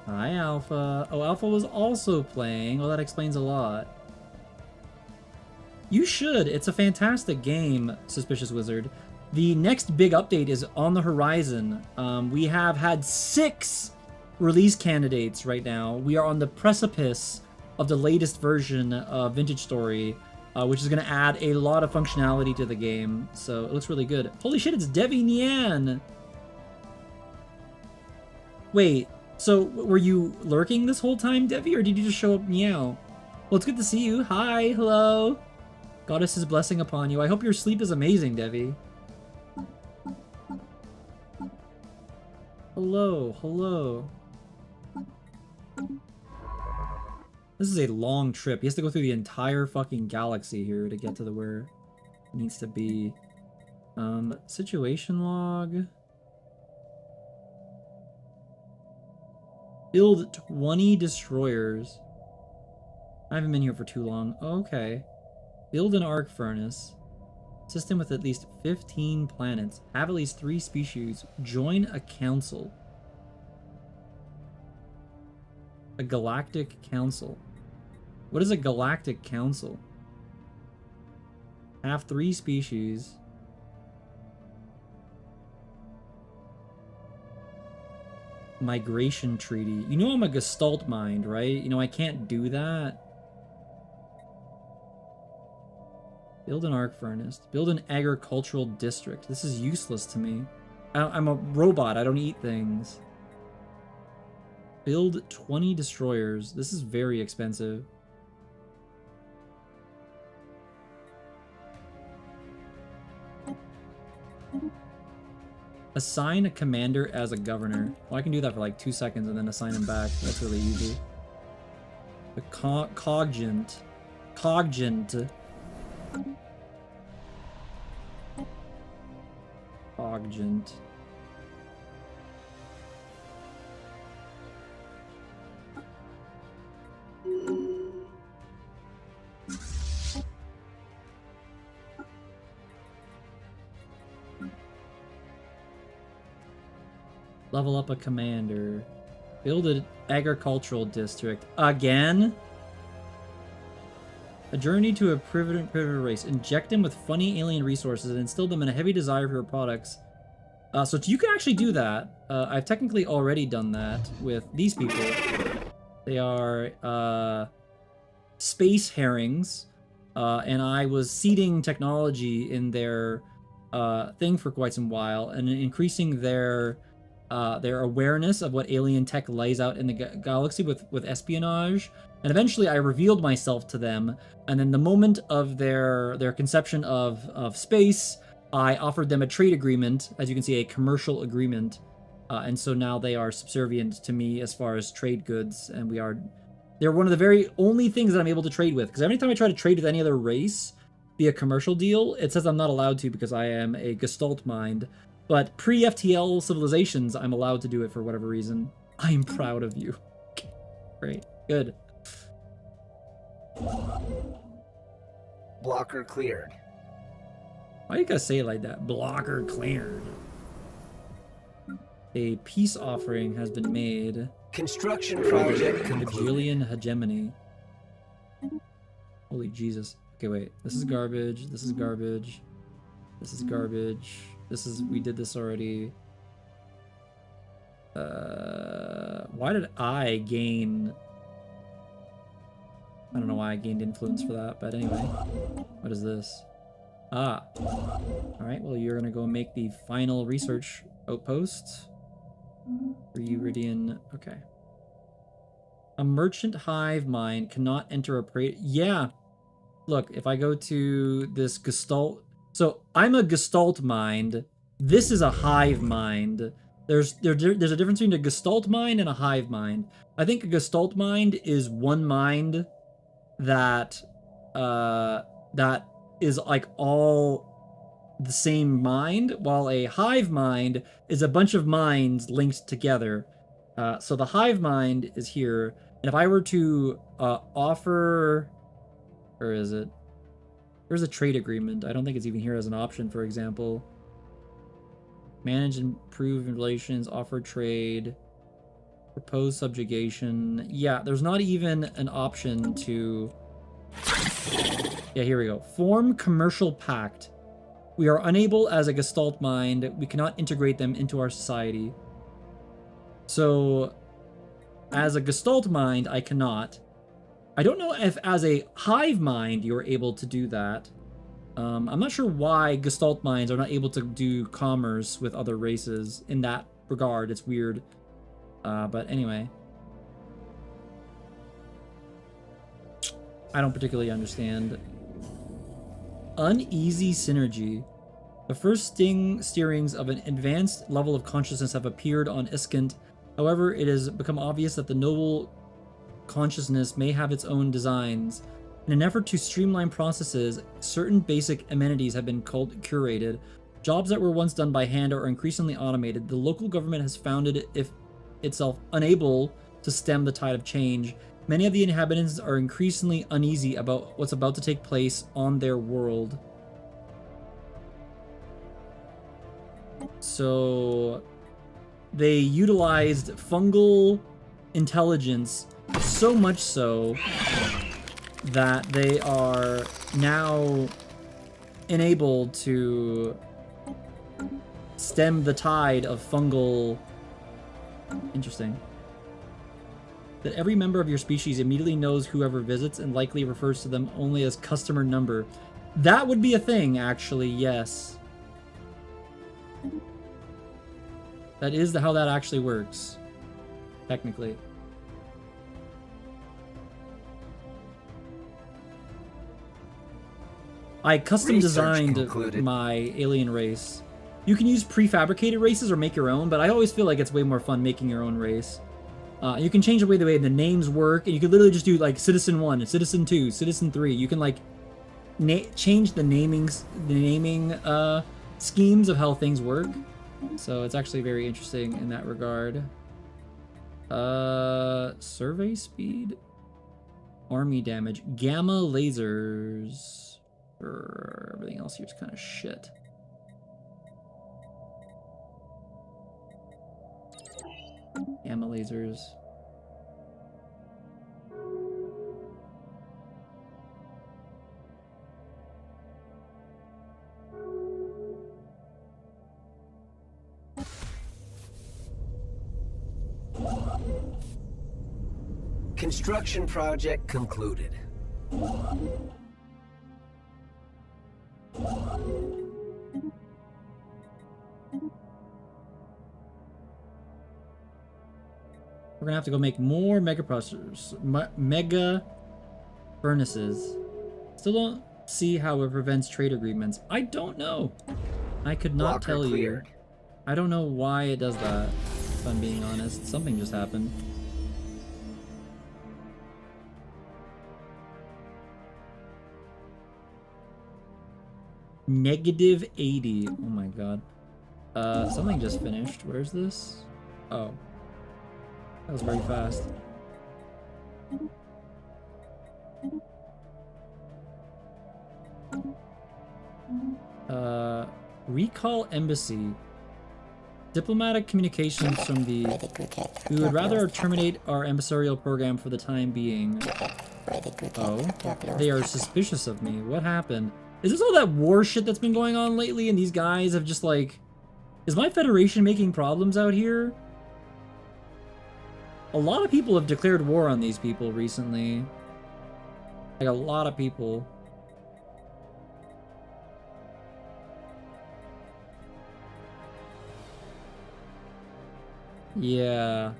Hi, Alpha. Oh, Alpha was also playing. Well, that explains a lot. You should. It's a fantastic game, Suspicious Wizard. The next big update is on the horizon. We have had 6 release candidates right now. We are on the precipice of the latest version of Vintage Story, which is going to add a lot of functionality to the game. So it looks really good. Holy shit, it's Devi Nian! Wait, so were you lurking this whole time, Devi, or did you just show up meow? Well, it's good to see you. Hi, hello. Goddess's blessing upon you. I hope your sleep is amazing, Devi. Hello, hello. This is a long trip. He has to go through the entire fucking galaxy here to get to where it needs to be. Situation log. Build 20 destroyers. I haven't been here for too long. Okay. Build an arc furnace. System with at least 15 planets. Have at least 3 species. Join a council. A galactic council. What is a galactic council? Have 3 species. Migration treaty. You know I'm a Gestalt mind, right? You know I can't do that. Build an arc furnace. Build an agricultural district. This is useless to me. I'm a robot. I don't eat things. Build 20 destroyers. This is very expensive. Assign a commander as a governor. Well, I can do that for like 2 seconds and then assign him back. That's really easy. The Cognant. Cognant. Cognant. Level up a commander. Build an agricultural district. Again? A journey to a primitive race. Inject them with funny alien resources and instill them in a heavy desire for your products. So you can actually do that. I've technically already done that with these people. They are space herrings. And I was seeding technology in their thing for quite some while and increasing their awareness of what alien tech lays out in the galaxy with espionage. And eventually I revealed myself to them, and then the moment of their conception of space, I offered them a trade agreement, as you can see, a commercial agreement. And so now they are subservient to me as far as trade goods, and they're one of the very only things that I'm able to trade with, because every time I try to trade with any other race via commercial deal, it says I'm not allowed to because I am a Gestalt mind. But pre-FTL civilizations, I'm allowed to do it for whatever reason. I am proud of you. Great. Good. Blocker cleared. Why you gotta say it like that? Blocker cleared. A peace offering has been made. Construction project complete. Hegelian hegemony. Holy Jesus. Okay, wait. This is garbage. This is garbage. This is garbage. This is... We did this already. Why did I gain... I don't know why I gained influence for that, but anyway. What is this? Ah. Alright, well, you're gonna go make the final research outpost. Iridian. Okay. A merchant hive mind cannot enter a Yeah. Look, if I go to this Gestalt... So, I'm a Gestalt mind. This is a hive mind. There's a difference between a Gestalt mind and a hive mind. I think a Gestalt mind is one mind that is like all the same mind, while a hive mind is a bunch of minds linked together. So the hive mind is here, and if I were to offer... Where is it? There's a trade agreement. I don't think it's even here as an option, for example. Manage and improve relations, offer trade, propose subjugation. Yeah, there's not even an option to... Yeah, here we go. Form commercial pact. We are unable as a Gestalt mind. We cannot integrate them into our society. So, as a Gestalt mind, I cannot. I don't know if as a hive mind you're able to do that. I'm not sure why Gestalt minds are not able to do commerce with other races in that regard. It's weird. But anyway. I don't particularly understand. Uneasy synergy. The first steerings of an advanced level of consciousness have appeared on Iskant. However, it has become obvious that the noble consciousness may have its own designs. In an effort to streamline processes, certain basic amenities have been curated. Jobs that were once done by hand are increasingly automated. The local government has found itself unable to stem the tide of change. Many of the inhabitants are increasingly uneasy about what's about to take place on their world. So they utilized fungal intelligence So much so that they are now enabled to stem the tide of fungal... Interesting. That every member of your species immediately knows whoever visits and likely refers to them only as customer number. That would be a thing, actually, yes. That is how that actually works, technically. I custom designed my alien race. You can use prefabricated races or make your own, but I always feel like it's way more fun making your own race. You can change the way the names work, and you could literally just do like Citizen 1, Citizen 2, Citizen 3. You can like change the naming schemes of how things work. So it's actually very interesting in that regard. Survey speed, army damage, gamma lasers. Everything else here is kind of shit. Gamma lasers. Construction project concluded. We're gonna have to go make more mega processors, mega furnaces. Still don't see how it prevents trade agreements. I don't know. I could not tell you. I don't know why it does that, if I'm being honest. Something just happened. Negative 80. Oh my god. Something just finished. Where's this? Oh. That was very fast. Recall embassy. Diplomatic communications from the... We would rather terminate our embassarial program for the time being. Oh. They are suspicious of me. What happened? Is this all that war shit that's been going on lately and these guys have just like... Is my Federation making problems out here? A lot of people have declared war on these people recently. Like a lot of people. Yeah.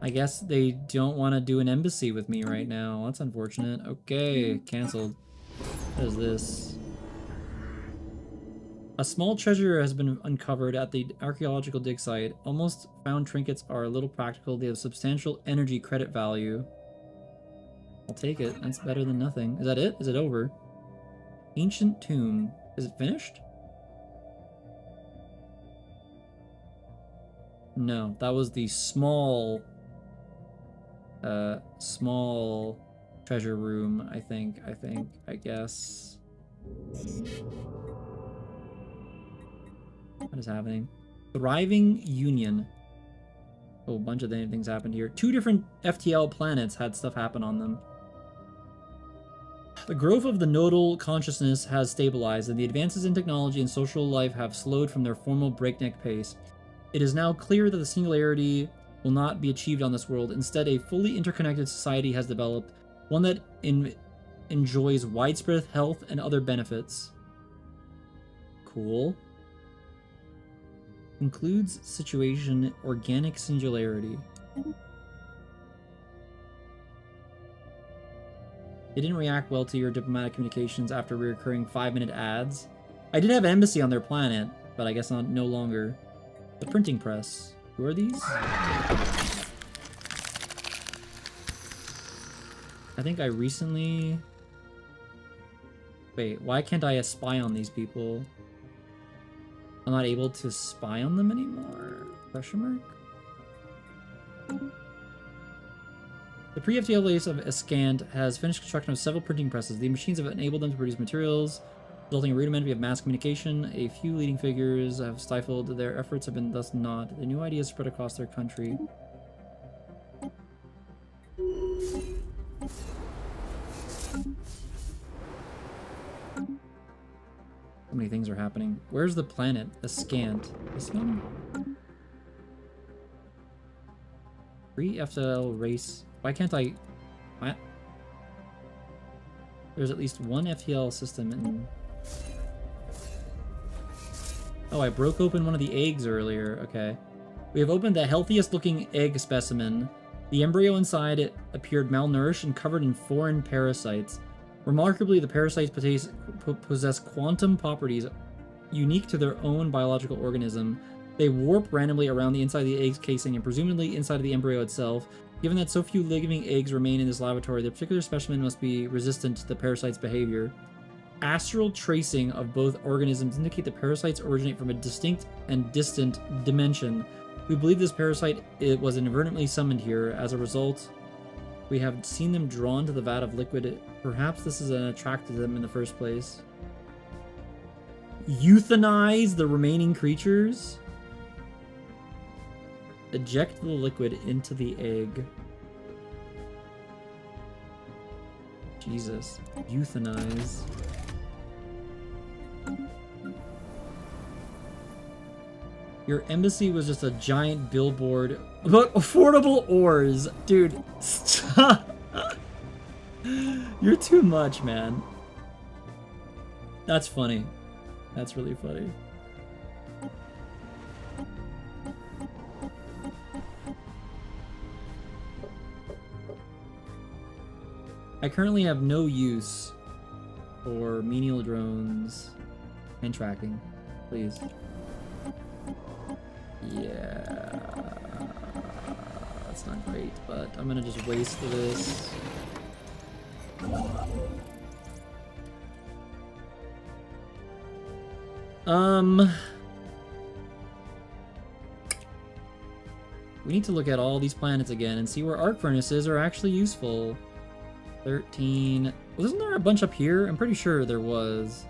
I guess they don't want to do an embassy with me right now. That's unfortunate. Okay, canceled. What is this? A small treasure has been uncovered at the archaeological dig site. Almost found trinkets are a little practical. They have substantial energy credit value. I'll take it. That's better than nothing. Is that it? Is it over? Ancient tomb. Is it finished? No, that was the small treasure room, I guess. What is happening? Thriving Union. Oh, a bunch of things happened here. 2 different FTL planets had stuff happen on them. The growth of the nodal consciousness has stabilized, and the advances in technology and social life have slowed from their former breakneck pace. It is now clear that the singularity will not be achieved on this world. Instead, a fully interconnected society has developed, one that enjoys widespread health and other benefits. Cool. Includes situation organic singularity. They didn't react well to your diplomatic communications after reoccurring 5-minute ads. I did have an embassy on their planet, but I guess no longer. The printing press. Who are these? I think I recently... Wait, why can't I spy on these people? I'm not able to spy on them anymore? Question mark? The pre-FTL base of Escant has finished construction of several printing presses. The machines have enabled them to produce materials, resulting in rudimentary of mass communication. A few leading figures have stifled their efforts, have been thus not. The new ideas spread across their country. So many things are happening. Where's the planet? The scant. This one? Free FTL race. Why can't I... What? There's at least one FTL system in... Oh, I broke open one of the eggs earlier. Okay. We have opened the healthiest looking egg specimen. The embryo inside it appeared malnourished and covered in foreign parasites. Remarkably, the parasites possess quantum properties unique to their own biological organism. They warp randomly around the inside of the egg's casing and presumably inside of the embryo itself. Given that so few living eggs remain in this laboratory, the particular specimen must be resistant to the parasite's behavior. Astral tracing of both organisms indicate the parasites originate from a distinct and distant dimension. We believe this parasite was inadvertently summoned here. As a result, we have seen them drawn to the vat of liquid. Perhaps this is an attracted them in the first place. Euthanize the remaining creatures. Eject the liquid into the egg. Jesus. Euthanize. Your embassy was just a giant billboard about affordable ores. Dude, stop. You're too much, man. That's funny. That's really funny. I currently have no use for menial drones and tracking. Please. Yeah, that's not great, but I'm gonna just waste this. We need to look at all these planets again and see where arc furnaces are actually useful. 13. Wasn't there a bunch up here? I'm pretty sure there was.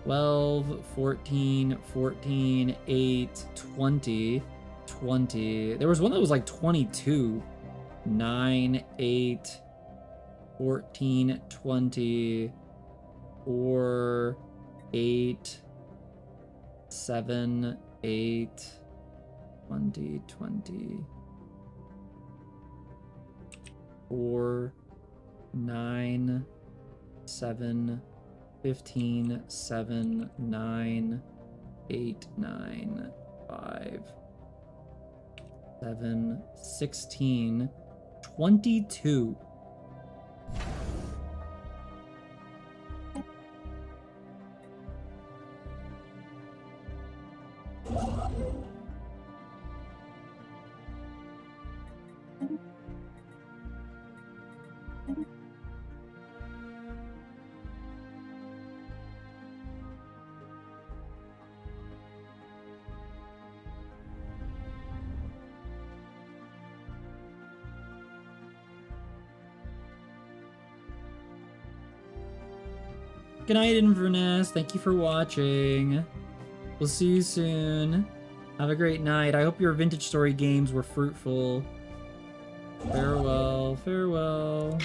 12, 14, 14, 8, 20, 20. There was one that was like 22. 9, 8, 14, 20, 4, 8, 7, 8, 20, 20, 4, 9, 7, 15, 7, 9, 8, 9, 5, 7, 16, 22. Good night, Inverness. Thank you for watching. We'll see you soon. Have a great night. I hope your Vintage Story games were fruitful. Farewell. Farewell.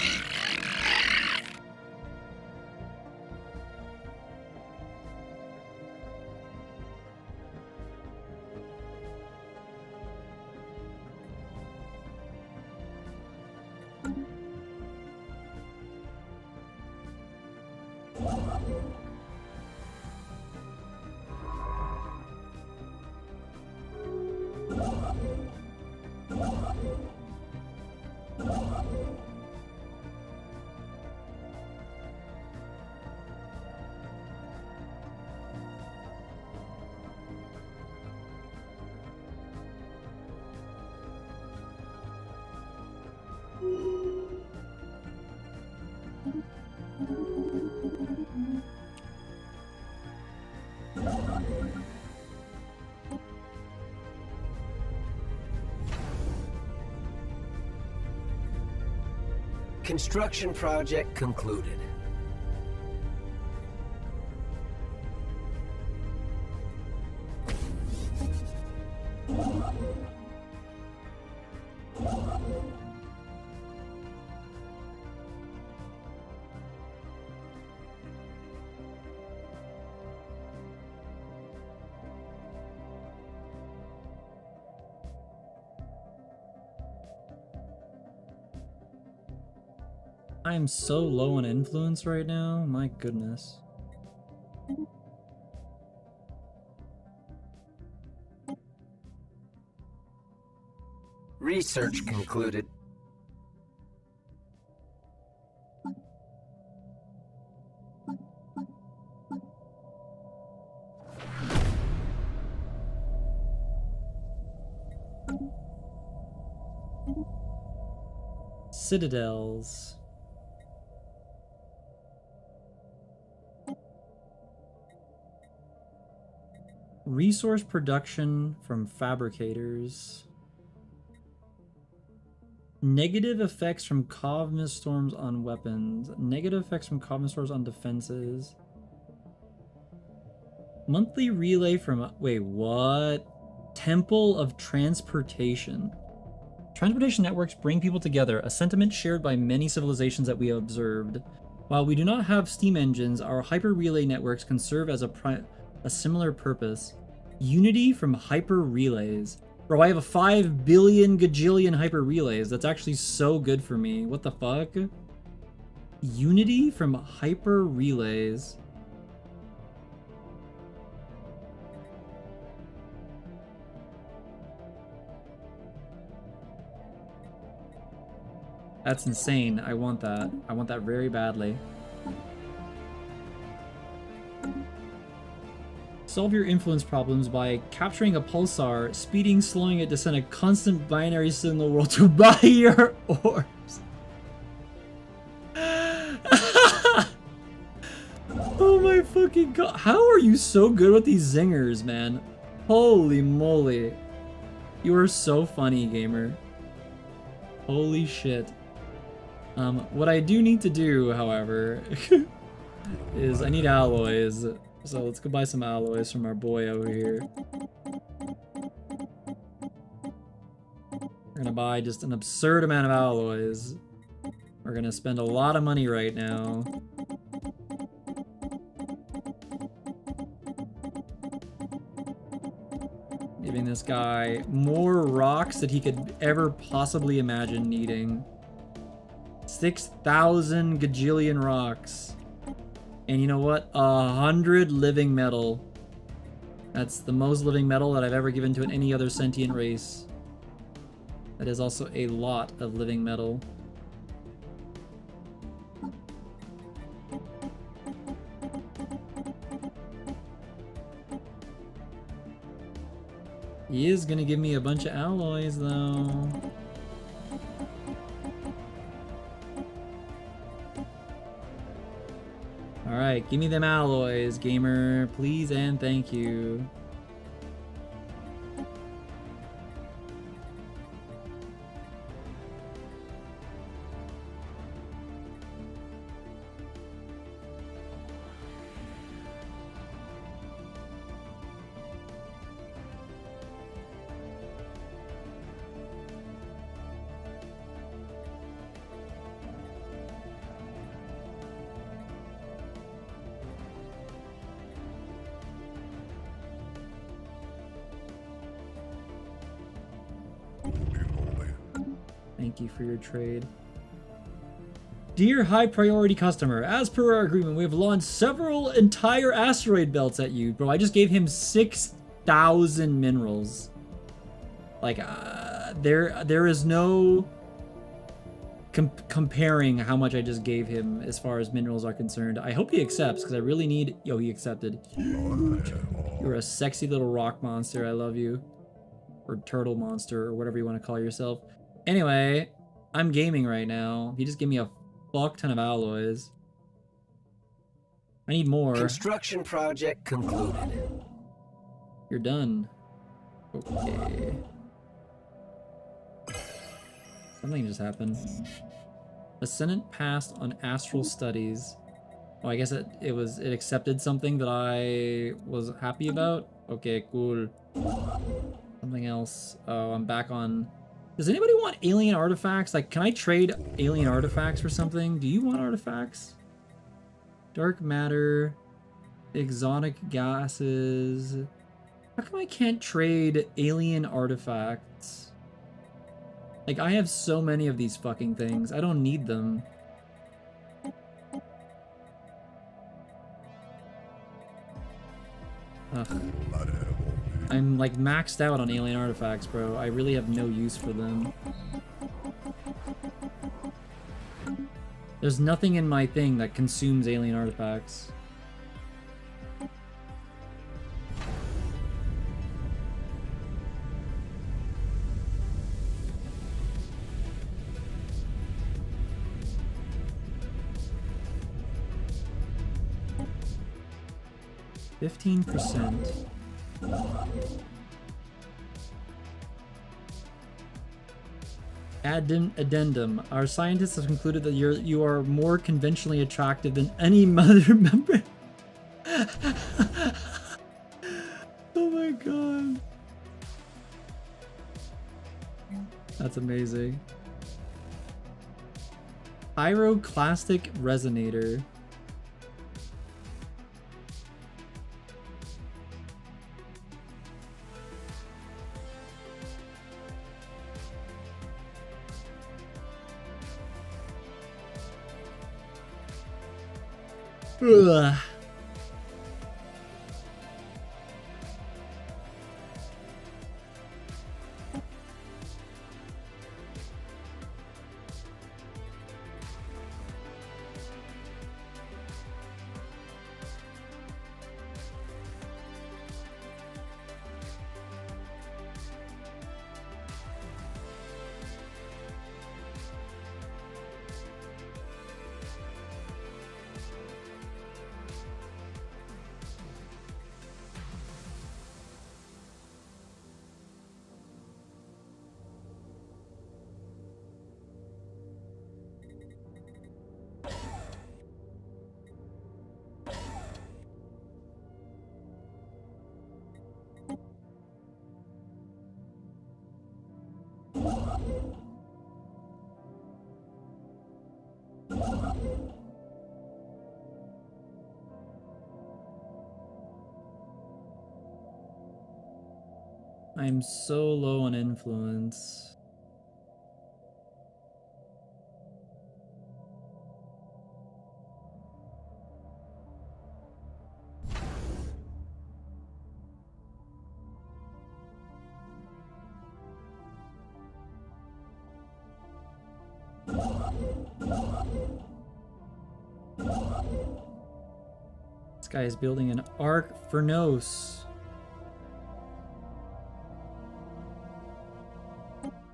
Construction project concluded. I'm so low on influence right now. My goodness. Research concluded. Citadels. Resource production from fabricators. Negative effects from Cosmos storms on weapons. Negative effects from Cosmos storms on defenses. Monthly relay from... Wait, what? Temple of Transportation. Transportation networks bring people together, a sentiment shared by many civilizations that we have observed. While we do not have steam engines, our hyper relay networks can serve as a similar purpose. Unity from hyper relays. Bro, I have a 5 billion gajillion hyper relays. That's actually so good for me. What the fuck? Unity from hyper relays. That's insane. I want that. I want that very badly. Solve your influence problems by capturing a pulsar, speeding, slowing it to send a constant binary signal world to buy your orbs. Oh my fucking god. How are you so good with these zingers, man? Holy moly. You are so funny, gamer. Holy shit. What I do need to do, however, is I need alloys. So let's go buy some alloys from our boy over here. We're gonna buy just an absurd amount of alloys. We're gonna spend a lot of money right now. Giving this guy more rocks that he could ever possibly imagine needing. 6,000 gajillion rocks. And you know what? 100 living metal. That's the most living metal that I've ever given to any other sentient race. That is also a lot of living metal. He is gonna give me a bunch of alloys though. Alright, give me them alloys, gamer. Please and thank you. Thank you for your trade. Dear high priority customer, as per our agreement, we have launched several entire asteroid belts at you. Bro, I just gave him 6,000 minerals. Like, there is no comparing how much I just gave him as far as minerals are concerned. I hope he accepts, because I really need... Yo, he accepted. You're a sexy little rock monster. I love you. Or turtle monster, or whatever you want to call yourself. Anyway, I'm gaming right now. He just gave me a fuck ton of alloys. I need more. Construction project concluded. You're done. Okay. Something just happened. Ascendant passed on astral studies. Oh, I guess it accepted something that I was happy about. Okay, cool. Something else. Oh, I'm back on... Does anybody want alien artifacts? Like, can I trade alien artifacts for something? Do you want artifacts? Dark matter, exotic gases. How come I can't trade alien artifacts? Like, I have so many of these fucking things. I don't need them. like maxed out on alien artifacts, bro. I really have no use for them. There's nothing in my thing that consumes alien artifacts. %. Addendum. Our scientists have concluded that you are more conventionally attractive than any mother member. Oh my god. That's amazing. Pyroclastic resonator. Ugh. I'm so low on influence. This guy is building an Arc Furnos.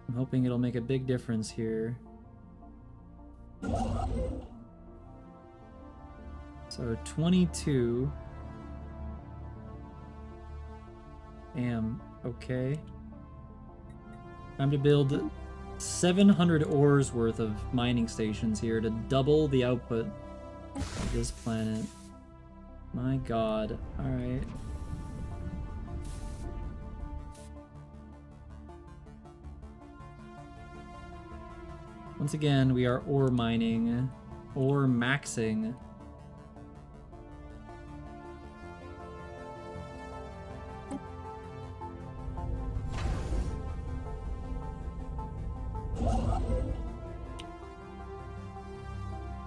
I'm hoping it'll make a big difference here. So 22. Damn, okay. Time to build 700 ores worth of mining stations here to double the output of this planet. My god. Alright. Once again, we are ore mining, ore maxing.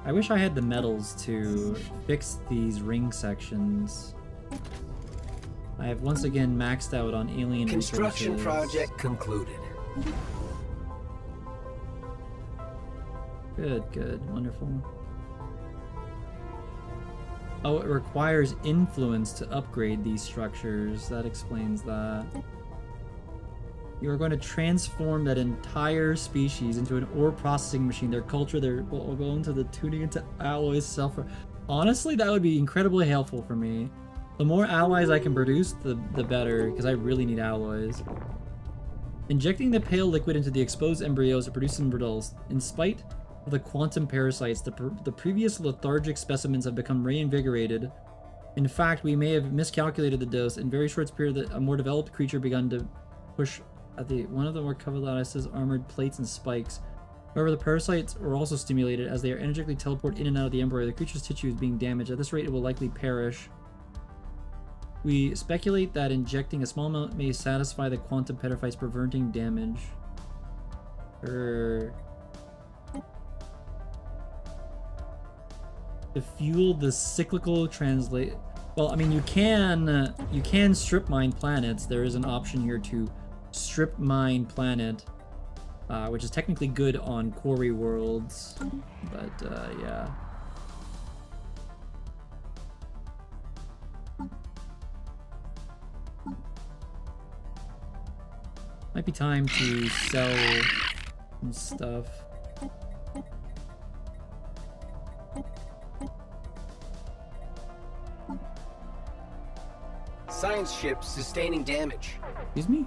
I wish I had the metals to fix these ring sections. I have once again maxed out on alien Construction resources. project concluded. Good, good, wonderful. Oh, it requires influence to upgrade these structures. That explains that. You are going to transform that entire species into an ore processing machine. Their culture, will go into the tuning into alloys self. Honestly, that would be incredibly helpful for me. The more alloys I can produce, the better, because I really need alloys. Injecting the pale liquid into the exposed embryos to produce some results. In spite of the quantum parasites, the previous lethargic specimens have become reinvigorated. In fact, we may have miscalculated the dose. In very short period, a more developed creature begun to push at one of the more covered lattices, armored plates and spikes. However, the parasites were also stimulated as they are energetically teleported in and out of the embryo. The creature's tissue is being damaged. At this rate, it will likely perish. We speculate that injecting a small amount may satisfy the quantum parasites, preventing damage. To fuel the cyclical Well, I mean, you can strip mine planets. There is an option here to strip mine planet, which is technically good on quarry worlds, but yeah. Might be time to sell some stuff. Science ship sustaining damage. Excuse me?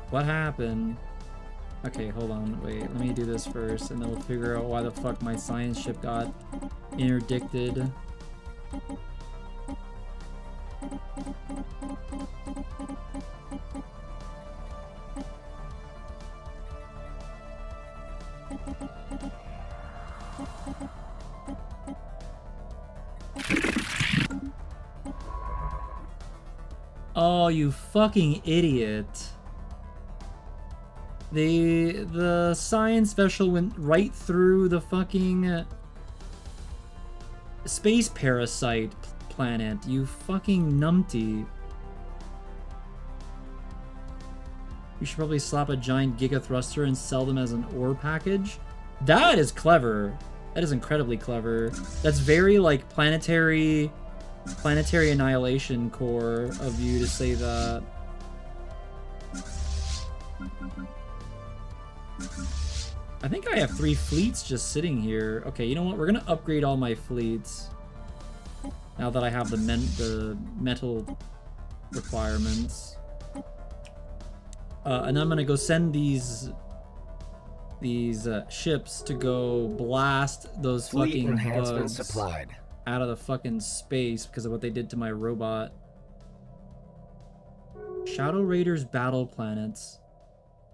What happened? Okay, hold on, wait, let me do this first, and then we'll figure out why the fuck my science ship got interdicted. Oh, you fucking idiot. The science vessel went right through the fucking space parasite planet, you fucking numpty. You should probably slap a giant giga thruster and sell them as an ore package. That is clever. That is incredibly clever. That's very like planetary annihilation core of you to say that. I think I have 3 fleets just sitting here. Okay, you know what? We're gonna upgrade all my fleets now that I have the metal requirements. And I'm gonna go send these ships to go blast those Fleet fucking enhancements bugs supplied. out of the fucking space because of what they did to my robot. Shadow Raiders battle planets.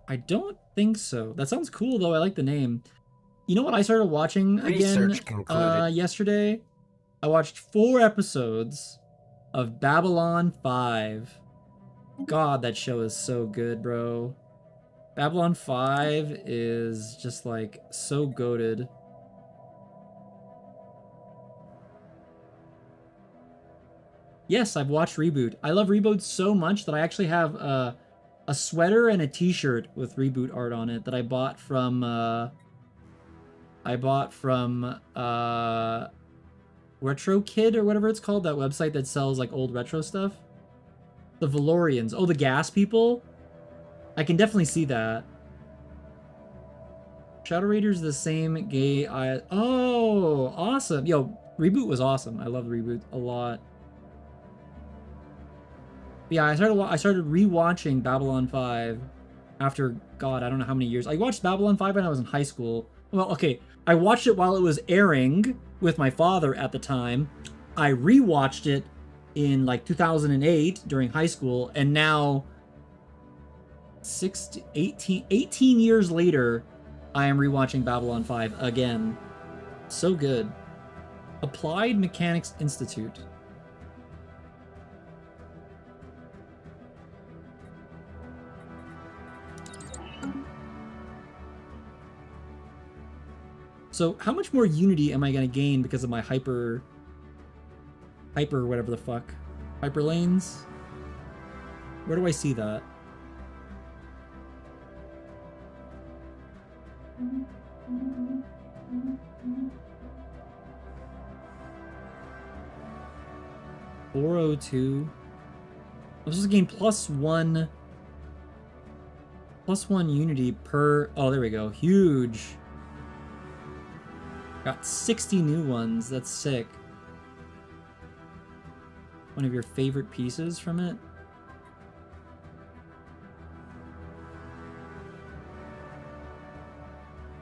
I don't think so. That sounds cool though. I like the name. You know what I started watching again yesterday? I watched 4 episodes of Babylon 5. God, that show is so good, bro. Babylon 5 is just like so goated. Yes, I've watched Reboot. I love Reboot so much that I actually have a sweater and a t-shirt with Reboot art on it that I bought from Retro Kid or whatever it's called, that website that sells like old retro stuff. The Valorians. Oh, the gas people? I can definitely see that. Shadow Raiders the same gay oh, awesome. Yo, Reboot was awesome. I love Reboot a lot. Yeah, I started rewatching Babylon 5 after, God, I don't know how many years. I watched Babylon 5 when I was in high school. Well, okay, I watched it while it was airing with my father at the time. I rewatched it in like 2008 during high school, and now 18 years later, I am rewatching Babylon 5 again. So good. Applied Mechanics Institute. So how much more Unity am I going to gain because of my hyper whatever the fuck? Hyper lanes? Where do I see that? $402. I'm supposed to gain +1 Unity per... Oh, there we go. Huge. Got 60 new ones. That's sick. One of your favorite pieces from it?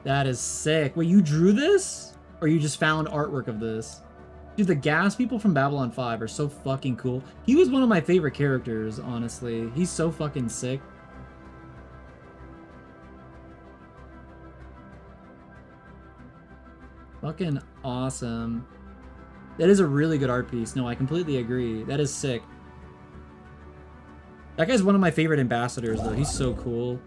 That is sick. Wait, you drew this? Or you just found artwork of this? Dude, the gas people from Babylon 5 are so fucking cool. He was one of my favorite characters, honestly. He's so fucking sick. Fucking awesome. That is a really good art piece. No, I completely agree. That is sick. That guy's one of my favorite ambassadors, though. He's so cool.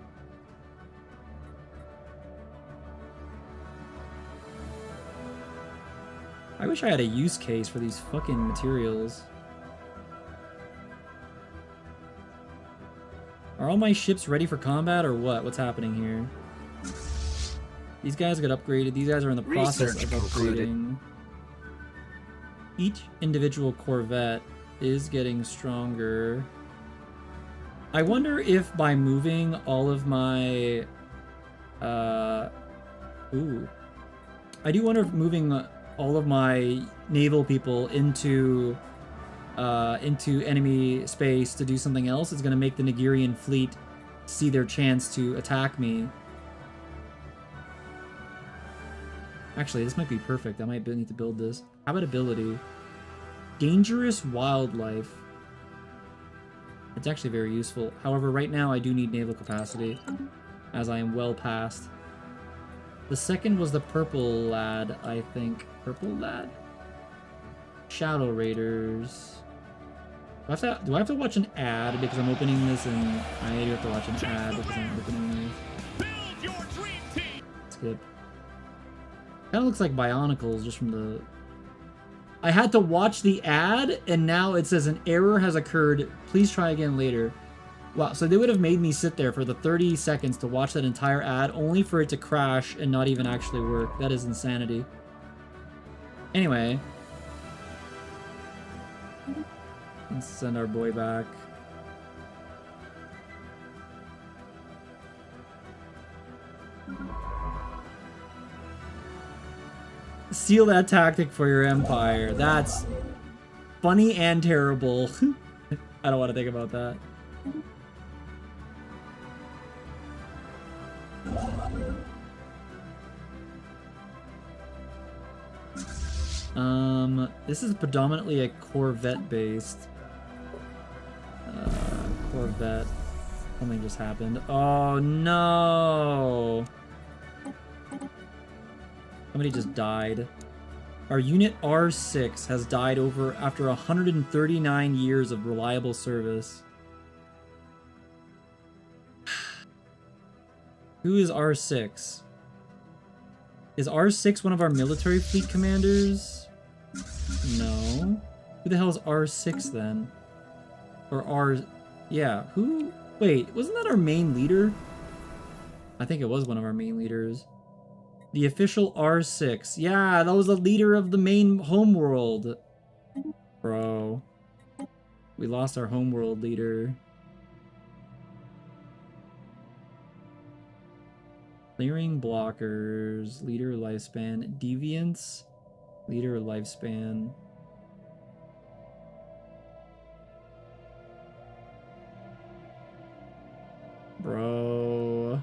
wish I had a use case for these fucking materials. Are all my ships ready for combat or what? What's happening here? These guys got upgraded. These guys are in the process of upgrading. Each individual Corvette is getting stronger. I wonder if by moving all of my... Ooh. I do wonder if moving all of my naval people into enemy space to do something else is going to make the Nigerian fleet see their chance to attack me. Actually, this might be perfect. I might need to build this. Habitability. Dangerous wildlife. It's actually very useful. However, right now I do need naval capacity, as I am well past. The second was the purple lad, I think. Purple lad? Shadow Raiders. Do I have to watch an ad because I'm opening this, and I do have to watch an ad because I'm opening this. Build your dream team. Skip. Kind of looks like Bionicles just from the... I had to watch the ad, and now it says an error has occurred. Please try again later. Wow, so they would have made me sit there for the 30 seconds to watch that entire ad, only for it to crash and not even actually work. That is insanity. Anyway. Let's send our boy back. Seal that tactic for your empire. That's funny and terrible. I don't want to think about that. This is predominantly a Corvette based. Corvette. Something just happened. Oh no! Somebody just died. Our unit R6 has died after 139 years of reliable service. Who is R6? Is R6 one of our military fleet commanders? No. Who the hell is R6 then? Or R... Yeah, who... Wait, wasn't that our main leader? I think it was one of our main leaders. The official R6. Yeah, that was the leader of the main homeworld. Bro. We lost our homeworld leader. Clearing blockers. Leader lifespan. Deviants. Leader lifespan. Bro.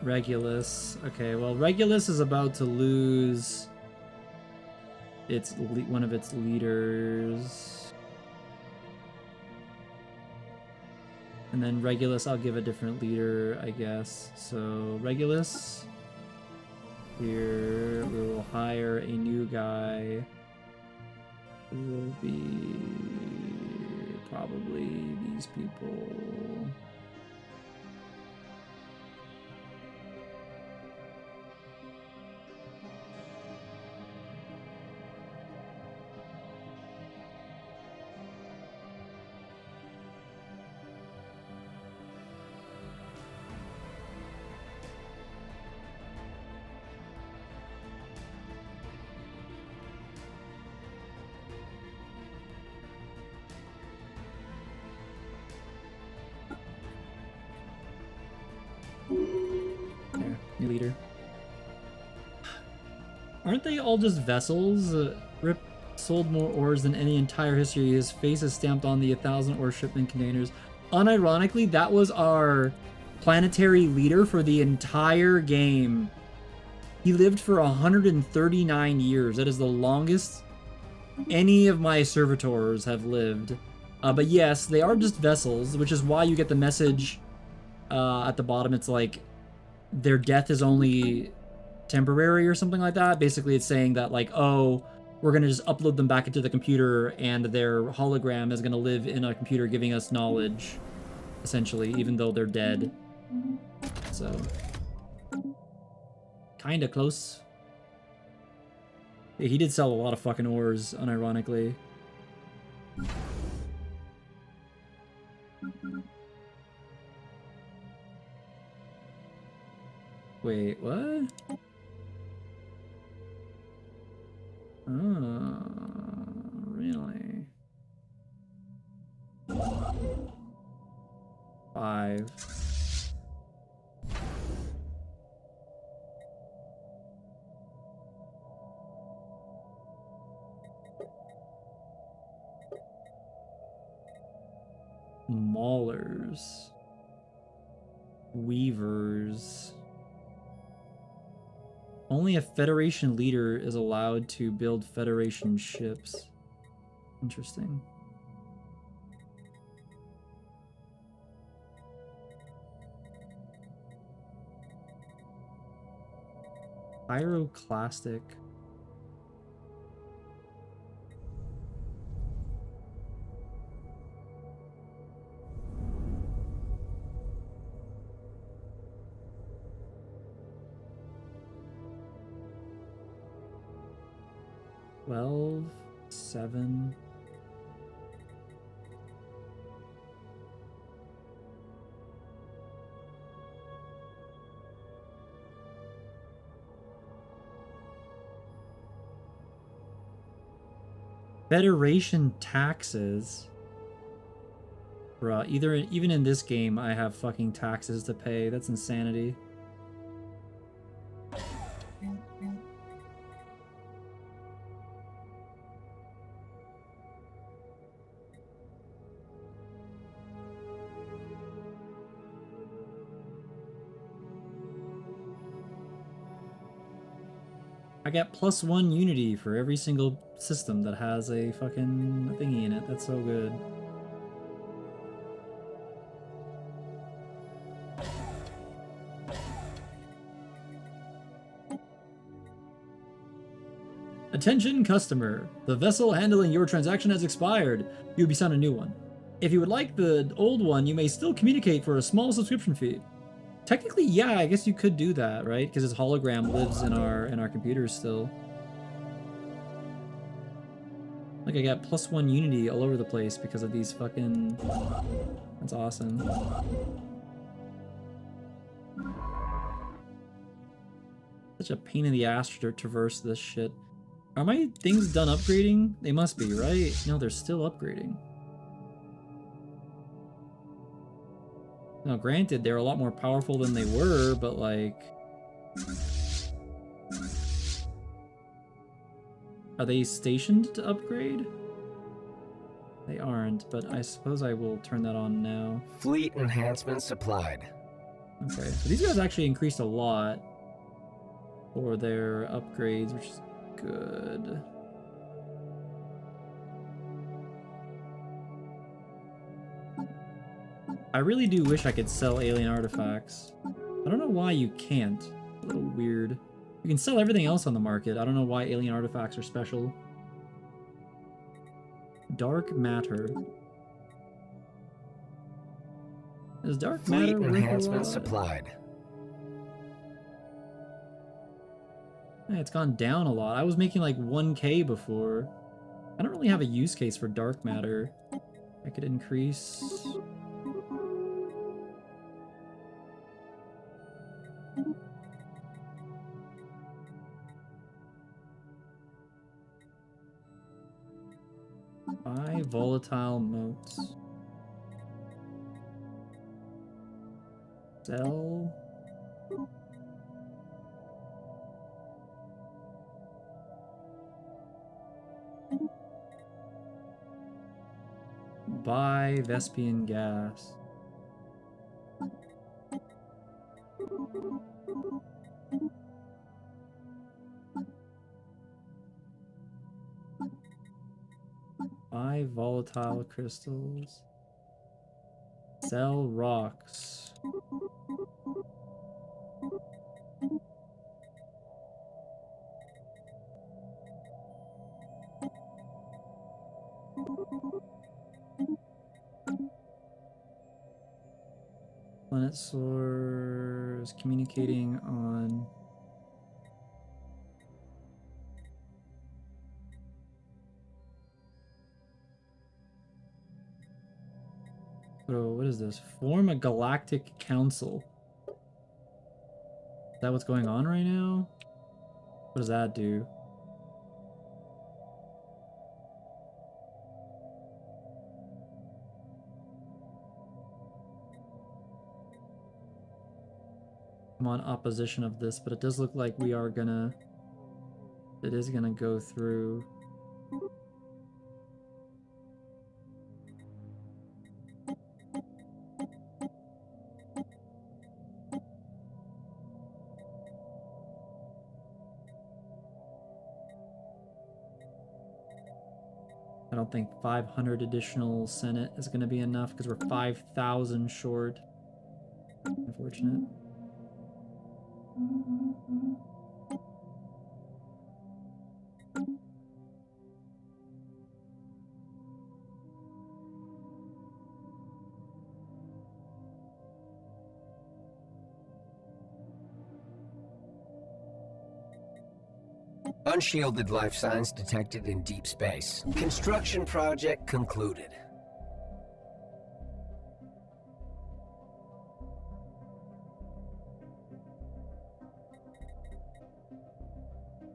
Regulus. Okay, well, Regulus is about to lose one of its leaders. And then Regulus, I'll give a different leader, I guess. So, Regulus. Here, we will hire a new guy. Who will be probably these people. There, new leader. Aren't they all just vessels? Rip sold more ores than any entire history. His face is stamped on the 1,000 ore shipment containers. Unironically, that was our planetary leader for the entire game. He lived for 139 years. That is the longest any of my servitors have lived. But yes, they are just vessels, which is why you get the message at the bottom. It's like their death is only temporary or something like that. Basically, it's saying that like, oh, we're going to just upload them back into the computer and their hologram is going to live in a computer giving us knowledge, essentially, even though they're dead. So, kind of close. Yeah, he did sell a lot of fucking ores, unironically. Wait, what? Oh, really? 5. Maulers. Weavers. Only a Federation leader is allowed to build Federation ships. Interesting. Pyroclastic. Twelve, 7. Federation taxes. Bruh, even in this game, I have fucking taxes to pay. That's insanity. I get +1 unity for every single system that has a fucking thingy in it. That's so good. Attention customer, the vessel handling your transaction has expired. You'll be sent a new one. If you would like the old one, you may still communicate for a small subscription fee. Technically, yeah, I guess you could do that, right? Because his hologram lives in our computers still. Like, I got +1 unity all over the place because of these fucking... That's awesome. Such a pain in the ass to traverse this shit. Are my things done upgrading? They must be, right? No, they're still upgrading. Now, granted, they're a lot more powerful than they were, but like... Are they stationed to upgrade? They aren't, but I suppose I will turn that on now. Fleet enhancement supplied. Okay, so these guys actually increased a lot for their upgrades, which is good. I really do wish I could sell alien artifacts. I don't know why you can't. A little weird. You can sell everything else on the market. I don't know why alien artifacts are special. Dark matter. Is dark matter Fleet worth enhancement a lot? supplied. Yeah, it's gone down a lot. I was making like 1K before. I don't really have a use case for dark matter. I could increase... Buy volatile motes. Sell Buy Vespian gas. Buy volatile crystals. Sell rocks. Planet source communicating on. So what is this? Form a galactic council. Is that what's going on right now? What does that do? I'm on opposition of this, but it does look like we are gonna... It is gonna go through. I don't think 500 additional Senate is going to be enough because we're 5,000 short. Unfortunate. Unshielded life signs detected in deep space. Construction project concluded.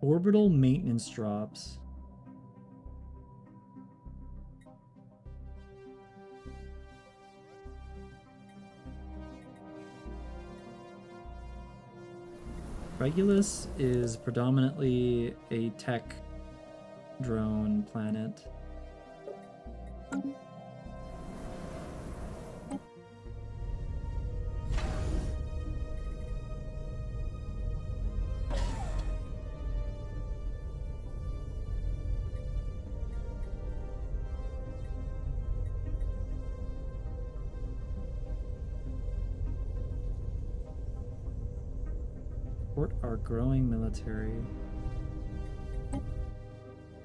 Orbital maintenance drops. Regulus is predominantly a tech drone planet. Support our growing military. I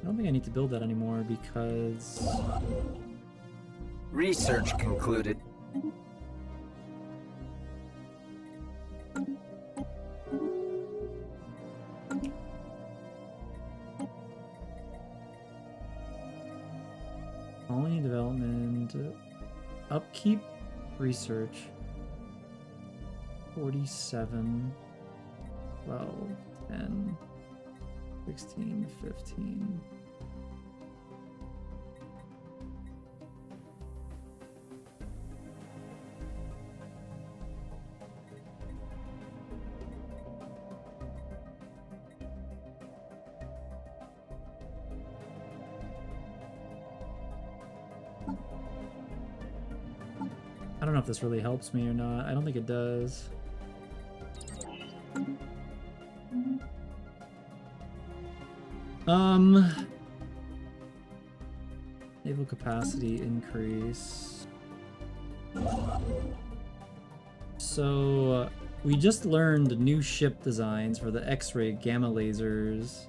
don't think I need to build that anymore because... Research concluded. Colony development, upkeep, research, 47, 12, 10, 16, 15. I don't know if this really helps me or not. I don't think it does. Naval capacity increase. So we just learned new ship designs for the X-ray gamma lasers.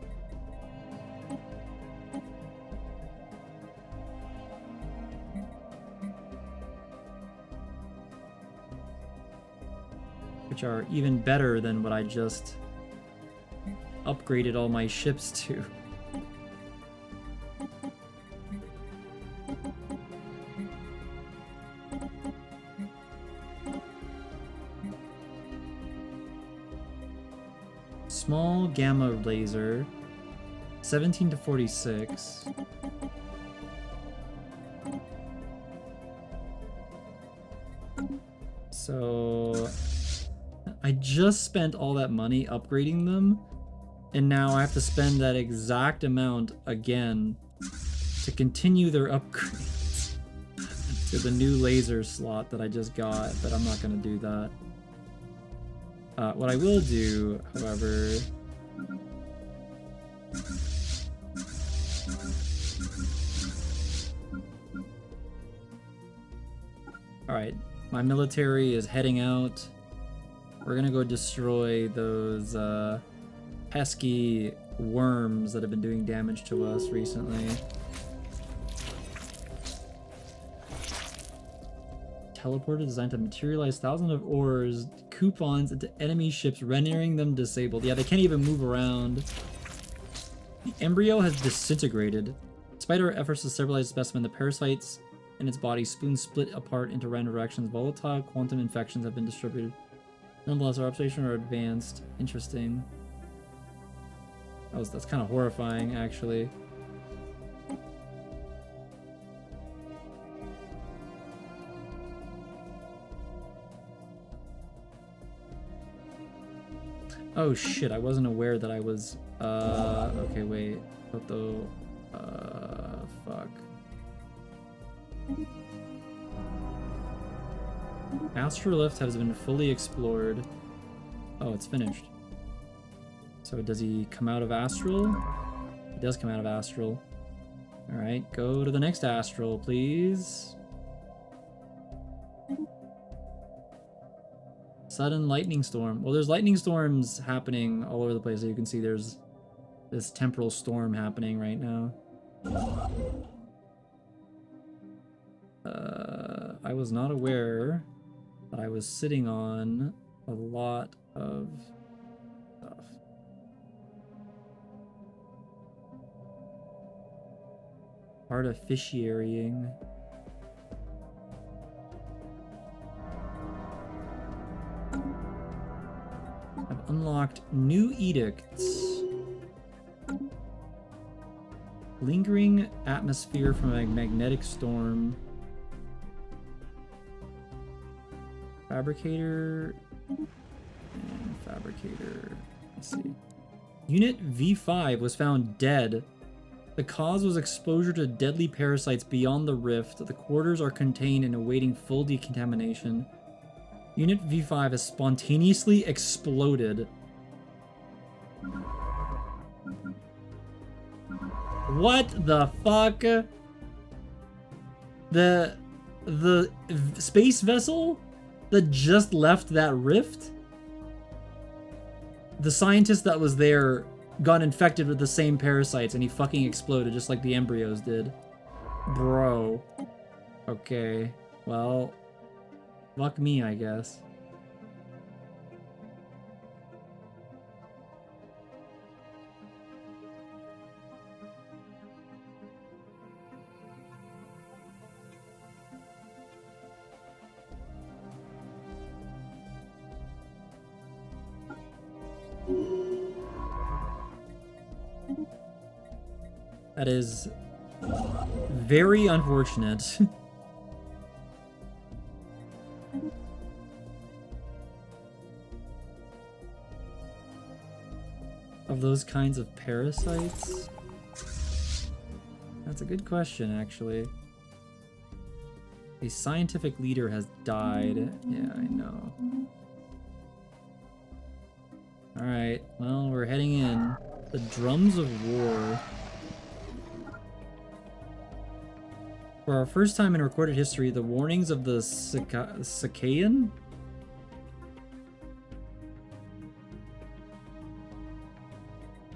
Which are even better than what I just upgraded all my ships to. Small gamma laser, 17 to 46. So I just spent all that money upgrading them, and now I have to spend that exact amount again to continue their upgrades to the new laser slot that I just got, but I'm not going to do that. What I will do, however... Alright, my military is heading out. We're gonna go destroy those pesky worms that have been doing damage to us recently. Teleporter designed to materialize thousands of ores, coupons into enemy ships, rendering them disabled. Yeah, they can't even move around. The embryo has disintegrated. Despite our efforts to stabilize the specimen, the parasites in its body split apart into random directions. Volatile quantum infections have been distributed. Nonetheless, our observations are advanced. Interesting. That's kind of horrifying, actually. Oh shit, I wasn't aware that I was, okay, wait. Fuck. Astrolift has been fully explored. Oh, it's finished. So does he come out of Astral? He does come out of Astral. Alright, go to the next Astral, please. Sudden lightning storm. Well, there's lightning storms happening all over the place. As you can see, there's this temporal storm happening right now. I was not aware that I was sitting on a lot of stuff. Artificiarying. I've unlocked new edicts. Lingering atmosphere from a magnetic storm. Fabricator. And fabricator. Let's see. Unit V5 was found dead. The cause was exposure to deadly parasites beyond the rift. The quarters are contained and awaiting full decontamination. Unit V5 has spontaneously exploded. What the fuck? The space vessel that just left that rift? The scientist that was there got infected with the same parasites and he fucking exploded just like the embryos did. Bro. Okay. Well, fuck me, I guess. That is very unfortunate. Of those kinds of parasites? That's a good question, actually. A scientific leader has died. Yeah, I know. Alright, well, we're heading in. The Drums of War. For our first time in recorded history, the warnings of the Sakaean?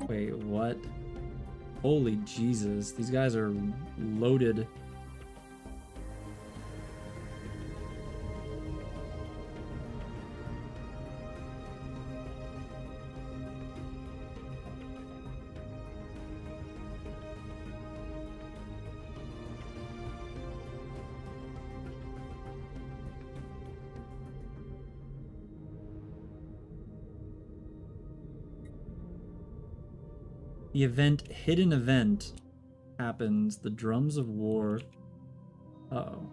Wait, what? Holy Jesus, these guys are loaded. The hidden event happens. The Drums of War. Uh-oh.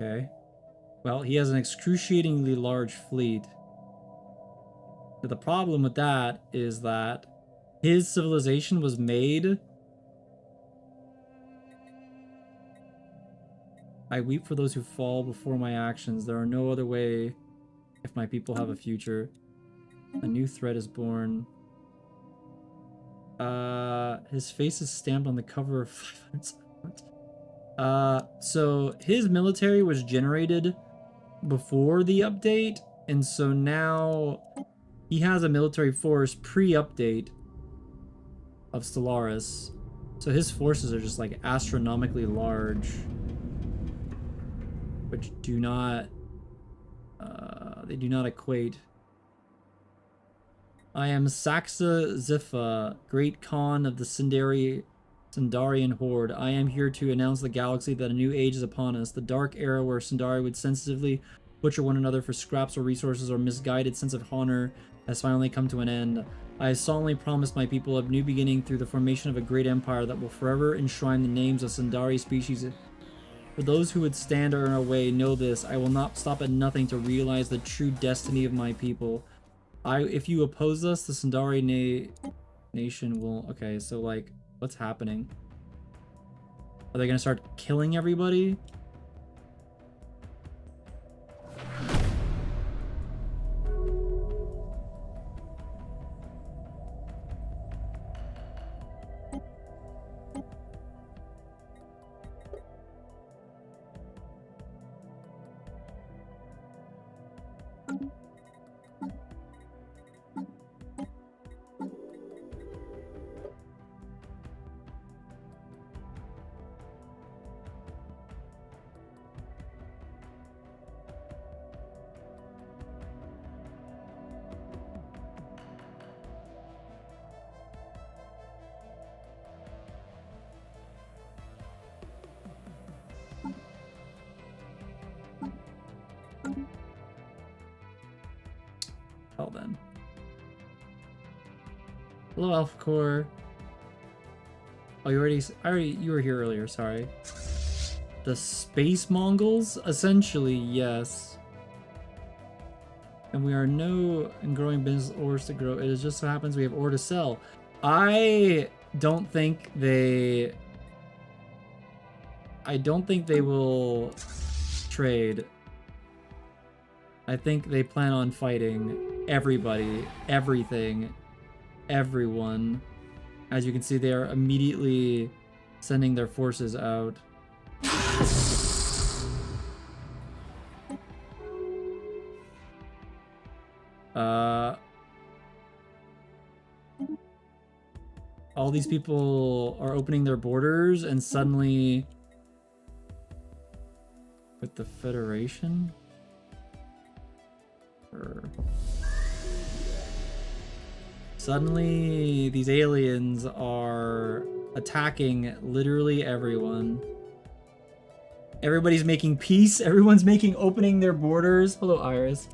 Okay. Well, he has an excruciatingly large fleet. But the problem with that is that his civilization was made... I weep for those who fall before my actions. There are no other way if my people have a future. A new threat is born. His face is stamped on the cover of 500. So his military was generated before the update, and so now he has a military force pre-update of Stellaris. So his forces are just like astronomically large, which do not they do not equate. I am Saxa Zipha, great Khan of the Sindarian horde. I am here to announce the galaxy that a new age is upon us. The dark era where Sindari would sensitively butcher one another for scraps or resources or misguided sense of honor has finally come to an end. I solemnly promise my people a new beginning through the formation of a great empire that will forever enshrine the names of Sindari species. For those who would stand in our way, know this: I will not stop at nothing to realize the true destiny of my people. If you oppose us, the Sindari nation will... Okay, so like, what's happening? Are they gonna start killing everybody? Then. Hello, Alpha Core. Oh, you were here earlier, sorry. The Space Mongols? Essentially, yes. And we are and growing business ores to grow. It is just so happens we have ore to sell. I don't think they will trade. I think they plan on fighting everybody, everything, everyone. As you can see, they are immediately sending their forces out. All these people are opening their borders, and suddenly with the Federation? Suddenly, these aliens are attacking literally everyone. Everybody's making peace. Everyone's opening their borders. Hello, Iris.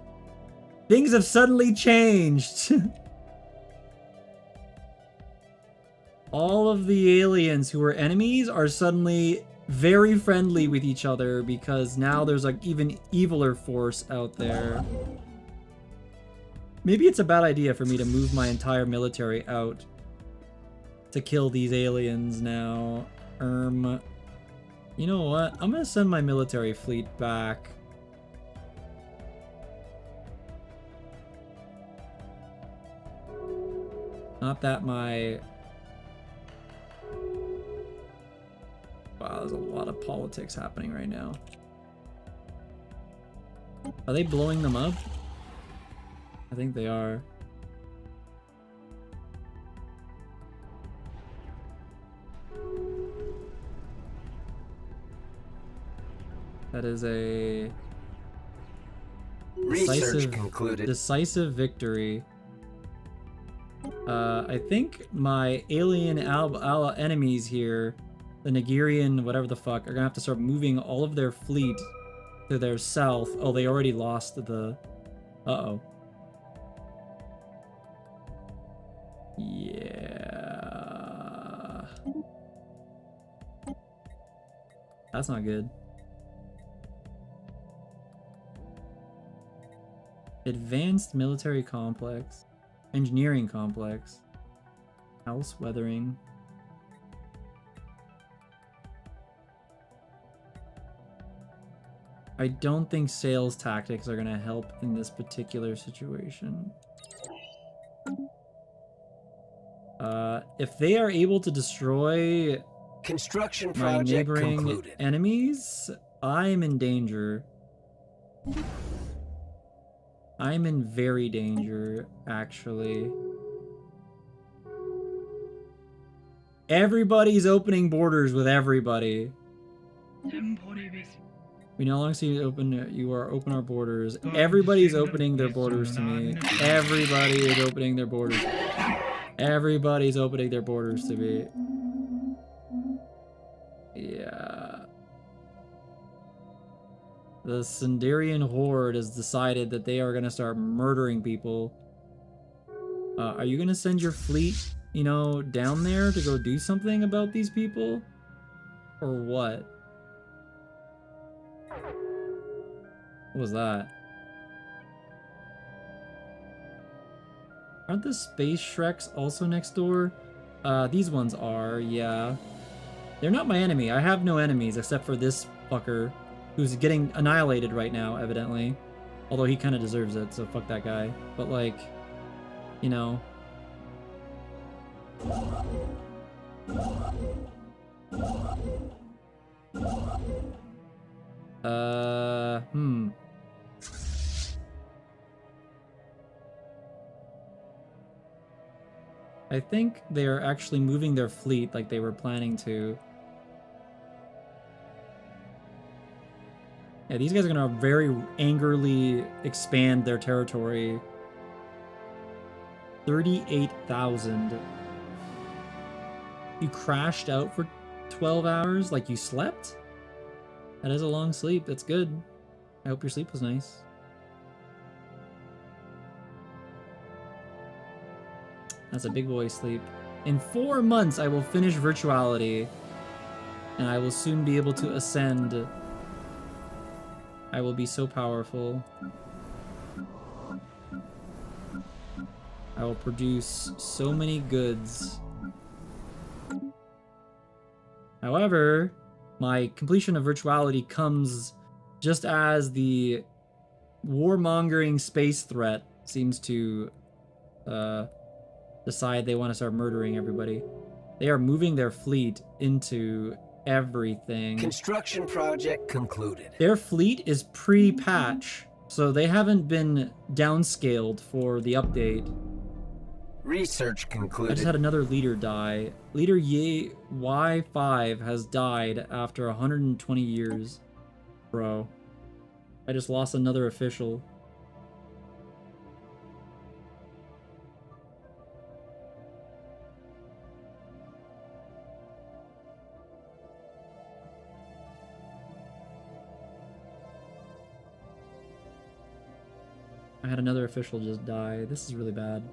Things have suddenly changed. All of the aliens who were enemies are suddenly very friendly with each other because now there's like even eviler force out there. Maybe it's a bad idea for me to move my entire military out to kill these aliens now. You know what? I'm gonna send my military fleet back. Not that my... Wow, there's a lot of politics happening right now. Are they blowing them up? I think they are. That is a decisive victory. I think my alien enemies here, the Nigerian whatever the fuck, are gonna have to start moving all of their fleet to their south. Oh, they already lost the... Uh-oh. Yeah. That's not good. Advanced military complex. Engineering complex. House weathering. I don't think sales tactics are going to help in this particular situation. If they are able to destroy Construction my project neighboring concluded. enemies, I'm in danger. I'm in very danger, actually. Everybody's opening borders with everybody. We no longer see you are open our borders. Everybody's opening their borders to me. Everybody is opening their borders. Everybody's opening their borders to me. Yeah. The Sindarian Horde has decided that they are going to start murdering people. Are you going to send your fleet, you know, down there to go do something about these people? Or what? What was that? Aren't the space Shreks also next door? These ones are, yeah. They're not my enemy. I have no enemies except for this fucker who's getting annihilated right now, evidently. Although he kind of deserves it, so fuck that guy. But like, you know. I think they are actually moving their fleet like they were planning to. Yeah, these guys are gonna very angrily expand their territory. 38,000. You crashed out for 12 hours like you slept? That is a long sleep. That's good. I hope your sleep was nice. That's a big boy sleep. In 4 months, I will finish virtuality. And I will soon be able to ascend. I will be so powerful. I will produce so many goods. However, my completion of virtuality comes just as the warmongering space threat seems to decide they want to start murdering everybody. They are moving their fleet into everything. Construction project concluded. Their fleet is pre-patch, so they haven't been downscaled for the update. Research concluded. I just had another leader die. Leader Y5 has died after 120 years. Bro. I just lost another official. I had another official just die. This is really bad.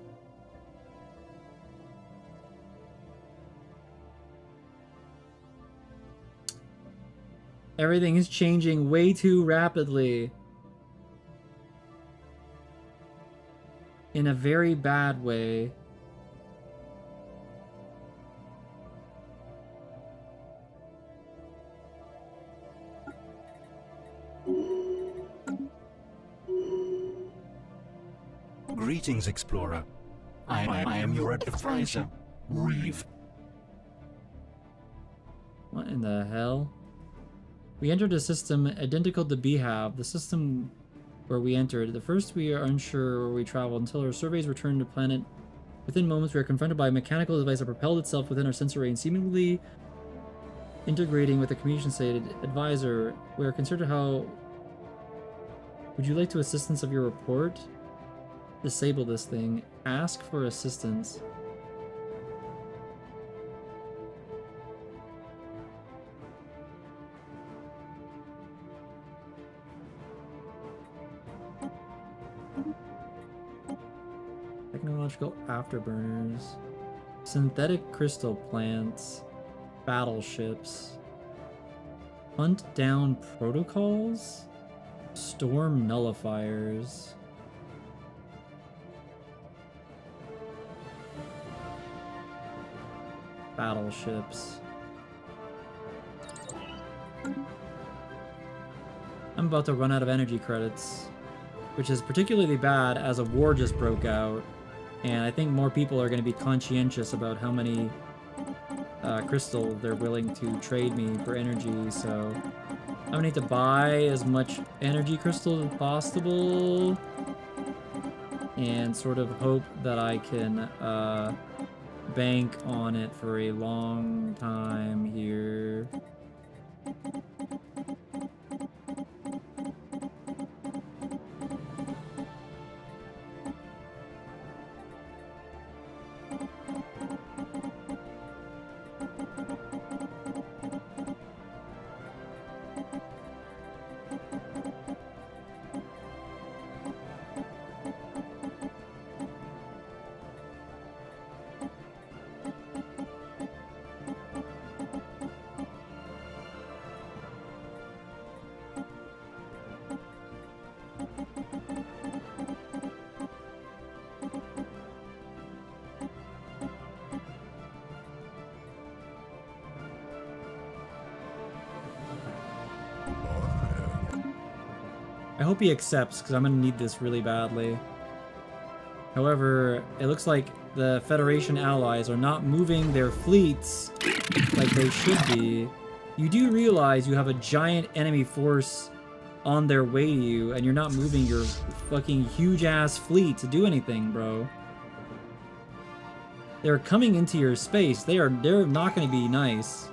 Everything is changing way too rapidly. In a very bad way. Greetings, Explorer. I am your advisor, Reeve. What in the hell? We entered a system identical to Beehive, the system where we entered. At first, we are unsure where we traveled until our surveys returned to planet. Within moments, we are confronted by a mechanical device that propelled itself within our sensor range, seemingly integrating with the communication stated advisor. We are concerned how. Would you like to assistance of your report? Disable this thing. Ask for assistance. Technological afterburners. Synthetic crystal plants. Battleships. Hunt down protocols. Storm nullifiers. battleships. I'm about to run out of energy credits, which is particularly bad as a war just broke out, and I think more people are going to be conscientious about how many crystal they're willing to trade me for energy, so I'm gonna need to buy as much energy crystal as possible and sort of hope that I can bank on it for a long time here. I hope he accepts, because I'm going to need this really badly. However, it looks like the Federation allies are not moving their fleets like they should be. You do realize you have a giant enemy force on their way to you, and you're not moving your fucking huge-ass fleet to do anything, bro. They're coming into your space. They're not going to be nice.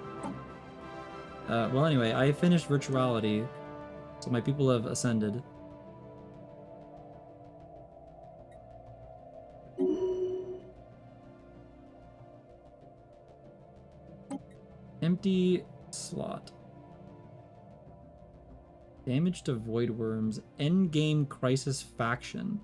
Well, anyway, I finished virtuality. So my people have ascended. Empty slot. Damage to void worms. Endgame crisis faction.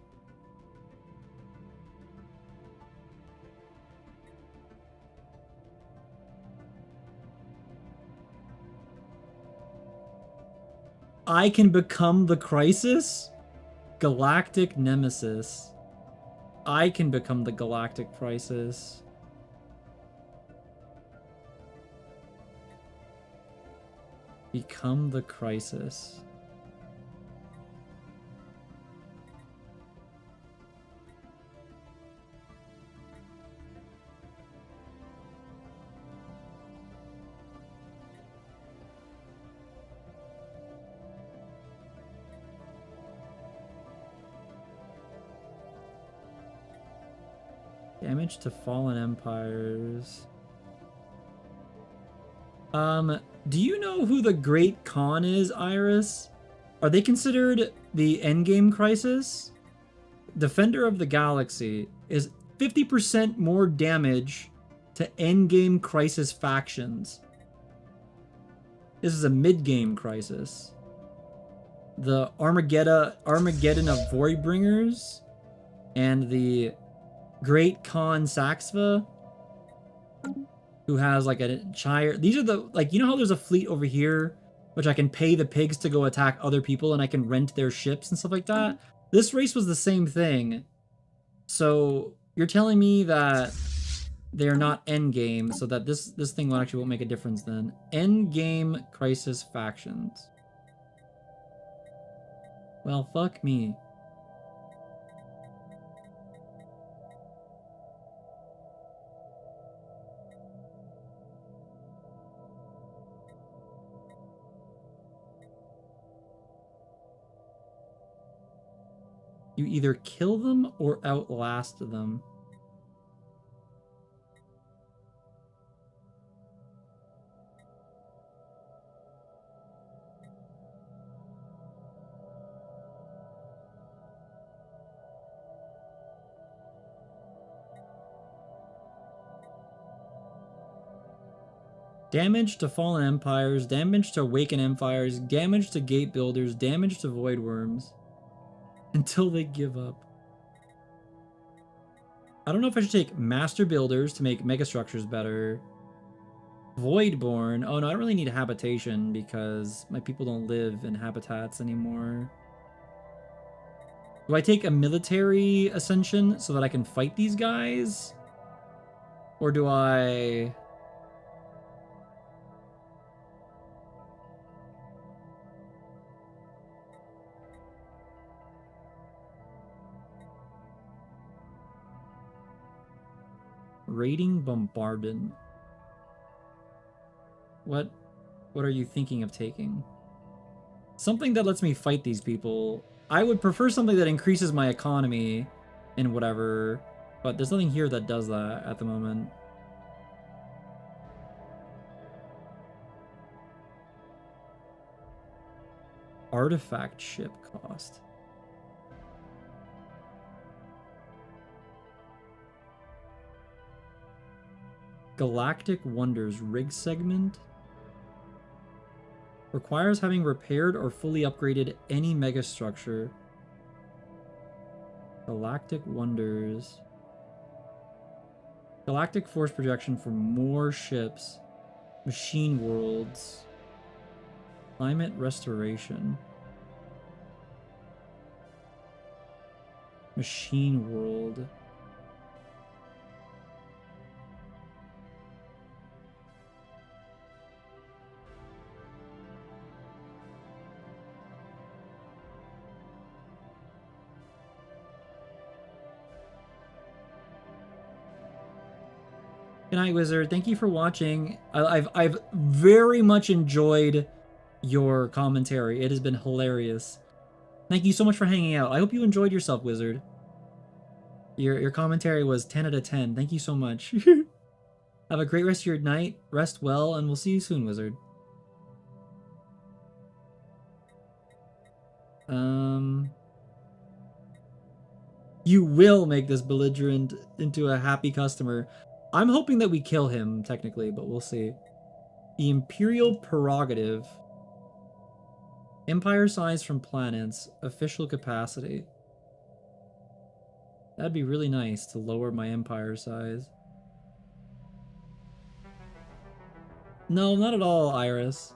I can become the Crisis? Galactic Nemesis. I can become the Galactic Crisis. Become the Crisis. Damage to fallen empires. Do you know who the Great Khan is, Iris? Are they considered the Endgame Crisis? Defender of the Galaxy is 50% more damage to Endgame Crisis factions. This is a mid-game crisis. The Armageddon of Voidbringers and the Great Khan Saxva, who has like a Chire. These are the, like, you know how there's a fleet over here, which I can pay the pigs to go attack other people and I can rent their ships and stuff like that? This race was the same thing. So you're telling me that they're not endgame, so that this thing actually won't make a difference then. Endgame crisis factions. Well, fuck me. You either kill them or outlast them. Damage to fallen empires, damage to awakened empires, damage to gate builders, damage to void worms. Until they give up. I don't know if I should take master builders to make megastructures better. Voidborn. Oh no, I don't really need habitation because my people don't live in habitats anymore. Do I take a military ascension so that I can fight these guys? Or do I Raiding bombardment. What are you thinking of taking? Something that lets me fight these people. I would prefer something that increases my economy and whatever, but there's nothing here that does that at the moment. Artifact ship cost. Galactic Wonders rig segment. Requires having repaired or fully upgraded any megastructure. Galactic Wonders. Galactic force projection for more ships. Machine worlds. Climate restoration. Machine world. Good night, Wizard. Thank you for watching. I've very much enjoyed your commentary. It has been hilarious. Thank you so much for hanging out. I hope you enjoyed yourself, Wizard. Your commentary was 10 out of 10. Thank you so much. Have a great rest of your night. Rest well, and we'll see you soon, Wizard. You will make this belligerent into a happy customer. I'm hoping that we kill him, technically, but we'll see. The Imperial Prerogative. Empire size from planets. Official capacity. That'd be really nice to lower my empire size. No, not at all, Iris.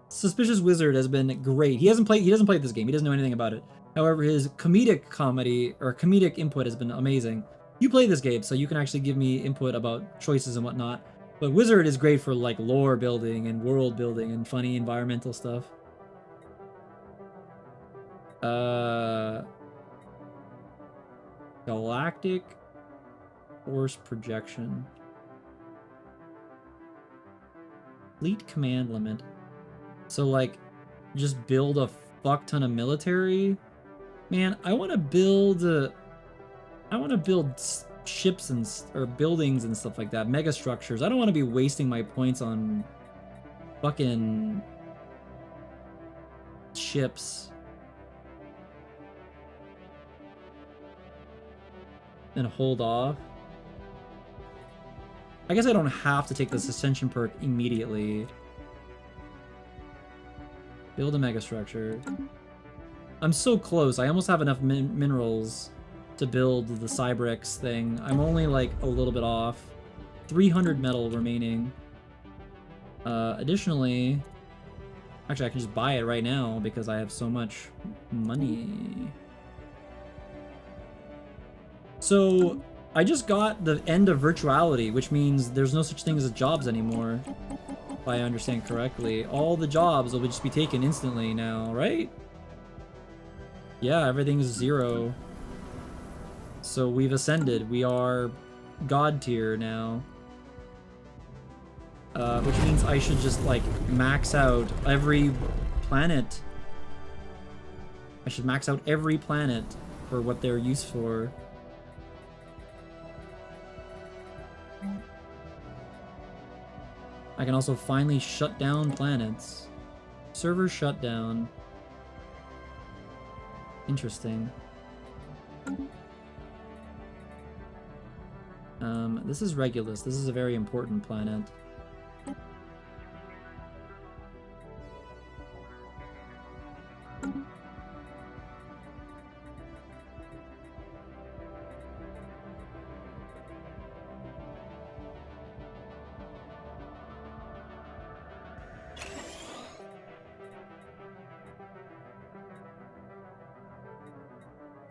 Suspicious Wizard has been great. He doesn't play this game. He doesn't know anything about it. However, his comedic comedy or comedic input has been amazing. You play this game, so you can actually give me input about choices and whatnot. But Wizard is great for like lore building and world building and funny environmental stuff. Galactic force projection. Fleet command limit. So like, just build a fuck ton of military. Man, I want to build ships or buildings and stuff like that, mega structures. I don't want to be wasting my points on fucking ships and hold off. I guess I don't have to take this ascension perk immediately. Build a mega structure. I'm so close. I almost have enough minerals to build the Cybrex thing. I'm only like a little bit off. 300 metal remaining. Additionally, actually I can just buy it right now because I have so much money. So I just got the end of virtuality, which means there's no such thing as jobs anymore. If I understand correctly. All the jobs will just be taken instantly now, right? Yeah, everything's 0. So we've ascended. We are God tier now. Which means I should just, like, max out every planet. I should max out every planet for what they're used for. I can also finally shut down planets. Server shutdown. Interesting. This is Regulus. This is a very important planet.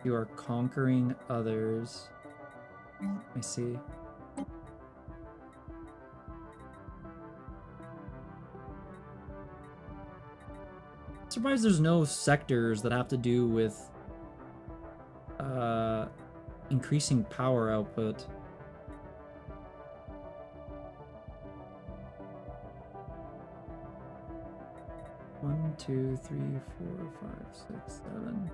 You are conquering others. I see. Surprised there's no sectors that have to do with increasing power output. 2, 3, 4, 5, 6, 7.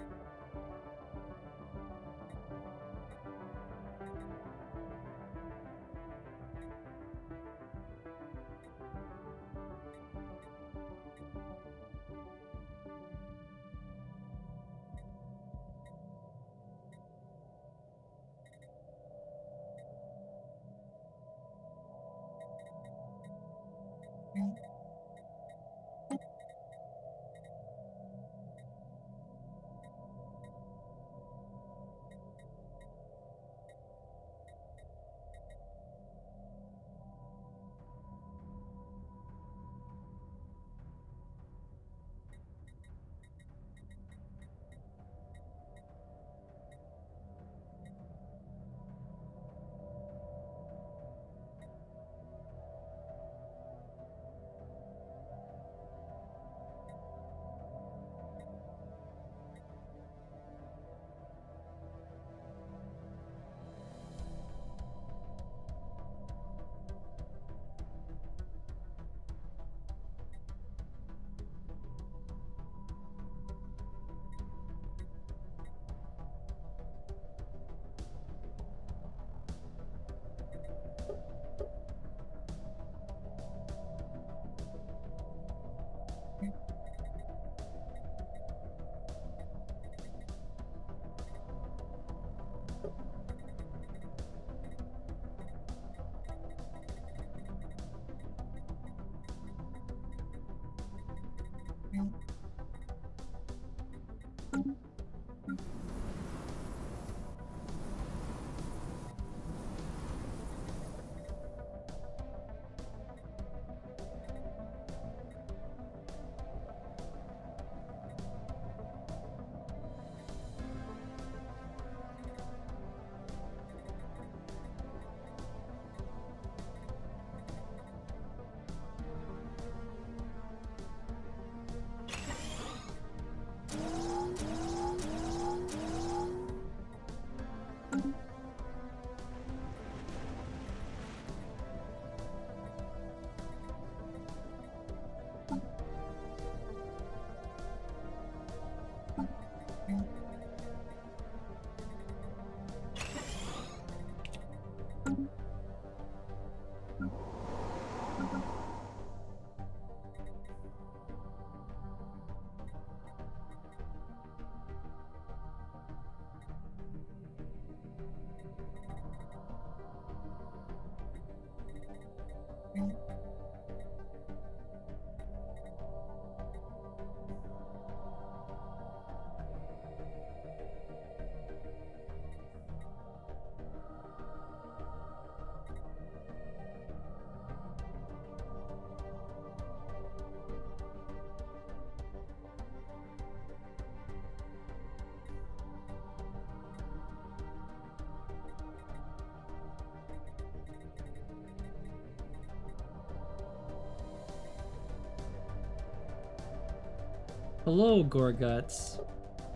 Hello, Gorguts.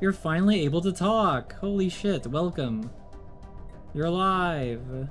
You're finally able to talk. Holy shit, welcome. You're alive.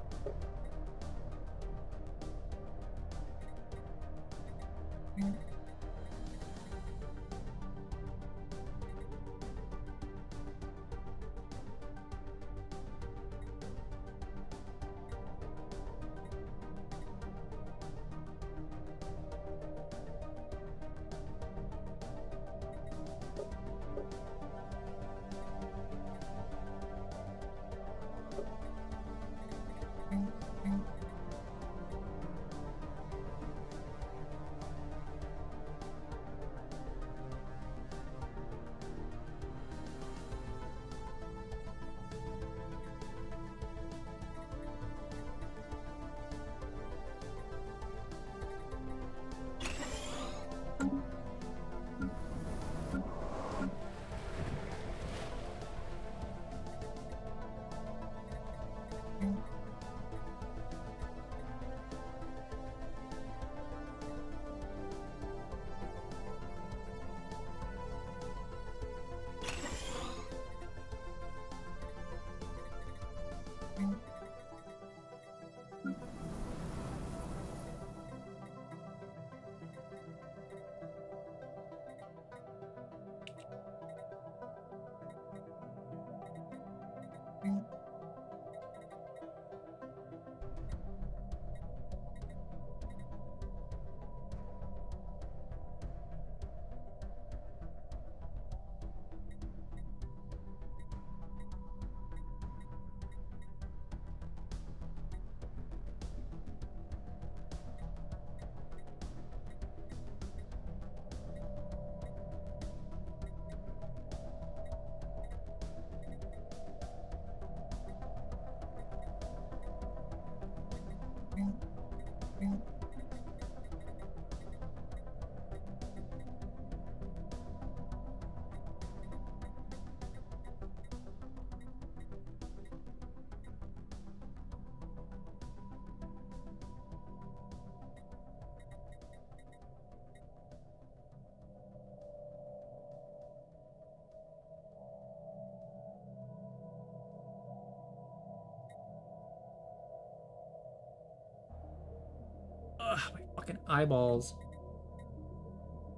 Ugh, my fucking eyeballs.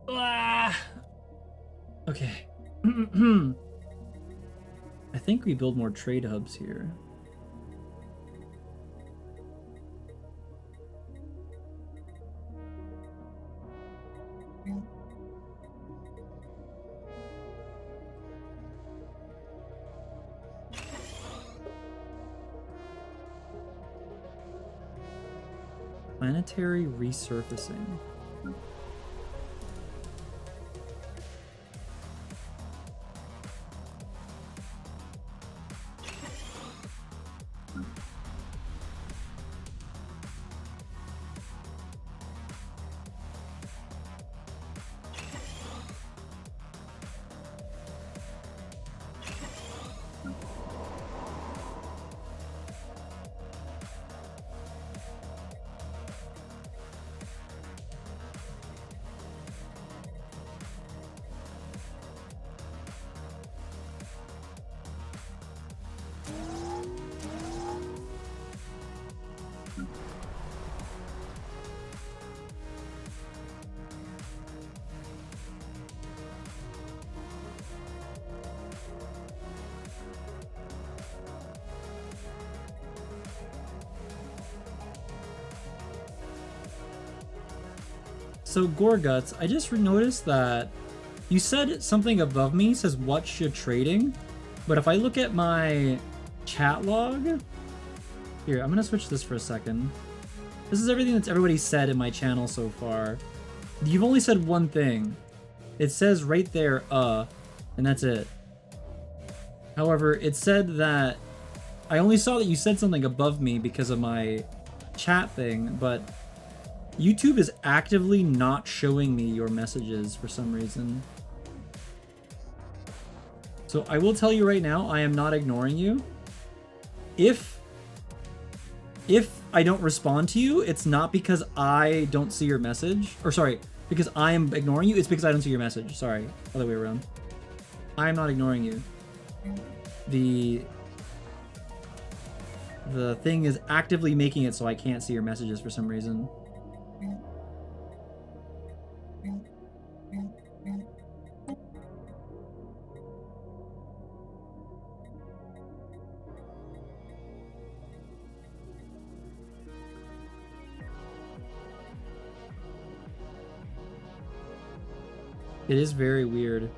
Ah! Okay. I think we build more trade hubs here. Planetary resurfacing. So Gorguts, I just noticed that you said something above me says watch your trading, but if I look at my chat log, here, I'm gonna switch this for a second. This is everything that's everybody said in my channel so far. You've only said one thing. It says right there, and that's it. However, it said that I only saw that you said something above me because of my chat thing, but YouTube is actively not showing me your messages for some reason. So I will tell you right now, I am not ignoring you. If I don't respond to you, it's not because I don't see your message. Or sorry, because I am ignoring you, it's because I don't see your message. Sorry, other way around. I am not ignoring you. The thing is actively making it so I can't see your messages for some reason. It is very weird.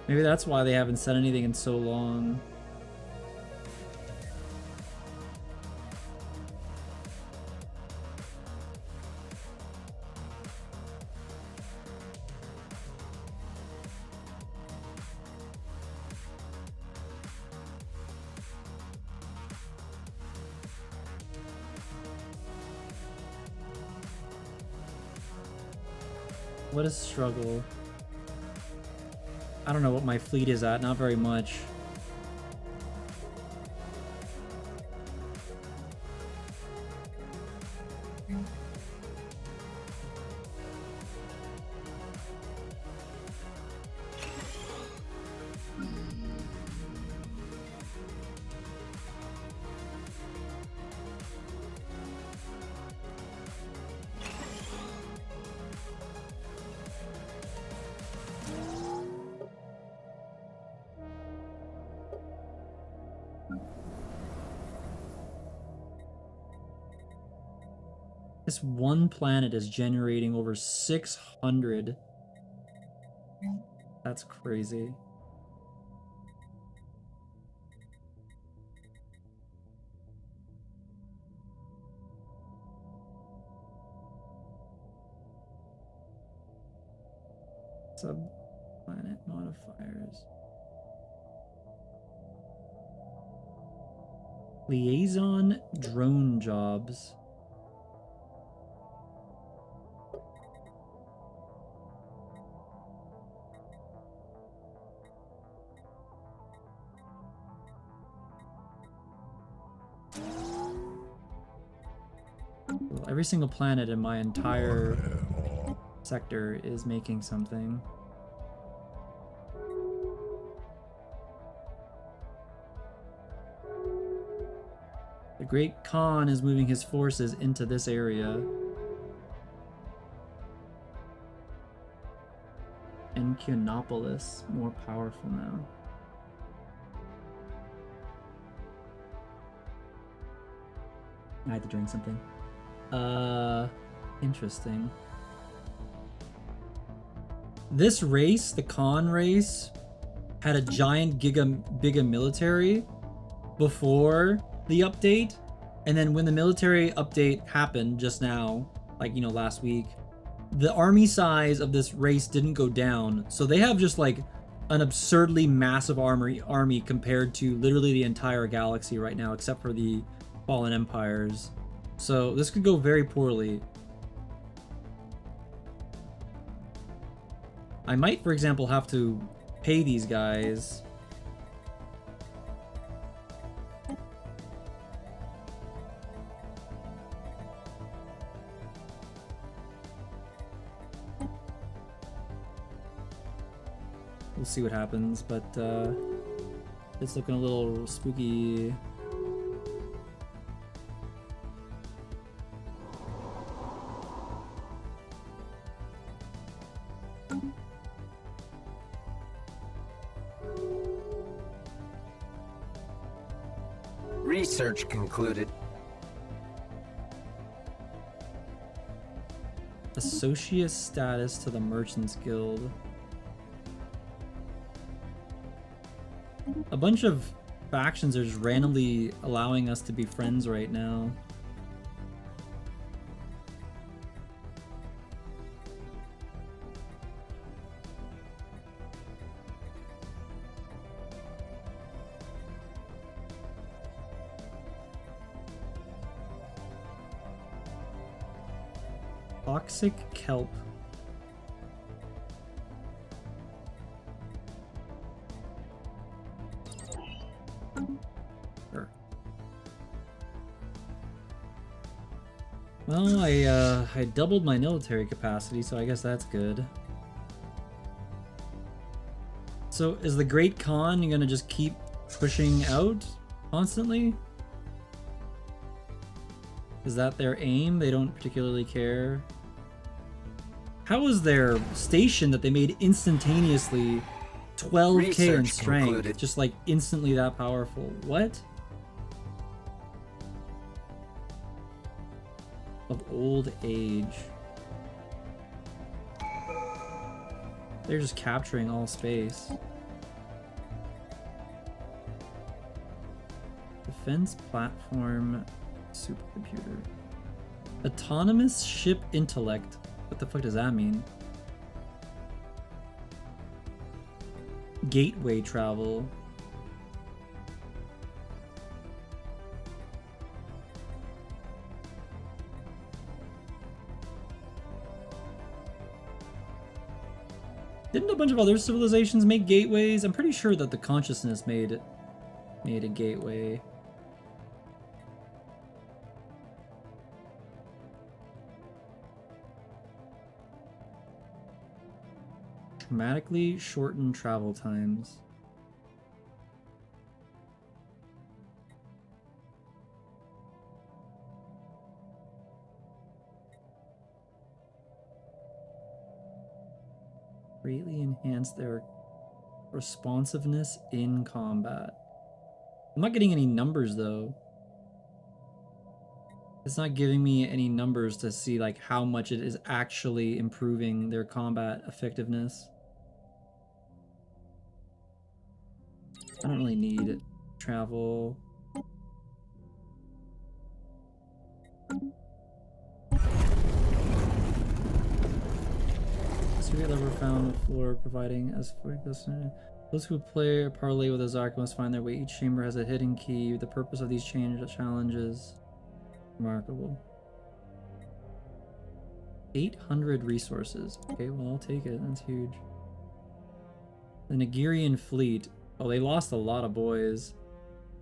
Maybe that's why they haven't said anything in so long. What a struggle. I don't know what my fleet is at, not very much. This one planet is generating over 600. That's crazy. Subplanet modifiers. Liaison drone jobs. Well, every single planet in my entire sector is making something. The Great Khan is moving his forces into this area. Enkianopolis, more powerful now. I had to drink something. Interesting. This race, the Khan race, had a giant giga military before the update, and then when the military update happened just now, like, you know, last week, the army size of this race didn't go down, so they have just like an absurdly massive army compared to literally the entire galaxy right now, except for the fallen empires. So this could go very poorly. I might, for example, have to pay these guys. We'll see what happens, but it's looking a little spooky. Research concluded. Associate status to the Merchants Guild. A bunch of factions are just randomly allowing us to be friends right now. Toxic kelp. Sure. Well, I doubled my military capacity, so I guess that's good. So is the Great Khan gonna just keep pushing out constantly? Is that their aim? They don't particularly care. How is their station that they made instantaneously 12k in strength concluded. Just like instantly that powerful? What? Of old age. They're just capturing all space. Defense platform supercomputer. Autonomous ship intellect. What the fuck does that mean? Gateway travel. Didn't a bunch of other civilizations make gateways? I'm pretty sure that the consciousness made a gateway. Dramatically shorten travel times. Greatly enhance their responsiveness in combat. I'm not getting any numbers though. It's not giving me any numbers to see like how much it is actually improving their combat effectiveness. I don't really need travel. Survey lever found floor providing as for this. Those who play parlay with Azark must find their way. Each chamber has a hidden key. The purpose of these challenges remarkable. 800 resources. Okay, well, I'll take it. That's huge. The Nigerian fleet. Oh, they lost a lot of boys.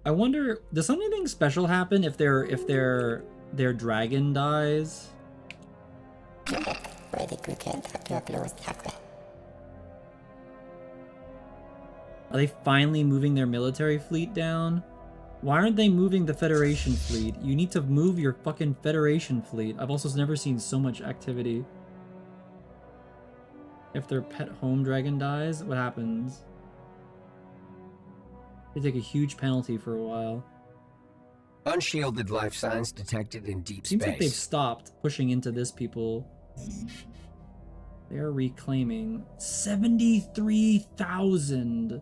I wonder, does something special happen if their dragon dies? Are they finally moving their military fleet down? Why aren't they moving the Federation fleet? You need to move your fucking Federation fleet. I've also never seen so much activity. If their pet home dragon dies, what happens? They take a huge penalty for a while. Unshielded life signs detected in deep Seems space. like they've stopped pushing into this people. They are reclaiming 73,000.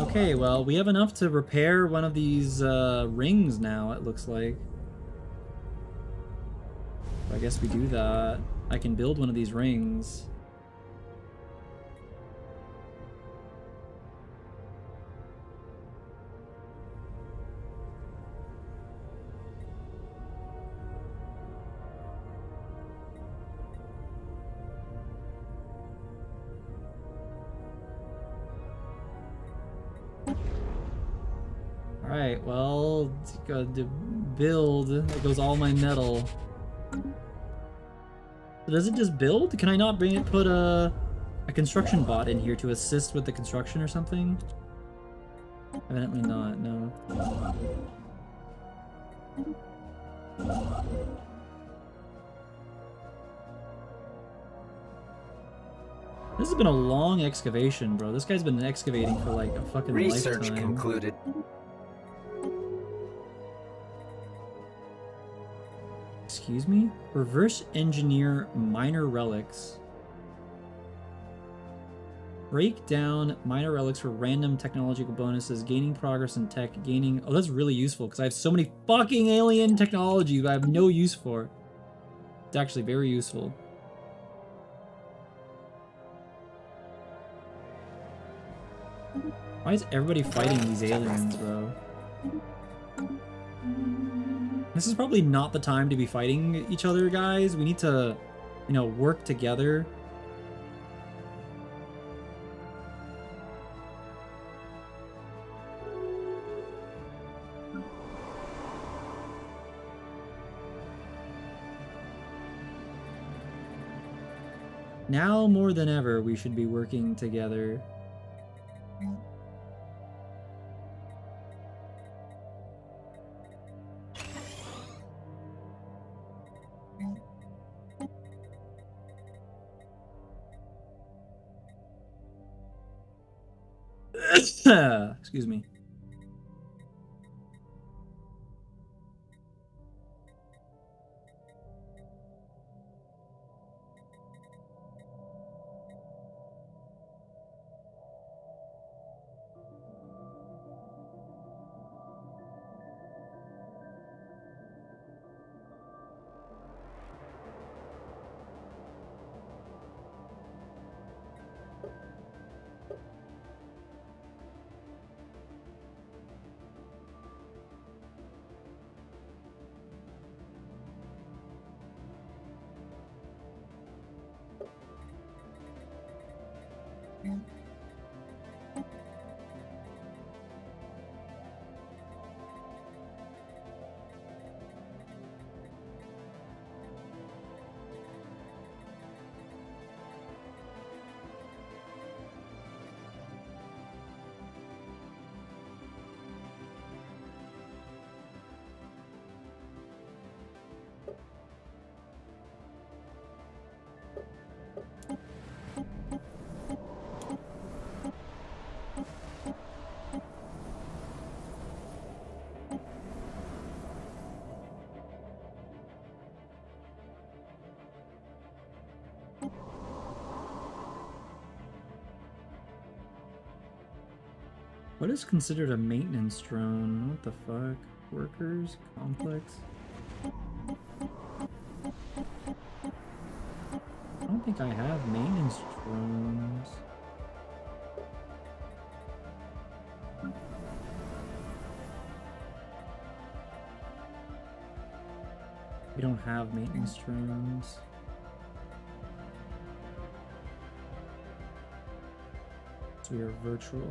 Okay, well, we have enough to repair one of these rings now, it looks like. I guess we do that. I can build one of these rings. Alright, well, to build. There goes all my metal. So does it just build? Can I not put a construction bot in here to assist with the construction or something? Evidently not, no. This has been a long excavation, bro. This guy's been excavating for like a fucking Research lifetime. concluded. Excuse me? Reverse engineer minor relics. Break down minor relics for random technological bonuses, gaining progress in tech, gaining... Oh, that's really useful, because I have so many fucking alien technology that I have no use for. It's actually very useful. Why is everybody fighting these aliens, bro? This is probably not the time to be fighting each other, guys. We need to, you know, work together. Now more than ever, we should be working together. Excuse me. What is considered a maintenance drone? What the fuck? Workers? Complex? I don't think I have maintenance drones. We don't have maintenance drones. So we are virtual.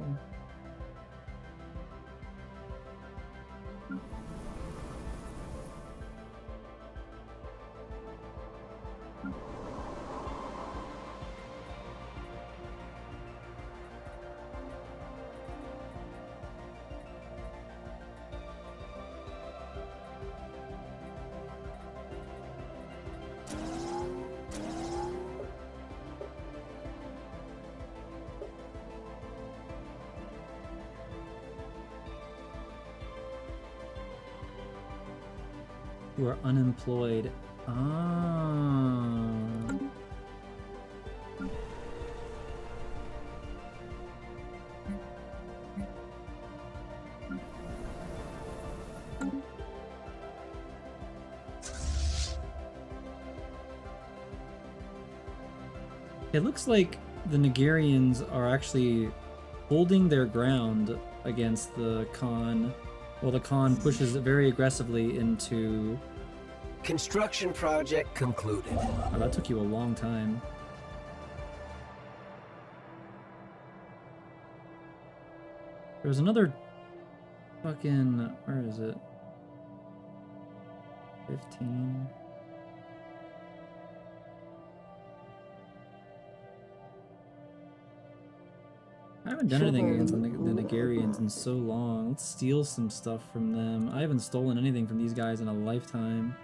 You are unemployed. Ah. It looks like the Nigerians are actually holding their ground against the Khan, while the Khan pushes very aggressively into... Construction project concluded. Oh, that took you a long time. There was another fucking... Where is it? 15... I haven't done anything against the Nigerians in so long. Let's steal some stuff from them. I haven't stolen anything from these guys in a lifetime.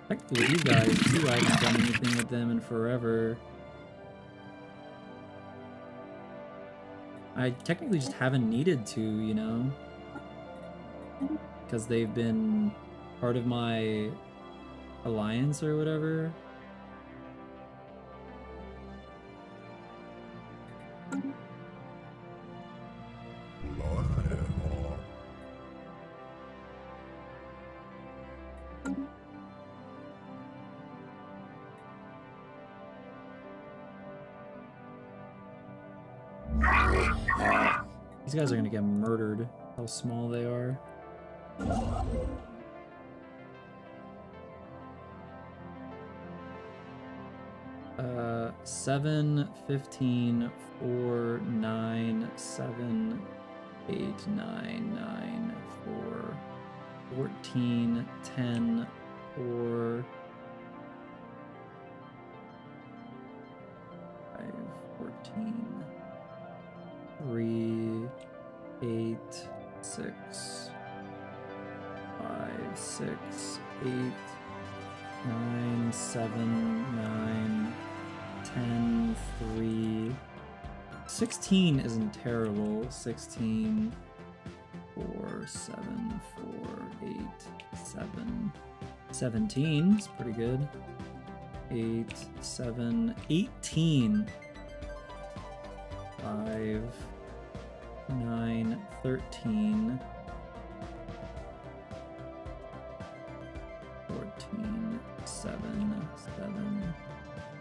Technically with these guys too, I haven't done anything with them in forever. I technically just haven't needed to, you know? Because they've been part of my alliance or whatever. These guys are gonna get murdered, how small they are. 7, 15, 4, 9, 7, 8, 9, 9, 4, 14, 10, 4, 5, 14, 3, 8, 6, 5, 6, 8, 9, 7, 9, 10, 3, 16 isn't terrible. 16, 4, 7, 4, 8, 7, 17 is pretty good. 8, 7, 18, 5, 9, 13, 14, 7, 7,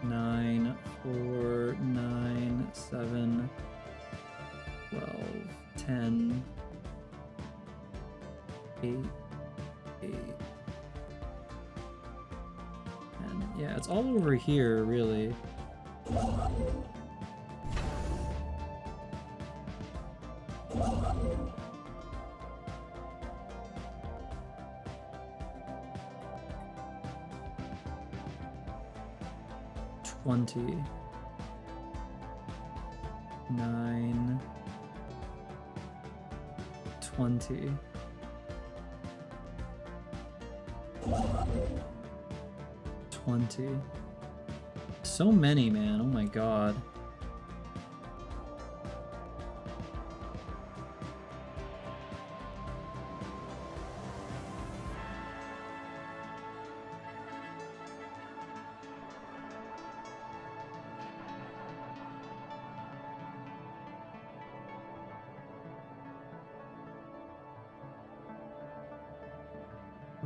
9, 4, 9, 7, 12, 10, 8, 8, 10. Yeah, it's all over here, really. Twenty 9 20 20. So many, man. Oh my god.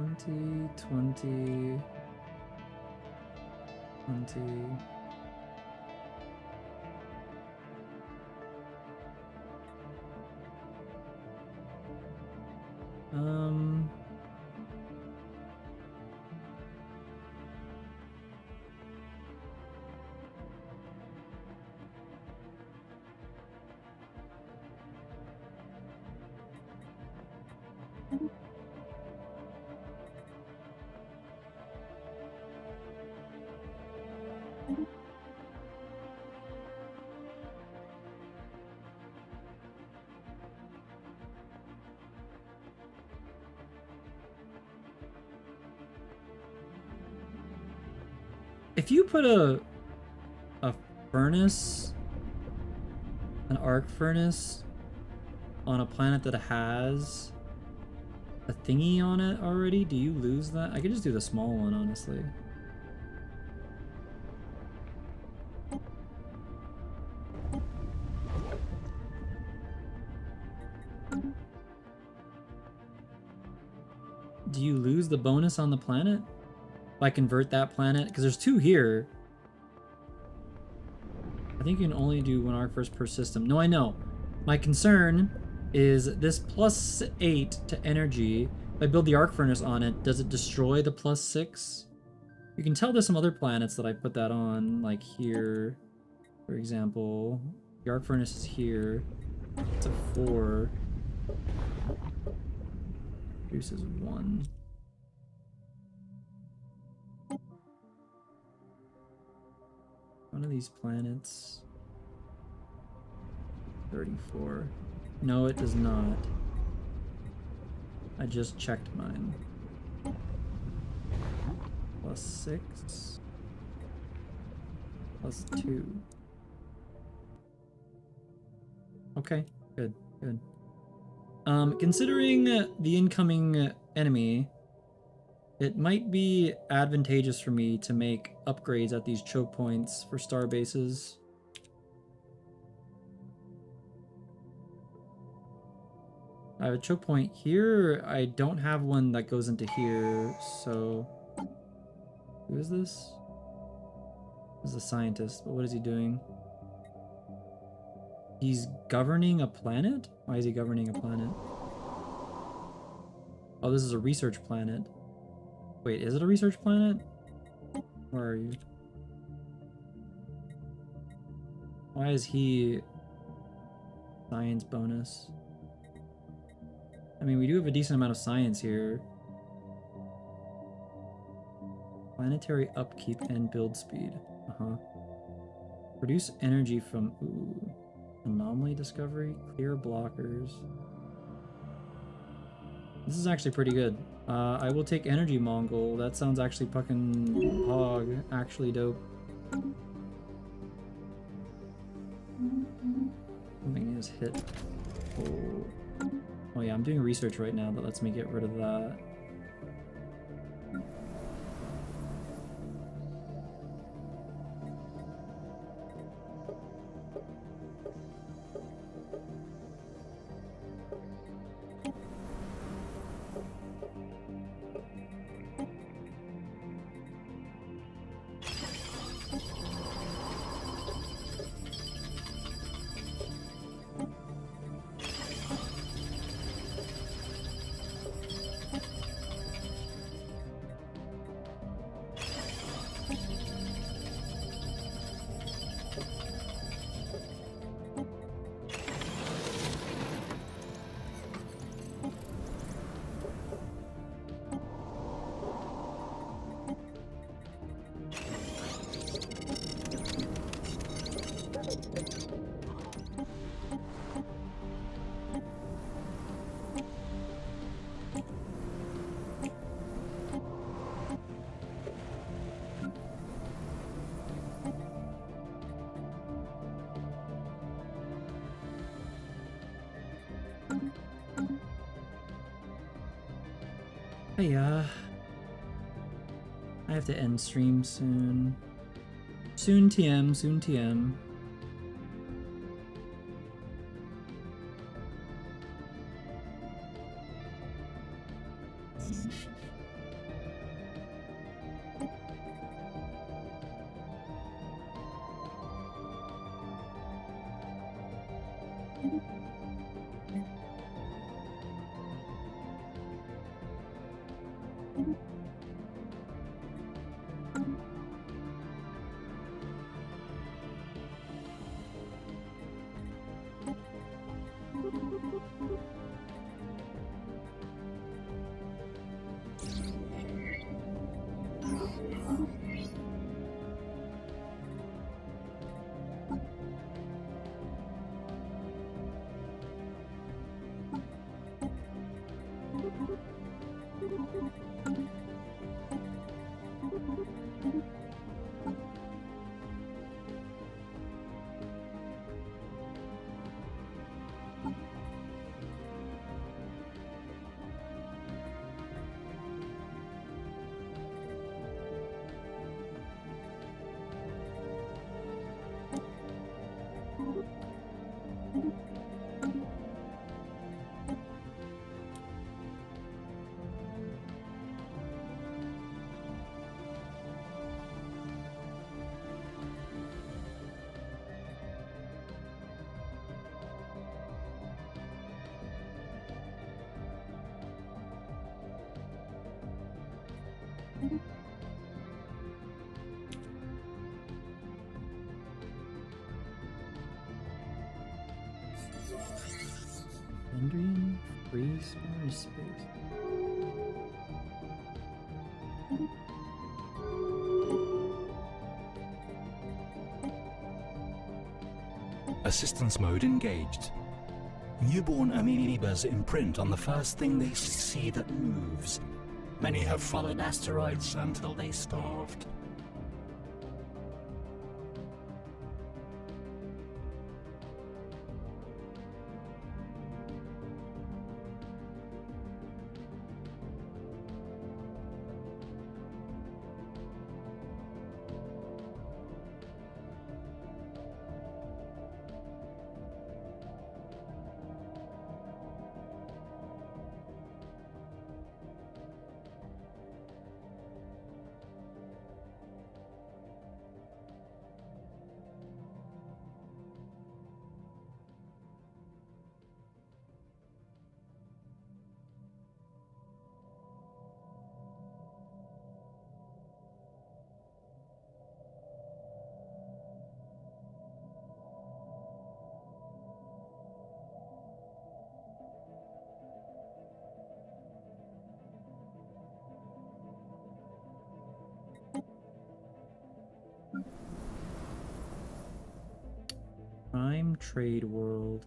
20, 20, 20. If you put a furnace, an arc furnace, on a planet that has a thingy on it already, do you lose that? I could just do the small one, honestly. Do you lose the bonus on the planet? If I convert that planet, because there's 2 here. I think you can only do 1 arc first per system. No, I know. My concern is this +8 to energy. If I build the arc furnace on it, does it destroy the +6? You can tell there's some other planets that I put that on, like here, for example. The arc furnace is here. It's a 4. Produces 1. One of these planets. 34. No, it does not. I just checked mine. +6. +2. Okay, good, good. Considering the incoming enemy, it might be advantageous for me to make upgrades at these choke points for star bases. I have a choke point here. I don't have one that goes into here, so... Who is this? This is a scientist, but what is he doing? He's governing a planet? Why is he governing a planet? Oh, this is a research planet. Wait, is it a research planet? Where are you? Why is he science bonus? I mean, we do have a decent amount of science here. Planetary upkeep and build speed. Produce energy from... Ooh. Anomaly discovery. Clear blockers. This is actually pretty good. I will take Energy Mongol. That sounds actually fucking hog. Actually dope. Something is hit. Oh yeah, I'm doing research right now that lets me get rid of that. Hey, I have to end stream soon. Soon TM, soon TM. Endrian free Stellaris space. Assistance mode engaged. Newborn amoebas imprint on the first thing they see that moves. Many have followed asteroids until they starved. Prime Trade World.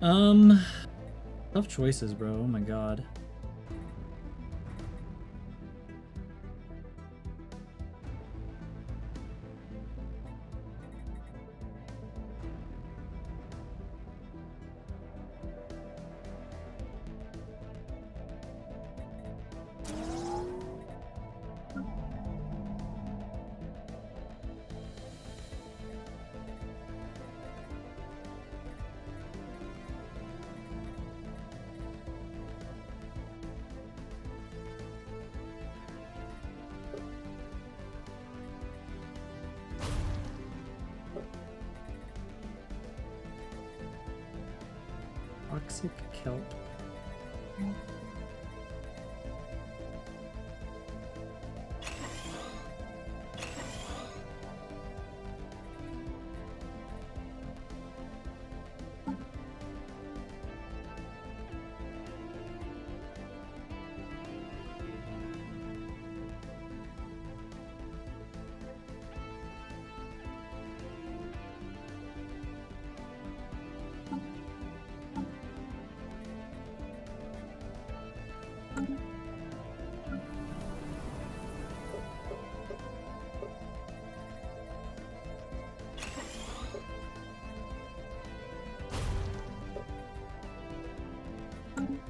Um, tough choices, bro. Oh my god. Toxic kelp.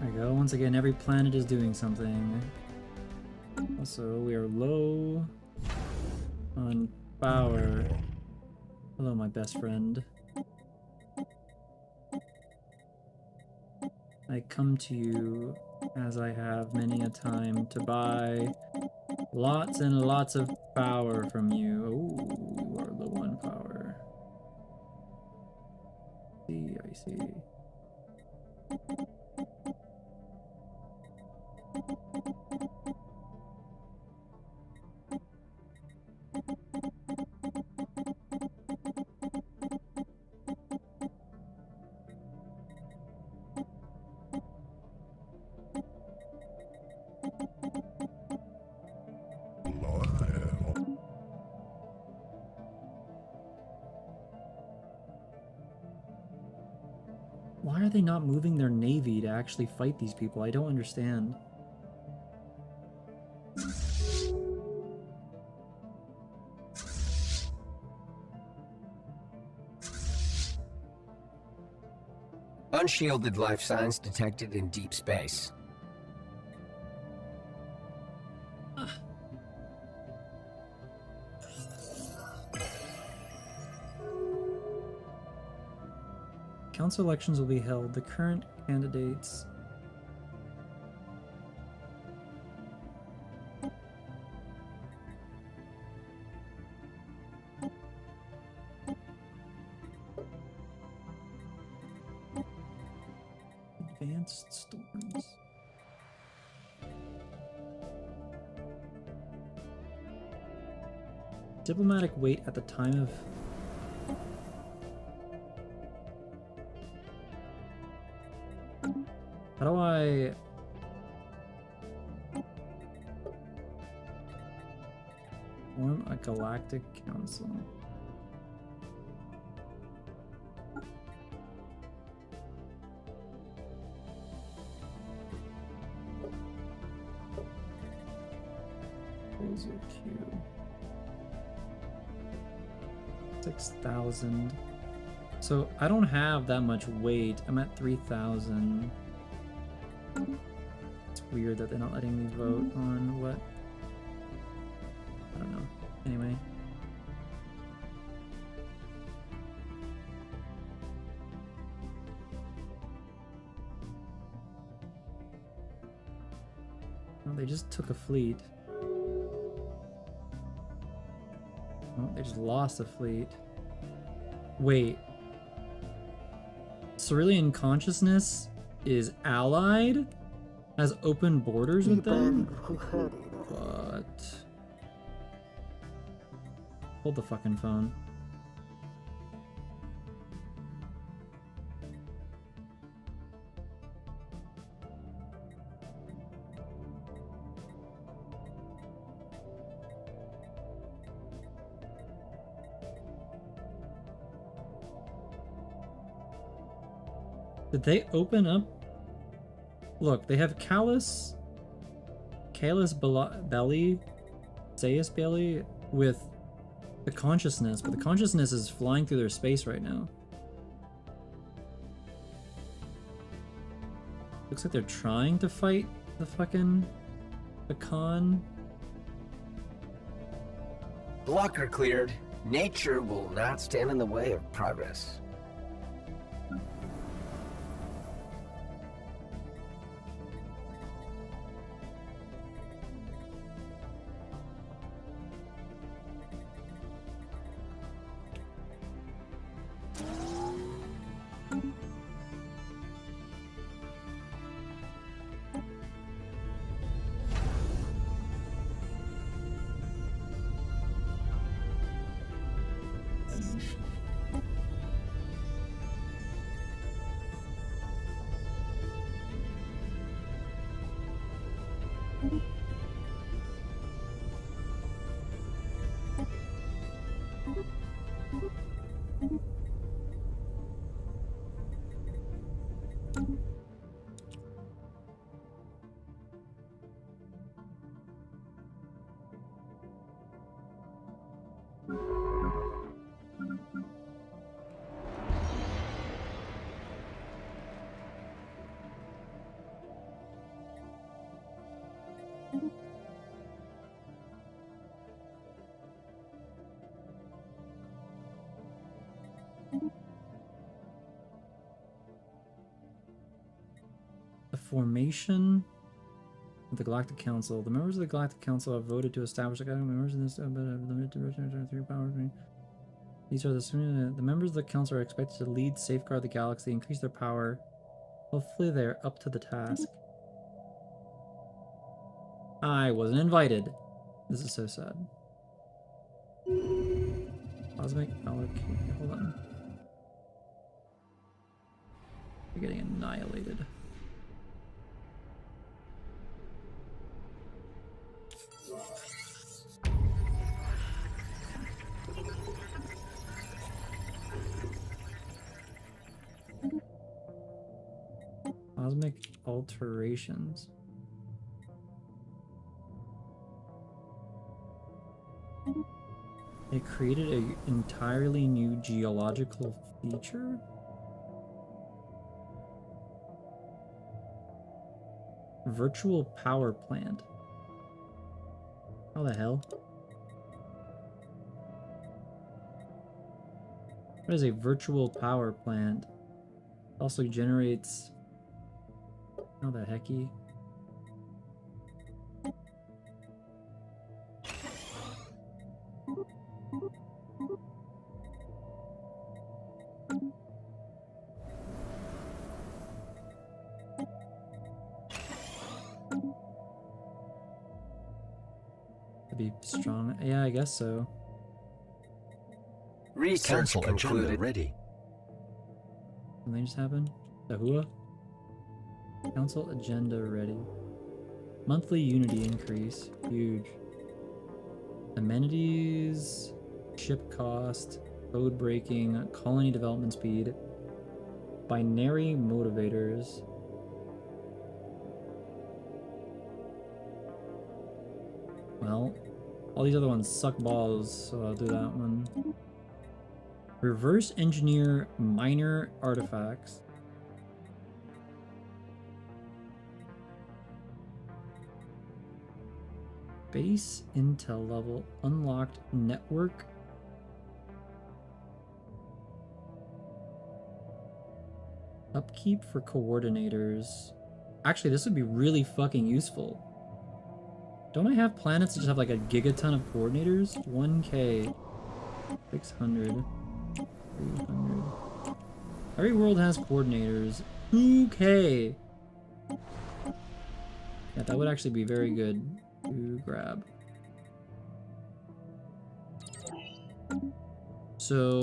There we go. Once again, every planet is doing something. Also, we are low on power. Hello, my best friend. I come to you as I have many a time to buy lots and lots of power from you. Oh, you are low on power. I see. Why are they not moving their navy to actually fight these people? I don't understand. Unshielded life signs detected in deep space. Council elections will be held. The current candidates... Advanced storms. Diplomatic wait at the time of... How do I... form a galactic council? Proposal queue. 6,000. So I don't have that much weight. I'm at 3,000. It's weird that they're not letting me vote on what... I don't know. Anyway. Oh, they just took a fleet. Oh, they just lost a fleet. Wait. Cerulean Consciousness is allied? Has open borders with them? What? Hold the fucking phone. Did they open up? Look, they have Callus Belly, Zeus Belly with the consciousness, but the consciousness is flying through their space right now. Looks like they're trying to fight the Khan. Blocker cleared. Nature will not stand in the way of progress. The formation of the Galactic Council. The members of the Galactic Council have voted to establish the members in this limited to 3 powers. These are the members of the council are expected to lead, safeguard the galaxy, increase their power. Hopefully they're up to the task. I wasn't invited. This is so sad. Cosmic allocation. Hold on. You're getting annihilated. Cosmic alterations. They created an entirely new geological feature? Virtual power plant. How the hell? What is a virtual power plant? Also generates... How the hecky? To be strong. Yeah, I guess so. Research Council agenda concluded. ready. Something just happened? Dahua? Council agenda ready. Monthly unity increase. Huge. Amenities. Ship cost. Code breaking. Colony development speed. Binary motivators. Well, all these other ones suck balls, so I'll do that one. Reverse engineer minor artifacts. Base intel level unlocked network. Upkeep for coordinators. Actually, this would be really fucking useful. Don't I have planets that just have like a gigaton of coordinators? 1K. 600. 300. Every world has coordinators. 2K. Yeah, that would actually be very good to grab. So,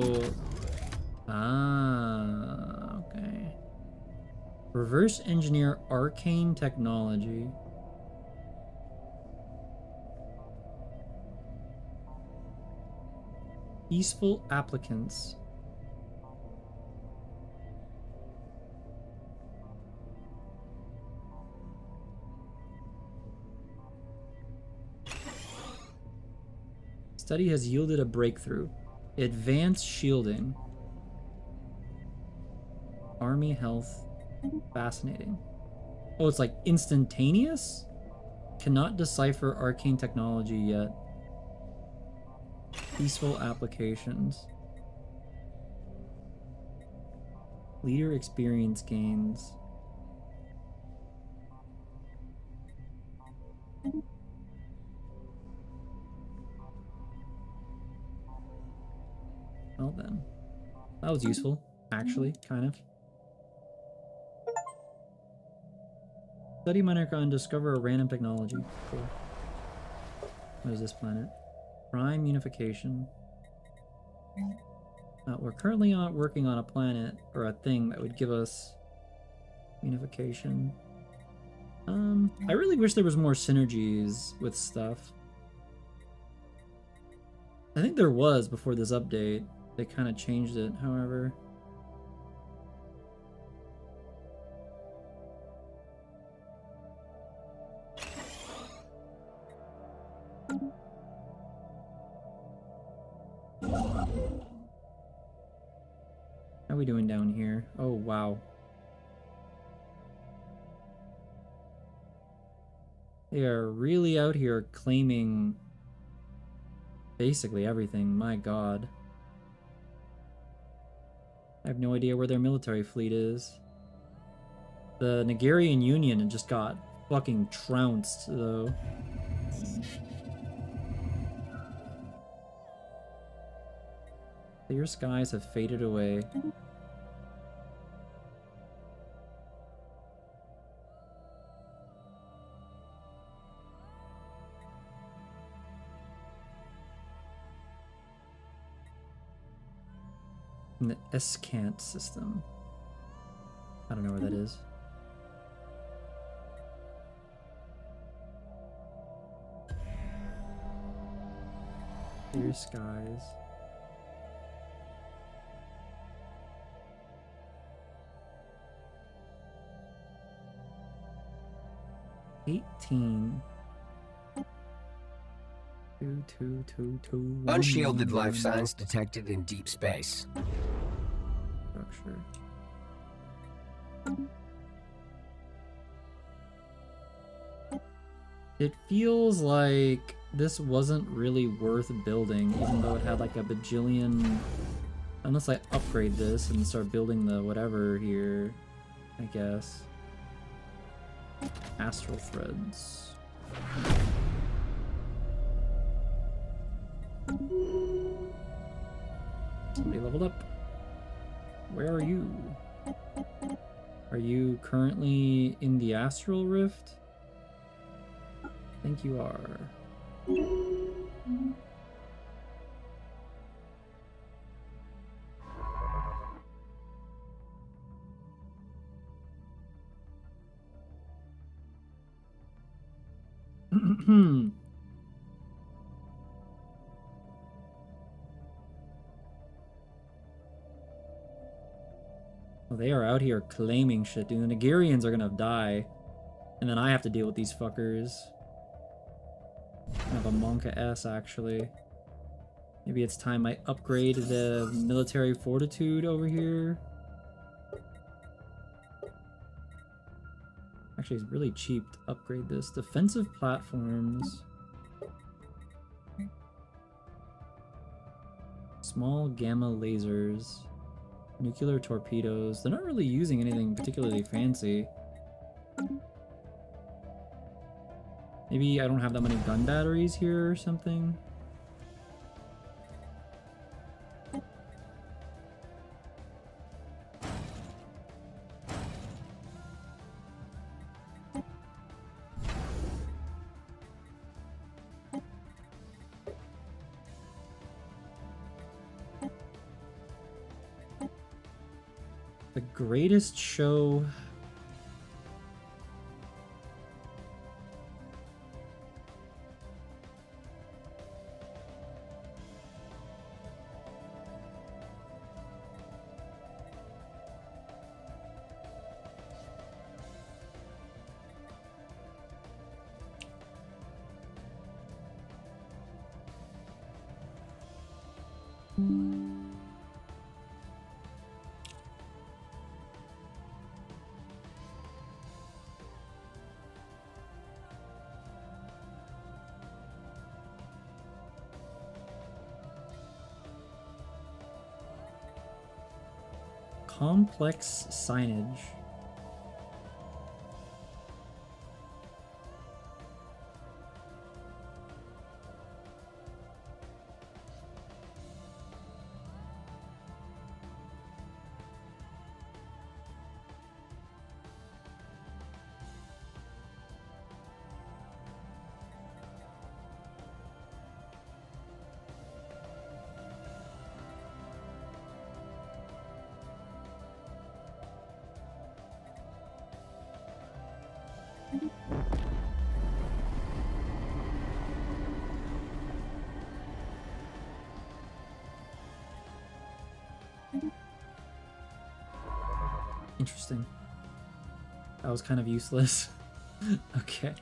okay. Reverse engineer arcane technology. Peaceful applicants. Study has yielded a breakthrough. Advanced shielding. Army health. Fascinating. Oh, it's like instantaneous? Cannot decipher arcane technology yet. Peaceful applications. Leader experience gains. Well then. That was useful, actually, kind of. Study Moniker and discover a random technology. Cool. What is this planet? Prime unification. We're currently working on a planet, or a thing, that would give us unification. I really wish there was more synergies with stuff. I think there was before this update. They kind of changed it, however. How are we doing down here? Oh, wow. They are really out here claiming basically everything. My god. I have no idea where their military fleet is. The Nigerian Union just got fucking trounced, though. Clear skies have faded away. In the Escant system. I don't know where that is. Clear skies. Two. Unshielded life signs detected in deep space. Structure. It feels like this wasn't really worth building, even though it had like a bajillion... Unless I upgrade this and start building the whatever here, I guess. Astral threads. Somebody leveled up. Where are you? Are you currently in the Astral Rift? I think you are. Well, they are out here claiming shit, dude. The Nigerians are gonna die. And then I have to deal with these fuckers. Kind of a Monka S, actually. Maybe it's time I upgrade the military fortitude over here. Actually, it's really cheap to upgrade this. Defensive platforms. Small gamma lasers. Nuclear torpedoes. They're not really using anything particularly fancy. Maybe I don't have that many gun batteries here or something. The greatest show... Complex signage. Interesting. That was kind of useless. Okay.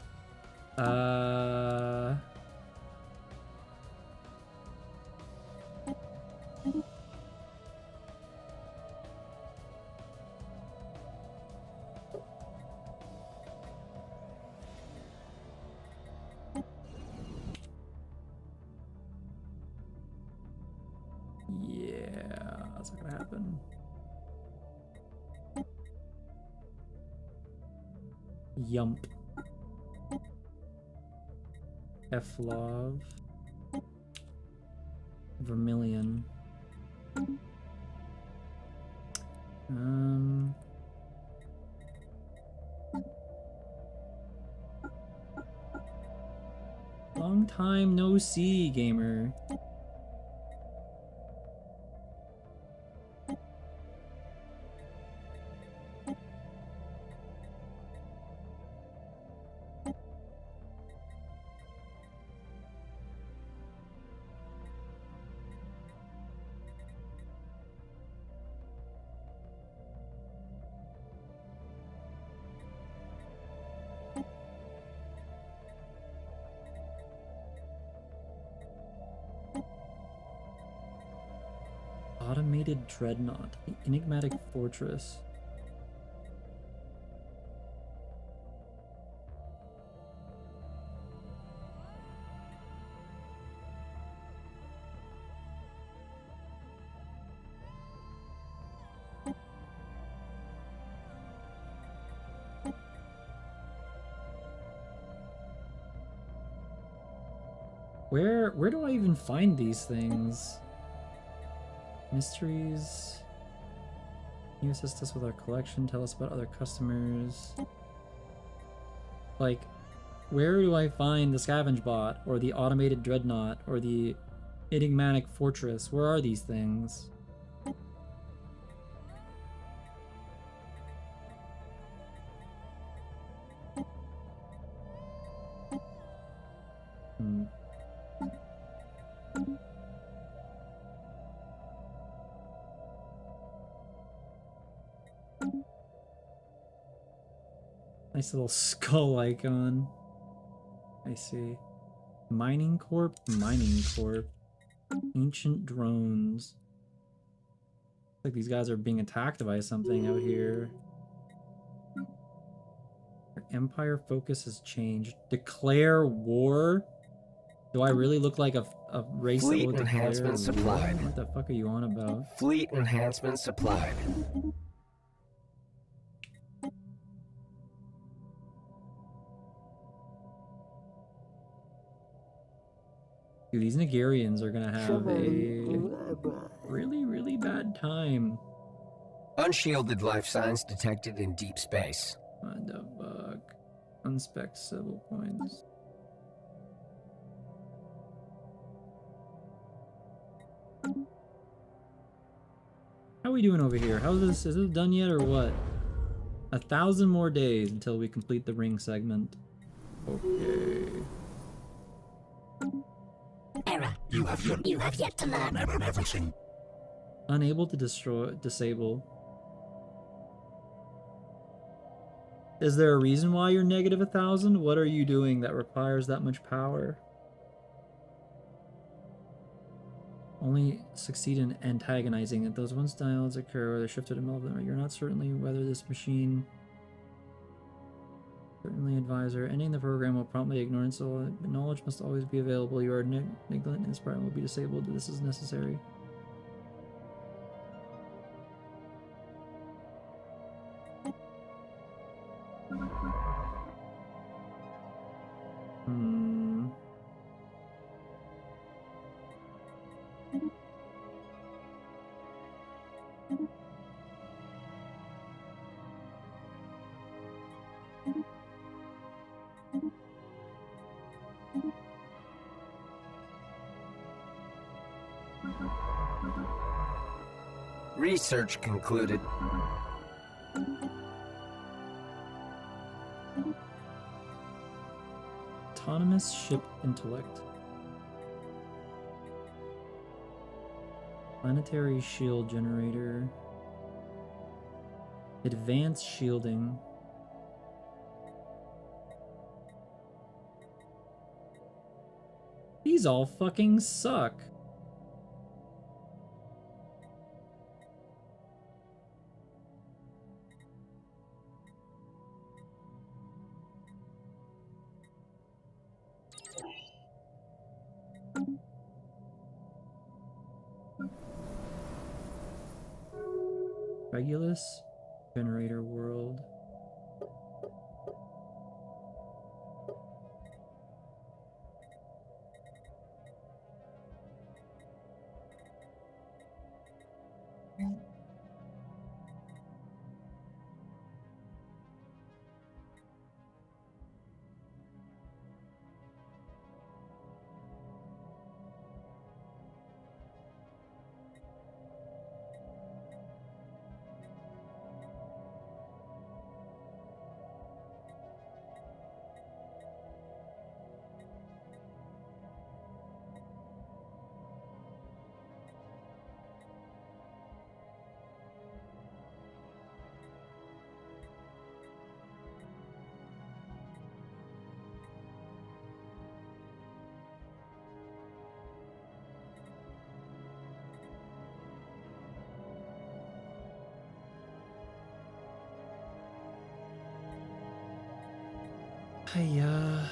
Yeah, that's not gonna happen. Yump. Eflov. Vermilion. Long time no see, gamer. Automated dreadnought, the enigmatic fortress. Where do I even find ththese things? Mysteries. Can you assist us with our collection? Tell us about other customers. Like, where do I find the scavenge bot, or the automated dreadnought, or the enigmatic fortress? Where are these things? Nice little skull icon. I see. Mining Corp, Mining Corp. Ancient drones. Like these guys are being attacked by something out here. Our empire focus has changed. Declare war? Do I really look like a race Fleet that will declare enhancement war? supplied. What the fuck are you on about? Fleet enhancement supplied. Dude, these Nigerians are gonna have a really, really bad time. Unshielded life signs detected in deep space. Find a bug. Unspec civil points. How are we doing over here? How's this? Is it done yet or what? 1,000 more days until we complete the ring segment. Okay. Error. You have yet to learn everything. Unable to disable. Is there a reason why you're negative 1,000? What are you doing that requires that much power? only succeed in antagonizing it. Those once dials occur or they're shifted in the middle of them. You're not certainly whether this machine. Certainly, advisor. Ending the program will promptly ignore it, so knowledge must always be available. You are negligent, and this program will be disabled. This is necessary. Research concluded. Autonomous ship intellect. Planetary shield generator. Advanced shielding. These all fucking suck. Regulus generator world. Hiya.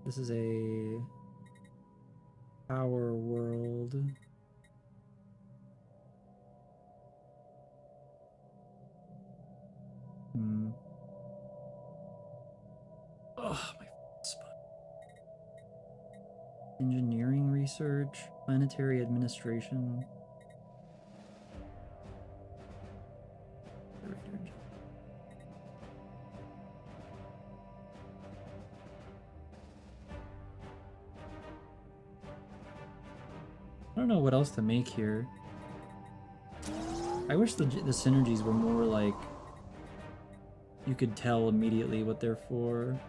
This is a power world. Oh, my spine. Engineering research, planetary administration. I don't know what else to make here. I wish the synergies were more like you could tell immediately what they're for.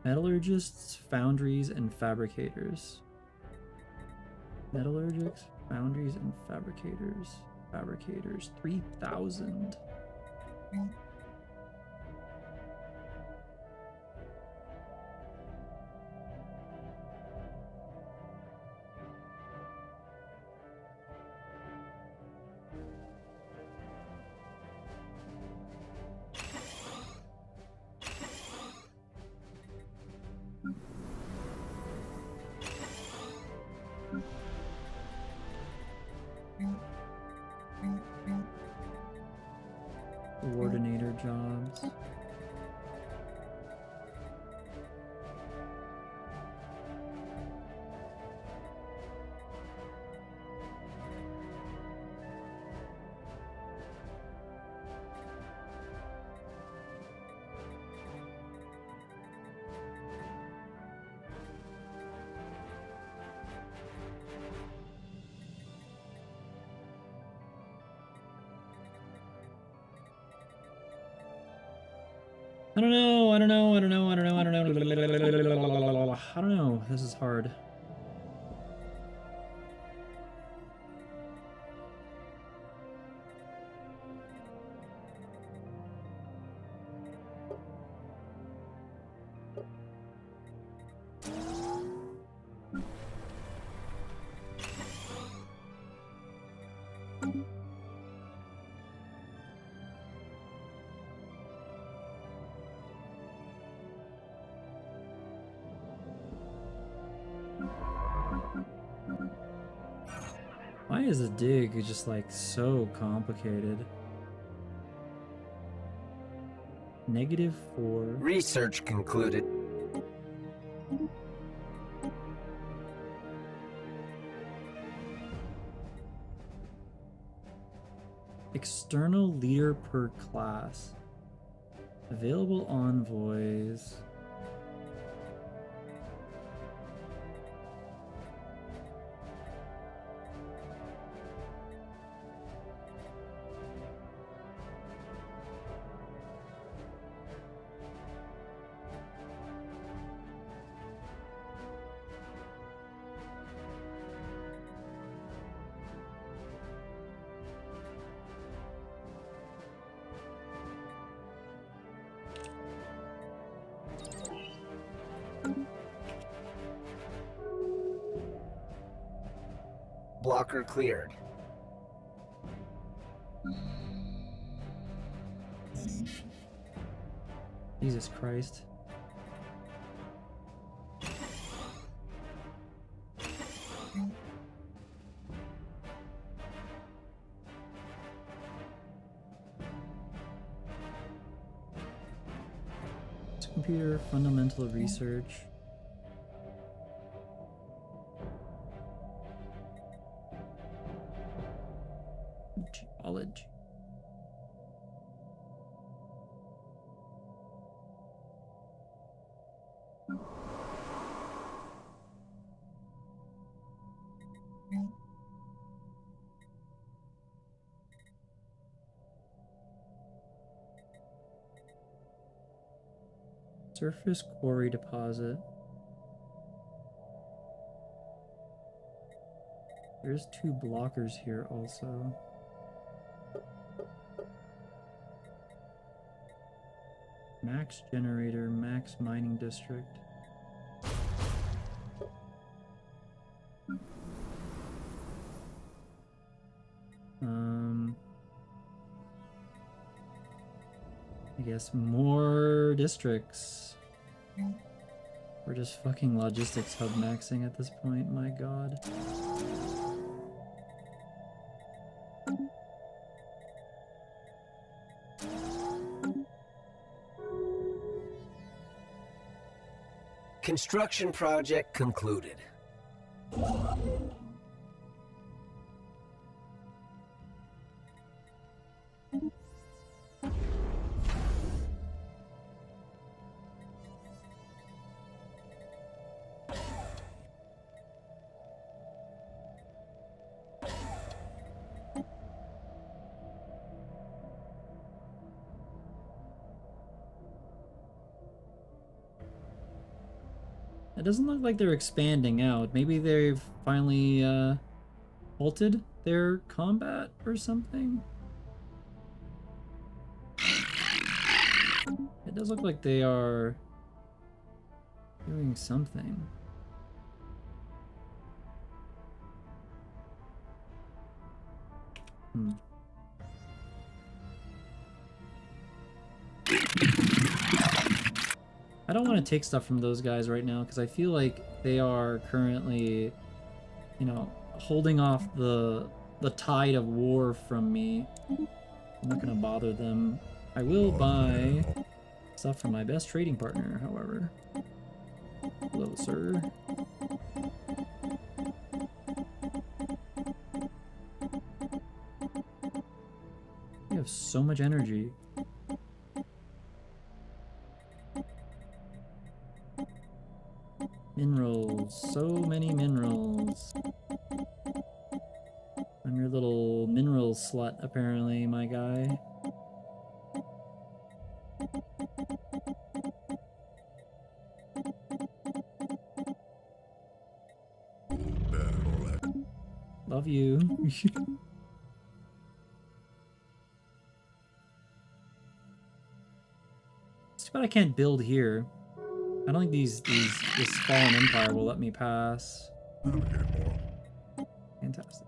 Metallurgists, foundries, and fabricators. Metallurgics, foundries, and fabricators. Fabricators, 3,000. jobs. I don't know, I don't know, I don't know, I don't know, I don't know. I don't know, this is hard. Why is a dig just like so complicated? -4. Research concluded. External leader per class. Available envoys. Blocker cleared. Jesus Christ. Computer fundamental research. Geology. Surface quarry deposit. There's 2 blockers here also. Max generator, max mining district. I guess more districts. We're just fucking logistics hub maxing at this point, my god. Construction project concluded. It doesn't look like they're expanding out. Maybe they've finally halted their combat or something. It does look like they are doing something. I don't want to take stuff from those guys right now because I feel like they are currently, you know, holding off the tide of war from me. I'm not gonna bother them. I will buy stuff from my best trading partner, however. Hello, sir. You have so much energy. Minerals, so many minerals. I'm your little mineral slut, apparently, my guy. Love you. It's too bad I can't build here. I don't think this fallen empire will let me pass. Fantastic.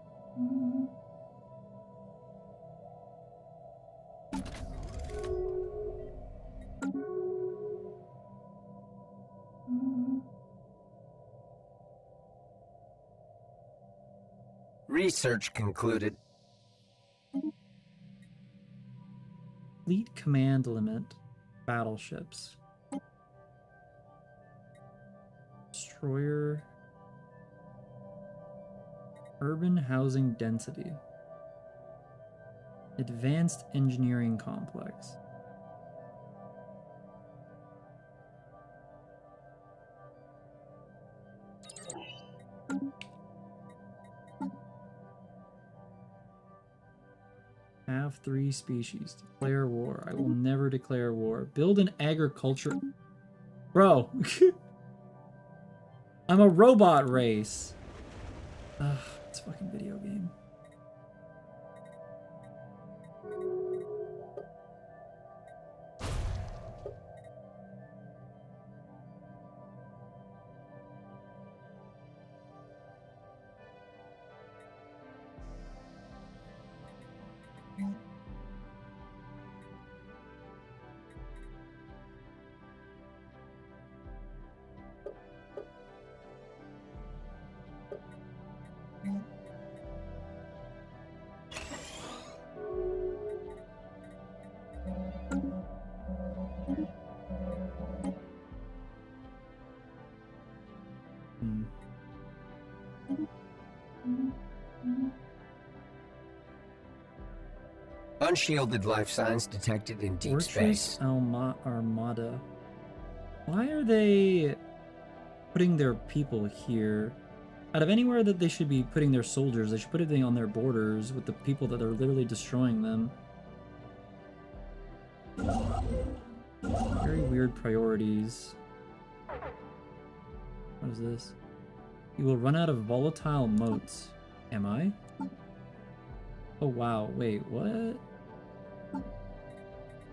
Research concluded. Fleet command limit. Battleships. Destroyer. Urban housing density. Advanced engineering complex. Have 3 species. Declare war. I will never declare war. Build an agriculture. Bro. I'm a robot race. Ugh, it's a fucking video game. Unshielded life signs detected in deep Fortress space. Armada. Why are they putting their people here? Out of anywhere that they should be putting their soldiers, they should put it on their borders with the people that are literally destroying them. Very weird priorities. What is this? You will run out of volatile motes. Am I? Oh wow, wait, what?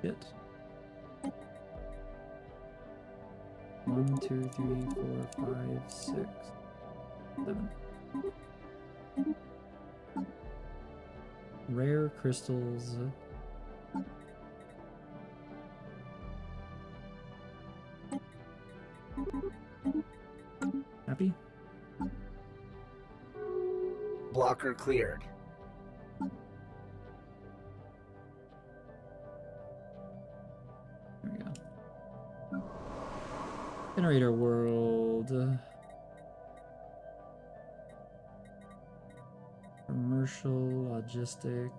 Shit. 1, 2, 3, 4, 5, 6, 7. Rare crystals. Happy? Blocker cleared. There we go. Generator world. Commercial, logistic.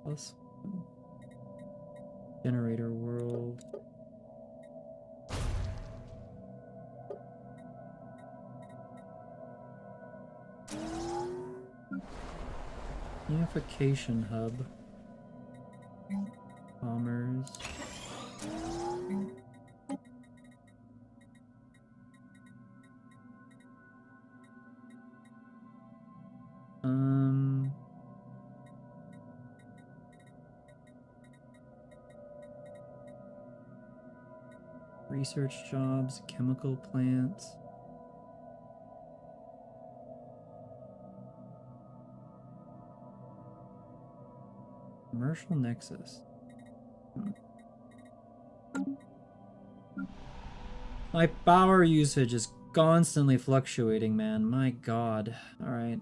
Plus generator world. Unification hub. Commerce. Research jobs, chemical plants. Commercial nexus. My power usage is constantly fluctuating, man. My god. Alright.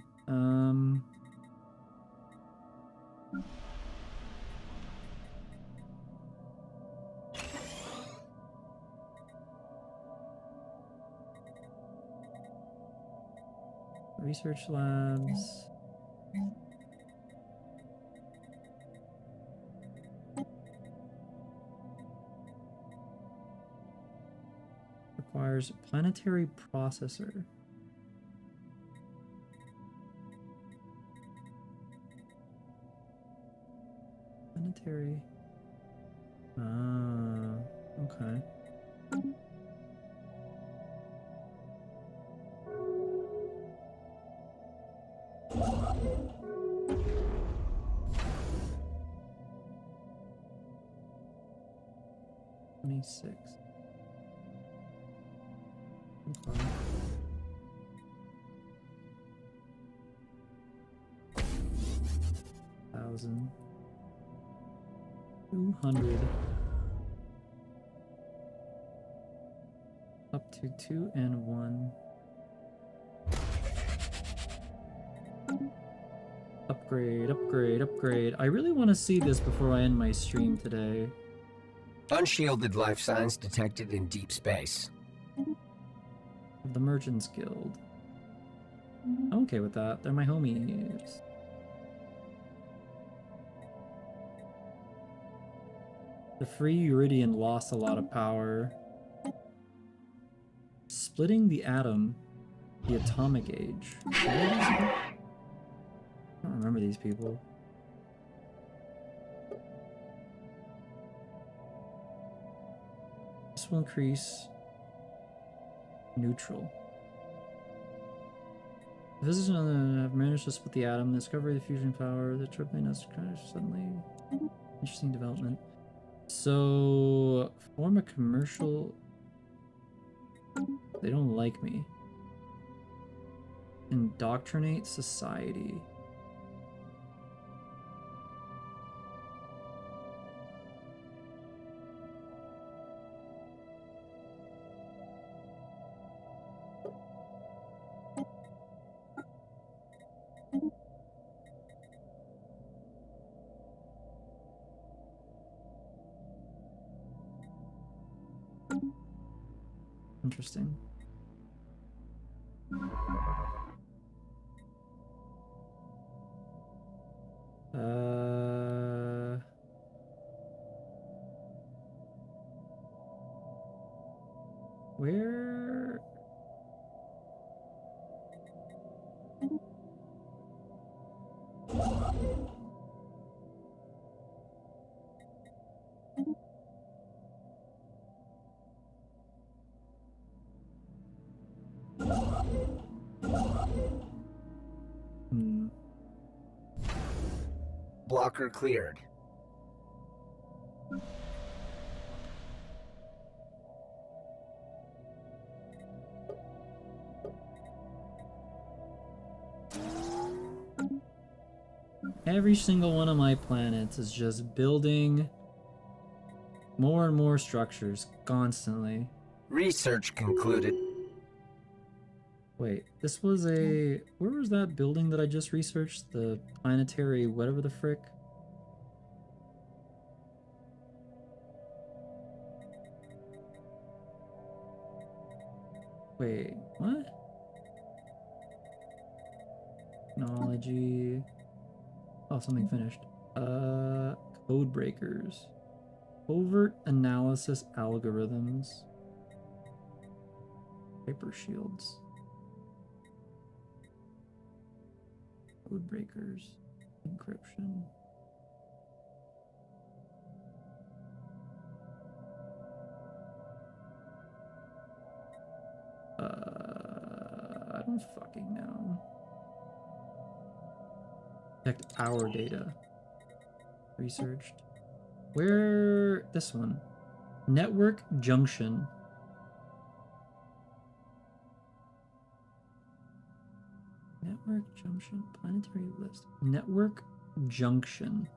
Research labs. Requires a planetary processor. Planetary. Ah, okay. $26. Okay. $1,000. 200. Up to 2 and 1. Upgrade, upgrade, upgrade. I really want to see this before I end my stream today. Unshielded life signs detected in deep space. The Merchants Guild. I'm okay with that. They're my homies. The free Uridian lost a lot of power. Splitting the atom. The atomic age. I don't remember these people. This will increase neutral. The physicists have managed to split the atom, discover the fusion power, the tripling has kind of suddenly interesting development. So form a commercial. They don't like me. Indoctrinate society. Interesting. Where? Blocker cleared. Every single one of my planets is just building more and more structures constantly. Research concluded. Wait, this was a... Where was that building that I just researched? The planetary whatever the frick? Wait, what? Technology... Oh, something finished. Code breakers. Covert analysis algorithms. Hyper shields. Code breakers. Encryption. I don't fucking know. Protect our data. Researched. Where? This one. Network junction. Network junction. Planetary list. Network junction.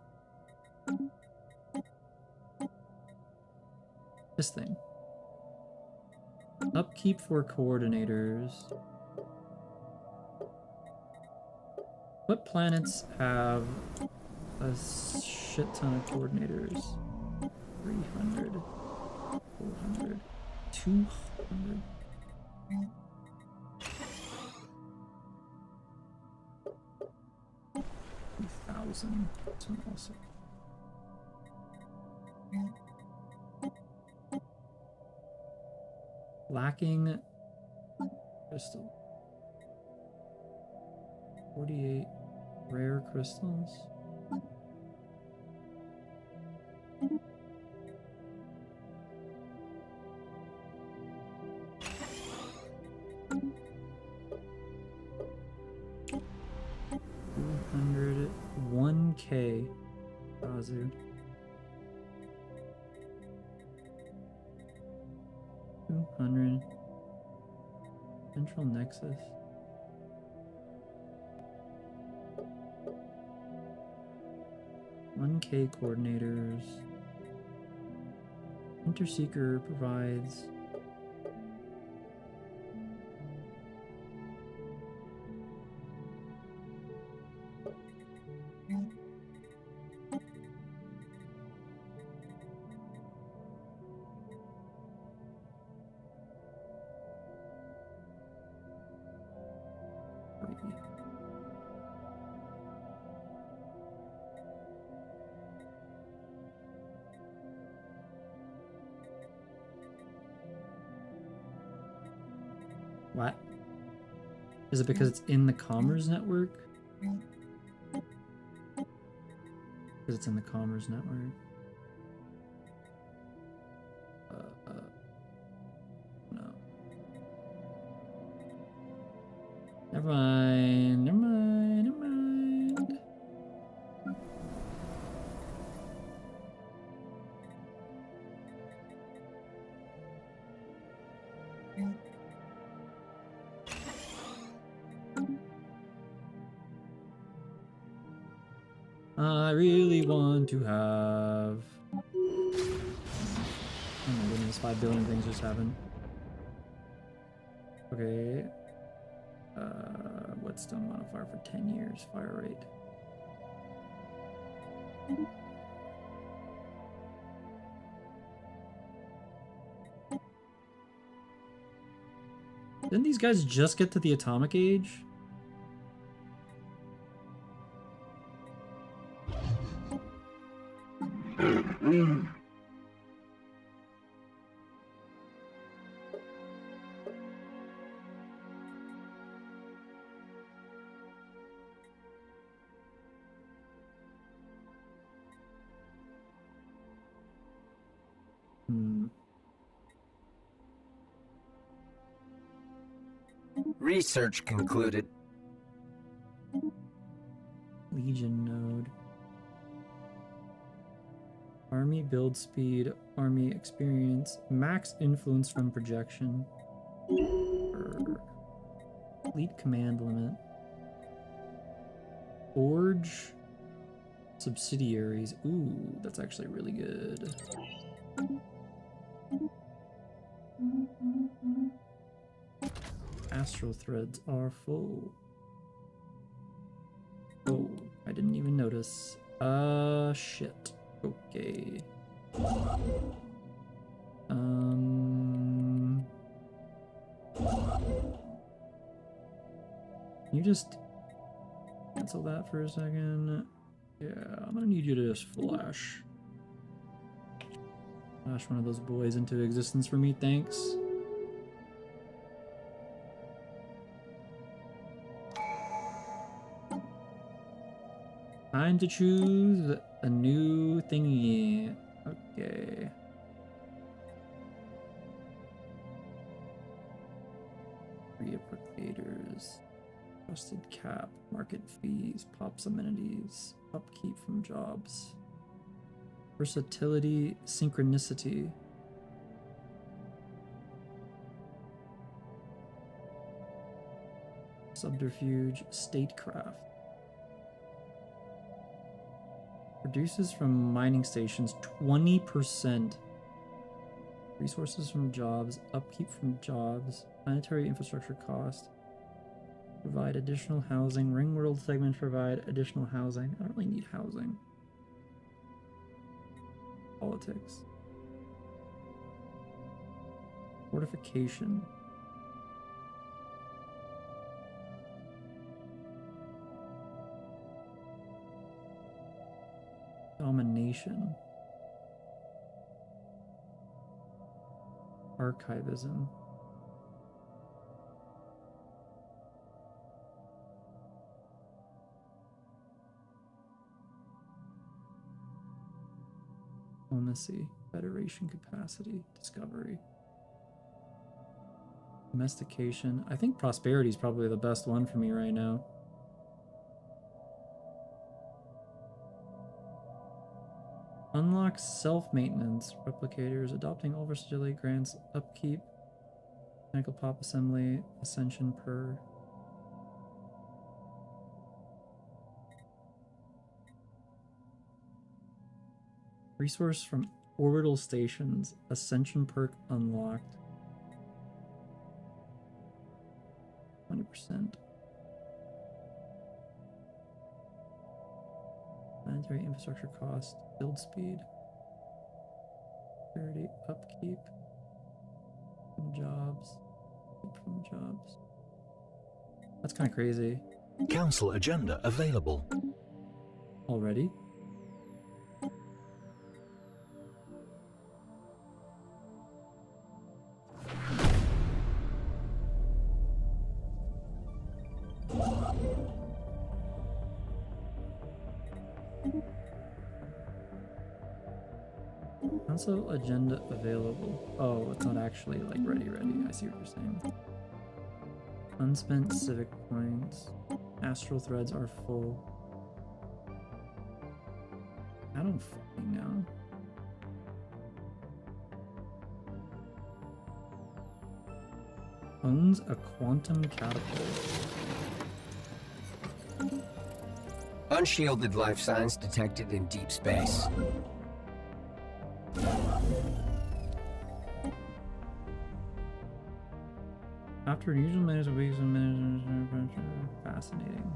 This thing. Upkeep for coordinators. What planets have a shit ton of coordinators? 300, 400, 200. This one also. Lacking crystal. 48 rare crystals. $1K. Razu. 200. Central Nexus. $1K coordinators. Interseeker provides. What? Is it because it's in the Commerce Network? Because it's in the Commerce Network. No. Never mind. Never mind. Never mind. I really want to have... Oh my goodness, 5 billion things just happened. Okay. Whetstone modifier for 10 years, fire rate. Didn't these guys just get to the atomic age? Research concluded. Legion node. Army build speed, army experience, max influence from projection. Fleet command limit. Forge subsidiaries. Ooh, that's actually really good. Astral threads are full. Oh, I didn't even notice. Shit. Okay. You just cancel that for a second. Yeah, I'm gonna need you to just flash one of those boys into existence for me, thanks. Time to choose a new thingy. Okay. Reapplicators. Trusted cap. Market fees. Pops amenities. Upkeep from jobs. Versatility. Synchronicity. Subterfuge. Statecraft. Produces from mining stations 20% Resources from jobs, upkeep from jobs, planetary infrastructure cost, provide additional housing, ring world segment provide additional housing. I don't really need housing. Politics. Fortification. Domination. Archivism. Diplomacy. Federation capacity. Discovery. Domestication. I think prosperity is probably the best one for me right now. Unlock self-maintenance, replicators, adopting overstability grants, upkeep, mechanical pop assembly, ascension per. Resource from orbital stations, ascension perk unlocked. 20%. Planetary infrastructure cost, build speed, security, upkeep, from jobs, from jobs. That's kind of crazy. Council agenda available. Already? Council agenda available. Oh, it's not actually like ready. I see what you're saying. Unspent civic points. Astral threads are full. I don't fucking know. Owns a quantum catapult. Unshielded life signs detected in deep space. After unusual minutes of weeks and minutes, fascinating.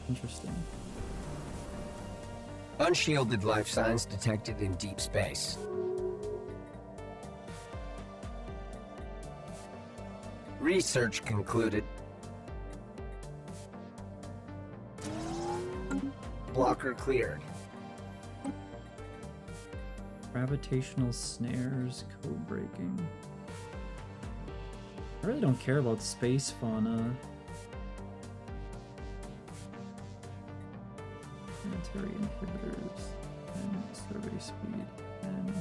Interesting. Unshielded life signs detected in deep space. Research concluded. Blocker cleared. Gravitational snares, code breaking. I really don't care about space fauna. Planetary inhibitors and survey speed and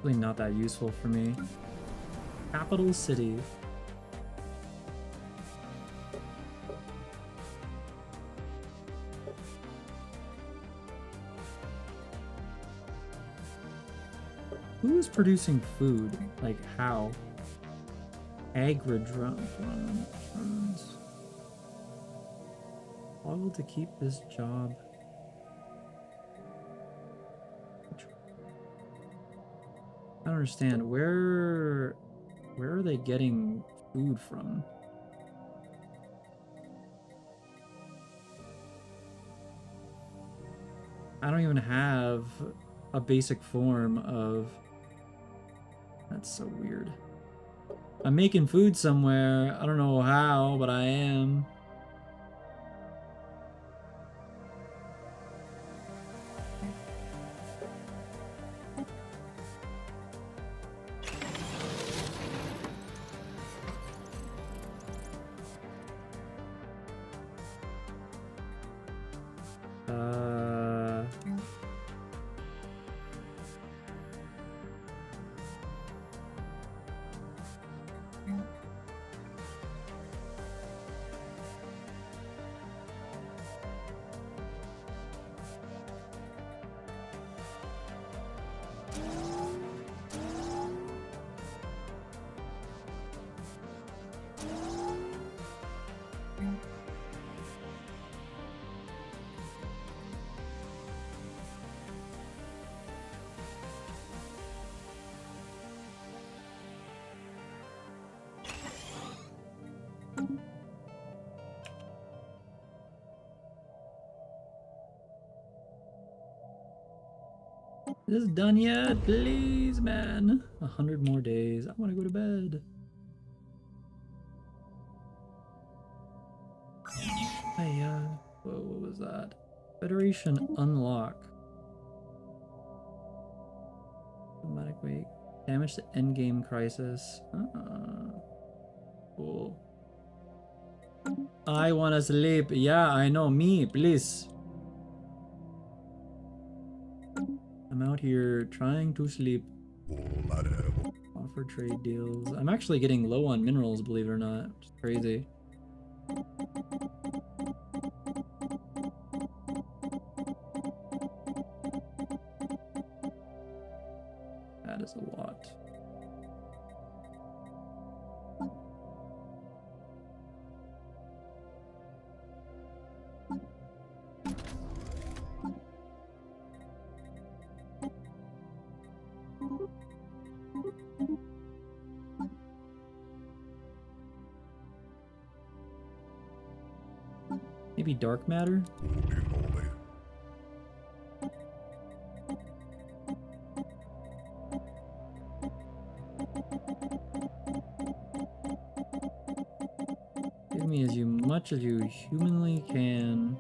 really not that useful for me. Capital city. Who is producing food? Like how? Agri-drones. Toggle to keep this job. I don't understand. Where are they getting food from? I don't even have a basic form of... That's so weird. I'm making food somewhere. I don't know how, but I am. Is this done yet? Please, man. 100 more days. I want to go to bed. Hey, whoa, what was that? Federation unlock. Automatic wait. Damage to endgame crisis. Cool. I wanna sleep. Yeah, I know. Me, please. I'm out here trying to sleep. Offer trade deals. I'm actually getting low on minerals, believe it or not. Which is crazy. That is a lot. Maybe dark matter? Give me as much as you humanly can.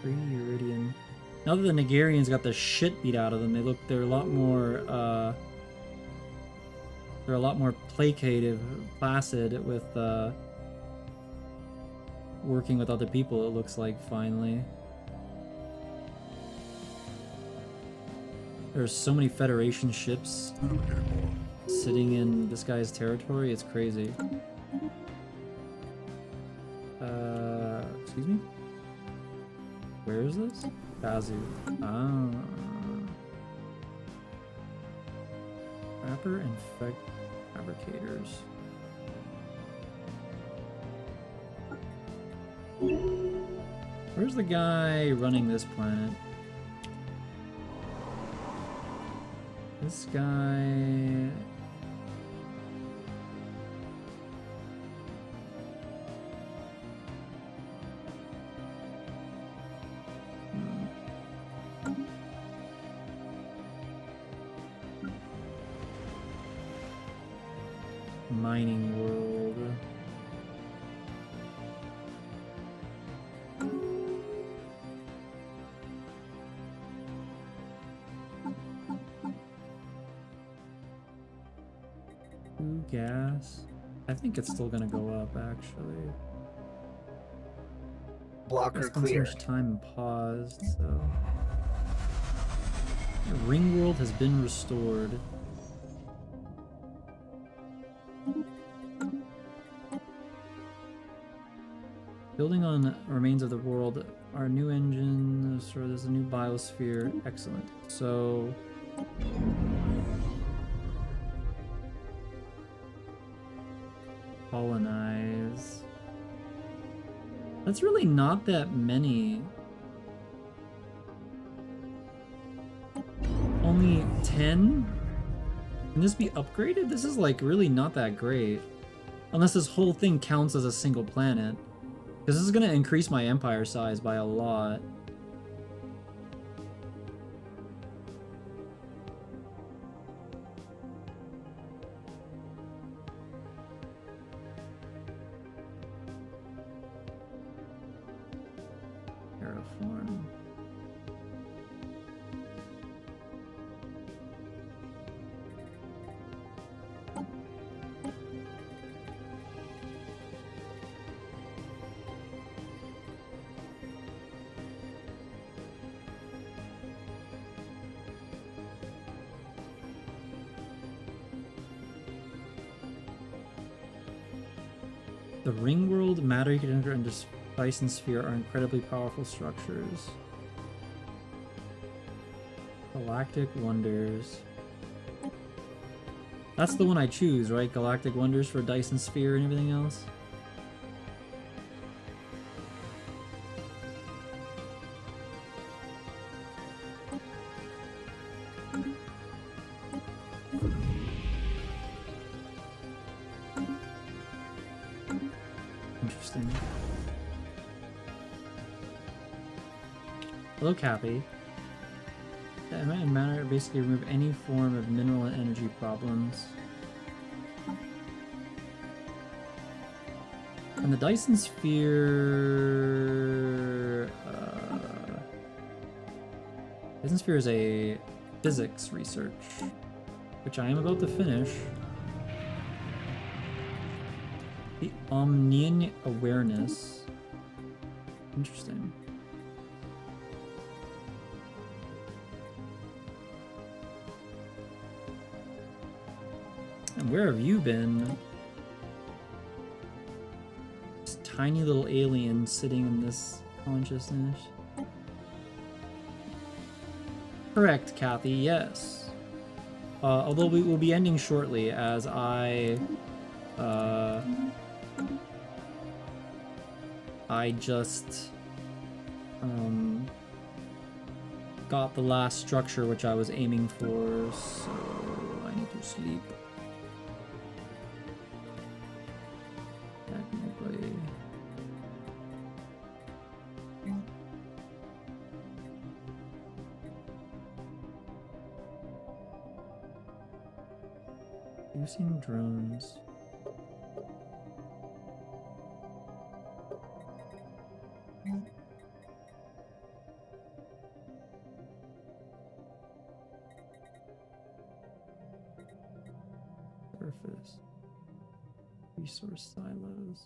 Iridium. Now that the Nigerians got the shit beat out of them, they're a lot more placative, placid with working with other people, it looks like, finally. There's so many Federation ships sitting in this guy's territory, it's crazy. Excuse me? Where is this? Kazu. Ah. Trapper and fabricators. Where's the guy running this planet? This guy... Mining world. Gas. I think it's still gonna go up, actually. Blocker So clear. much time paused, so. The ring world has been restored. Building on remains of the world, our new engine, so there's a new biosphere. Excellent. So colonize. That's really not that many. Only 10? Can this be upgraded? This is like really not that great. Unless this whole thing counts as a single planet. Because this is going to increase my empire size by a lot. Terraform. The ring world, matter, enter, and Dyson sphere are incredibly powerful structures. Galactic wonders. That's the one I choose, right? Galactic wonders for Dyson sphere and everything else. Interesting. Hello, Cappy. And matter basically remove any form of mineral and energy problems. And the Dyson sphere. Dyson sphere is a physics research, which I am about to finish. The Omnian awareness. Interesting. And where have you been? This tiny little alien sitting in this consciousness. Correct, Kathy, yes. Although we will be ending shortly as I just got the last structure which I was aiming for, so I need to sleep. Technically. Using drones. Surface. Resource silos.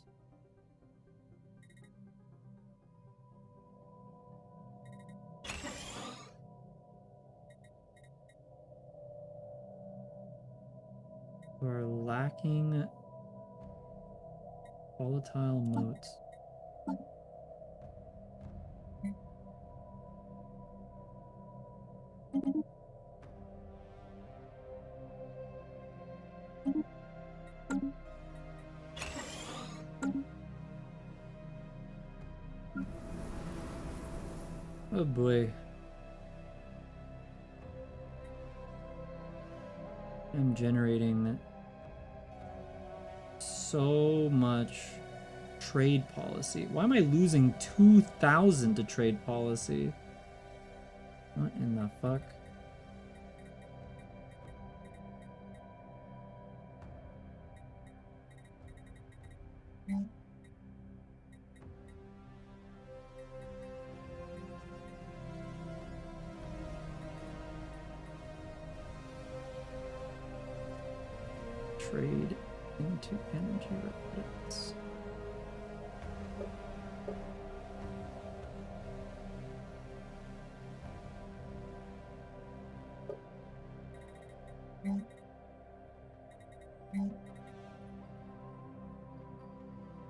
We're lacking volatile motes. Oh boy. I'm generating so much trade policy. Why am I losing 2,000 to trade policy? What in the fuck? Trade into energy credits.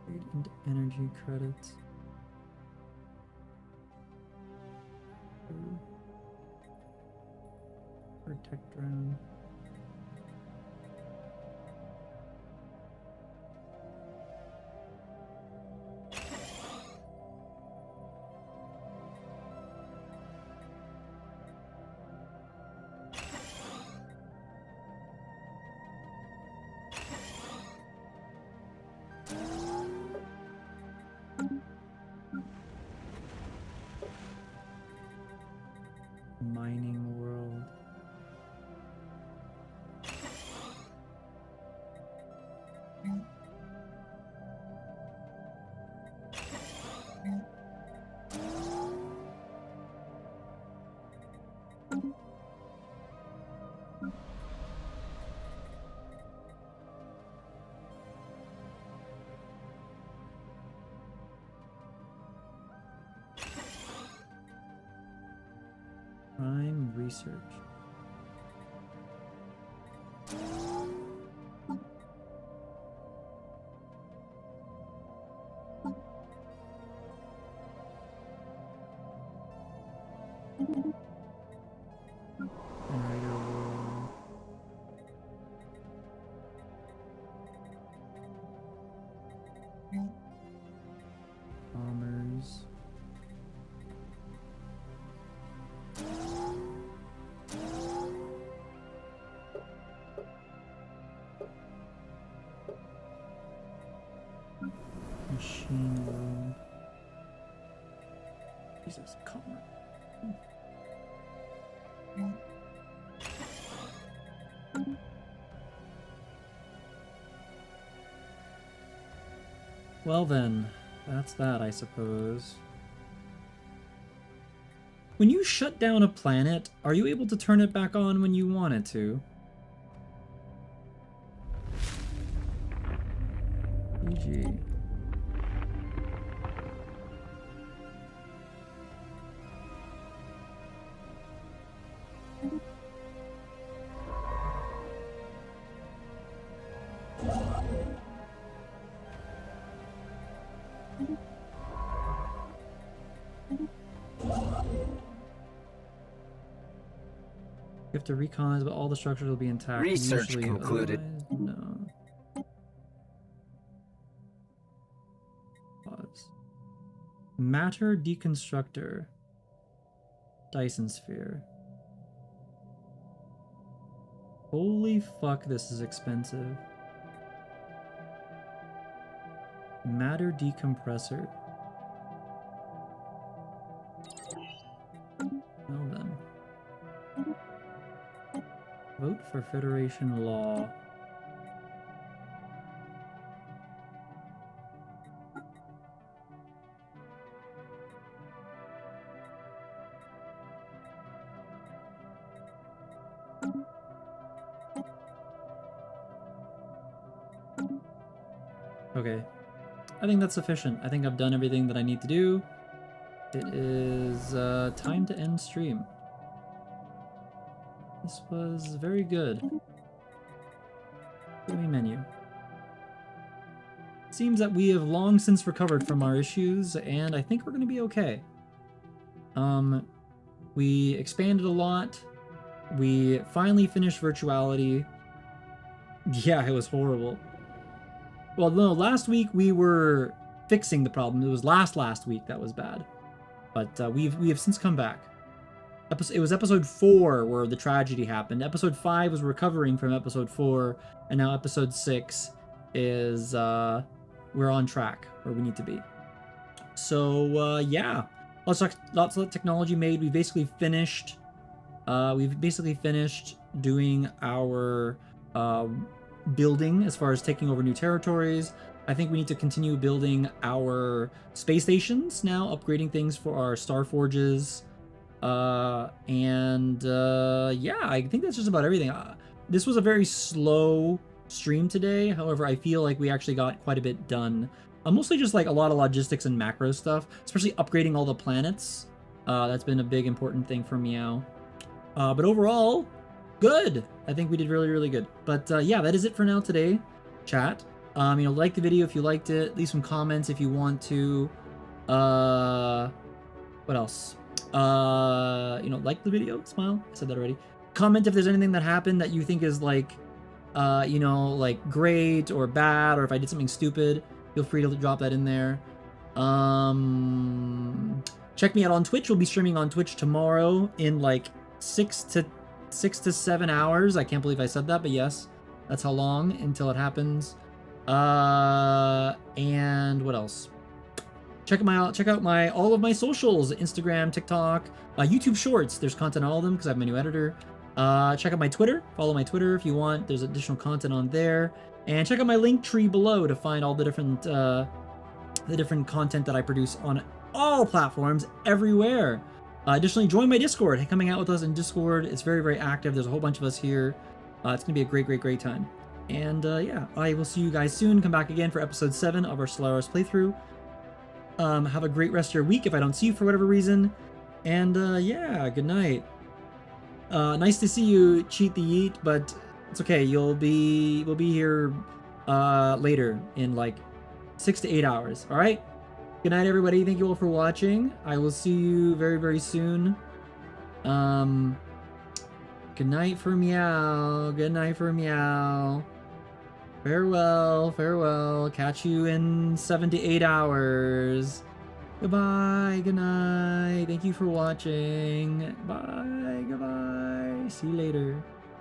Trade into energy credits. Protect drone. Mining world. Prime research. Bombers. Machine room. Jesus, come on. Well then, that's that, I suppose. When you shut down a planet, are you able to turn it back on when you want it to? GG. You have to recon, but all the structures will be intact. Research Usually, concluded. No. Pause. Matter deconstructor. Dyson sphere. Holy fuck, this is expensive. Matter decompressor. Well then. Vote for Federation law. Okay. I think that's sufficient. I think I've done everything that I need to do. It is time to end stream. This was very good. Gaming menu. Seems that we have long since recovered from our issues, and I think we're going to be okay. We expanded a lot. We finally finished virtuality. Yeah, it was horrible. Well, no, last week we were fixing the problem. It was last week that was bad. But we have since come back. It was episode 4 where the tragedy happened. Episode 5 was recovering from episode 4, and now episode 6 is we're on track where we need to be. So yeah, lots of technology made. We basically finished. We've basically finished doing our building as far as taking over new territories. I think we need to continue building our space stations now, upgrading things for our star forges. Yeah, I think that's just about everything. This was a very slow stream today. However, I feel like we actually got quite a bit done. Mostly just like a lot of logistics and macro stuff, especially upgrading all the planets. That's been a big important thing for Meow. But overall, good. I think we did really, really good. But yeah, that is it for now today, chat. Like the video if you liked it. Leave some comments if you want to. What else? Like the video, smile. I said that already. Comment if there's anything that happened that you think is like, like great or bad, or if I did something stupid, feel free to drop that in there. Check me out on Twitch. We'll be streaming on Twitch tomorrow in like 6 to 7 hours. I can't believe I said that, but yes, that's how long until it happens. And what else? Check out all of my socials: Instagram, TikTok, YouTube Shorts. There's content on all of them because I have my new editor. Check out my Twitter. Follow my Twitter if you want. There's additional content on there. And check out my link tree below to find all the different content that I produce on all platforms everywhere. Additionally, join my Discord. Hey, coming out with us in Discord. It's very, very active. There's a whole bunch of us here. It's gonna be a great, great, great time. And yeah, I will see you guys soon. Come back again for episode 7 of our Stellaris playthrough. Have a great rest of your week if I don't see you for whatever reason. And yeah, good night. Nice to see you, Cheat the Yeet, but it's okay. We'll be here later in like 6 to 8 hours. All right. Good night, everybody. Thank you all for watching. I will see you very, very soon. Good night for Meow. Good night for Meow. Farewell, farewell. Catch you in 7 to 8 hours. Goodbye, good night. Thank you for watching. Bye, goodbye. See you later.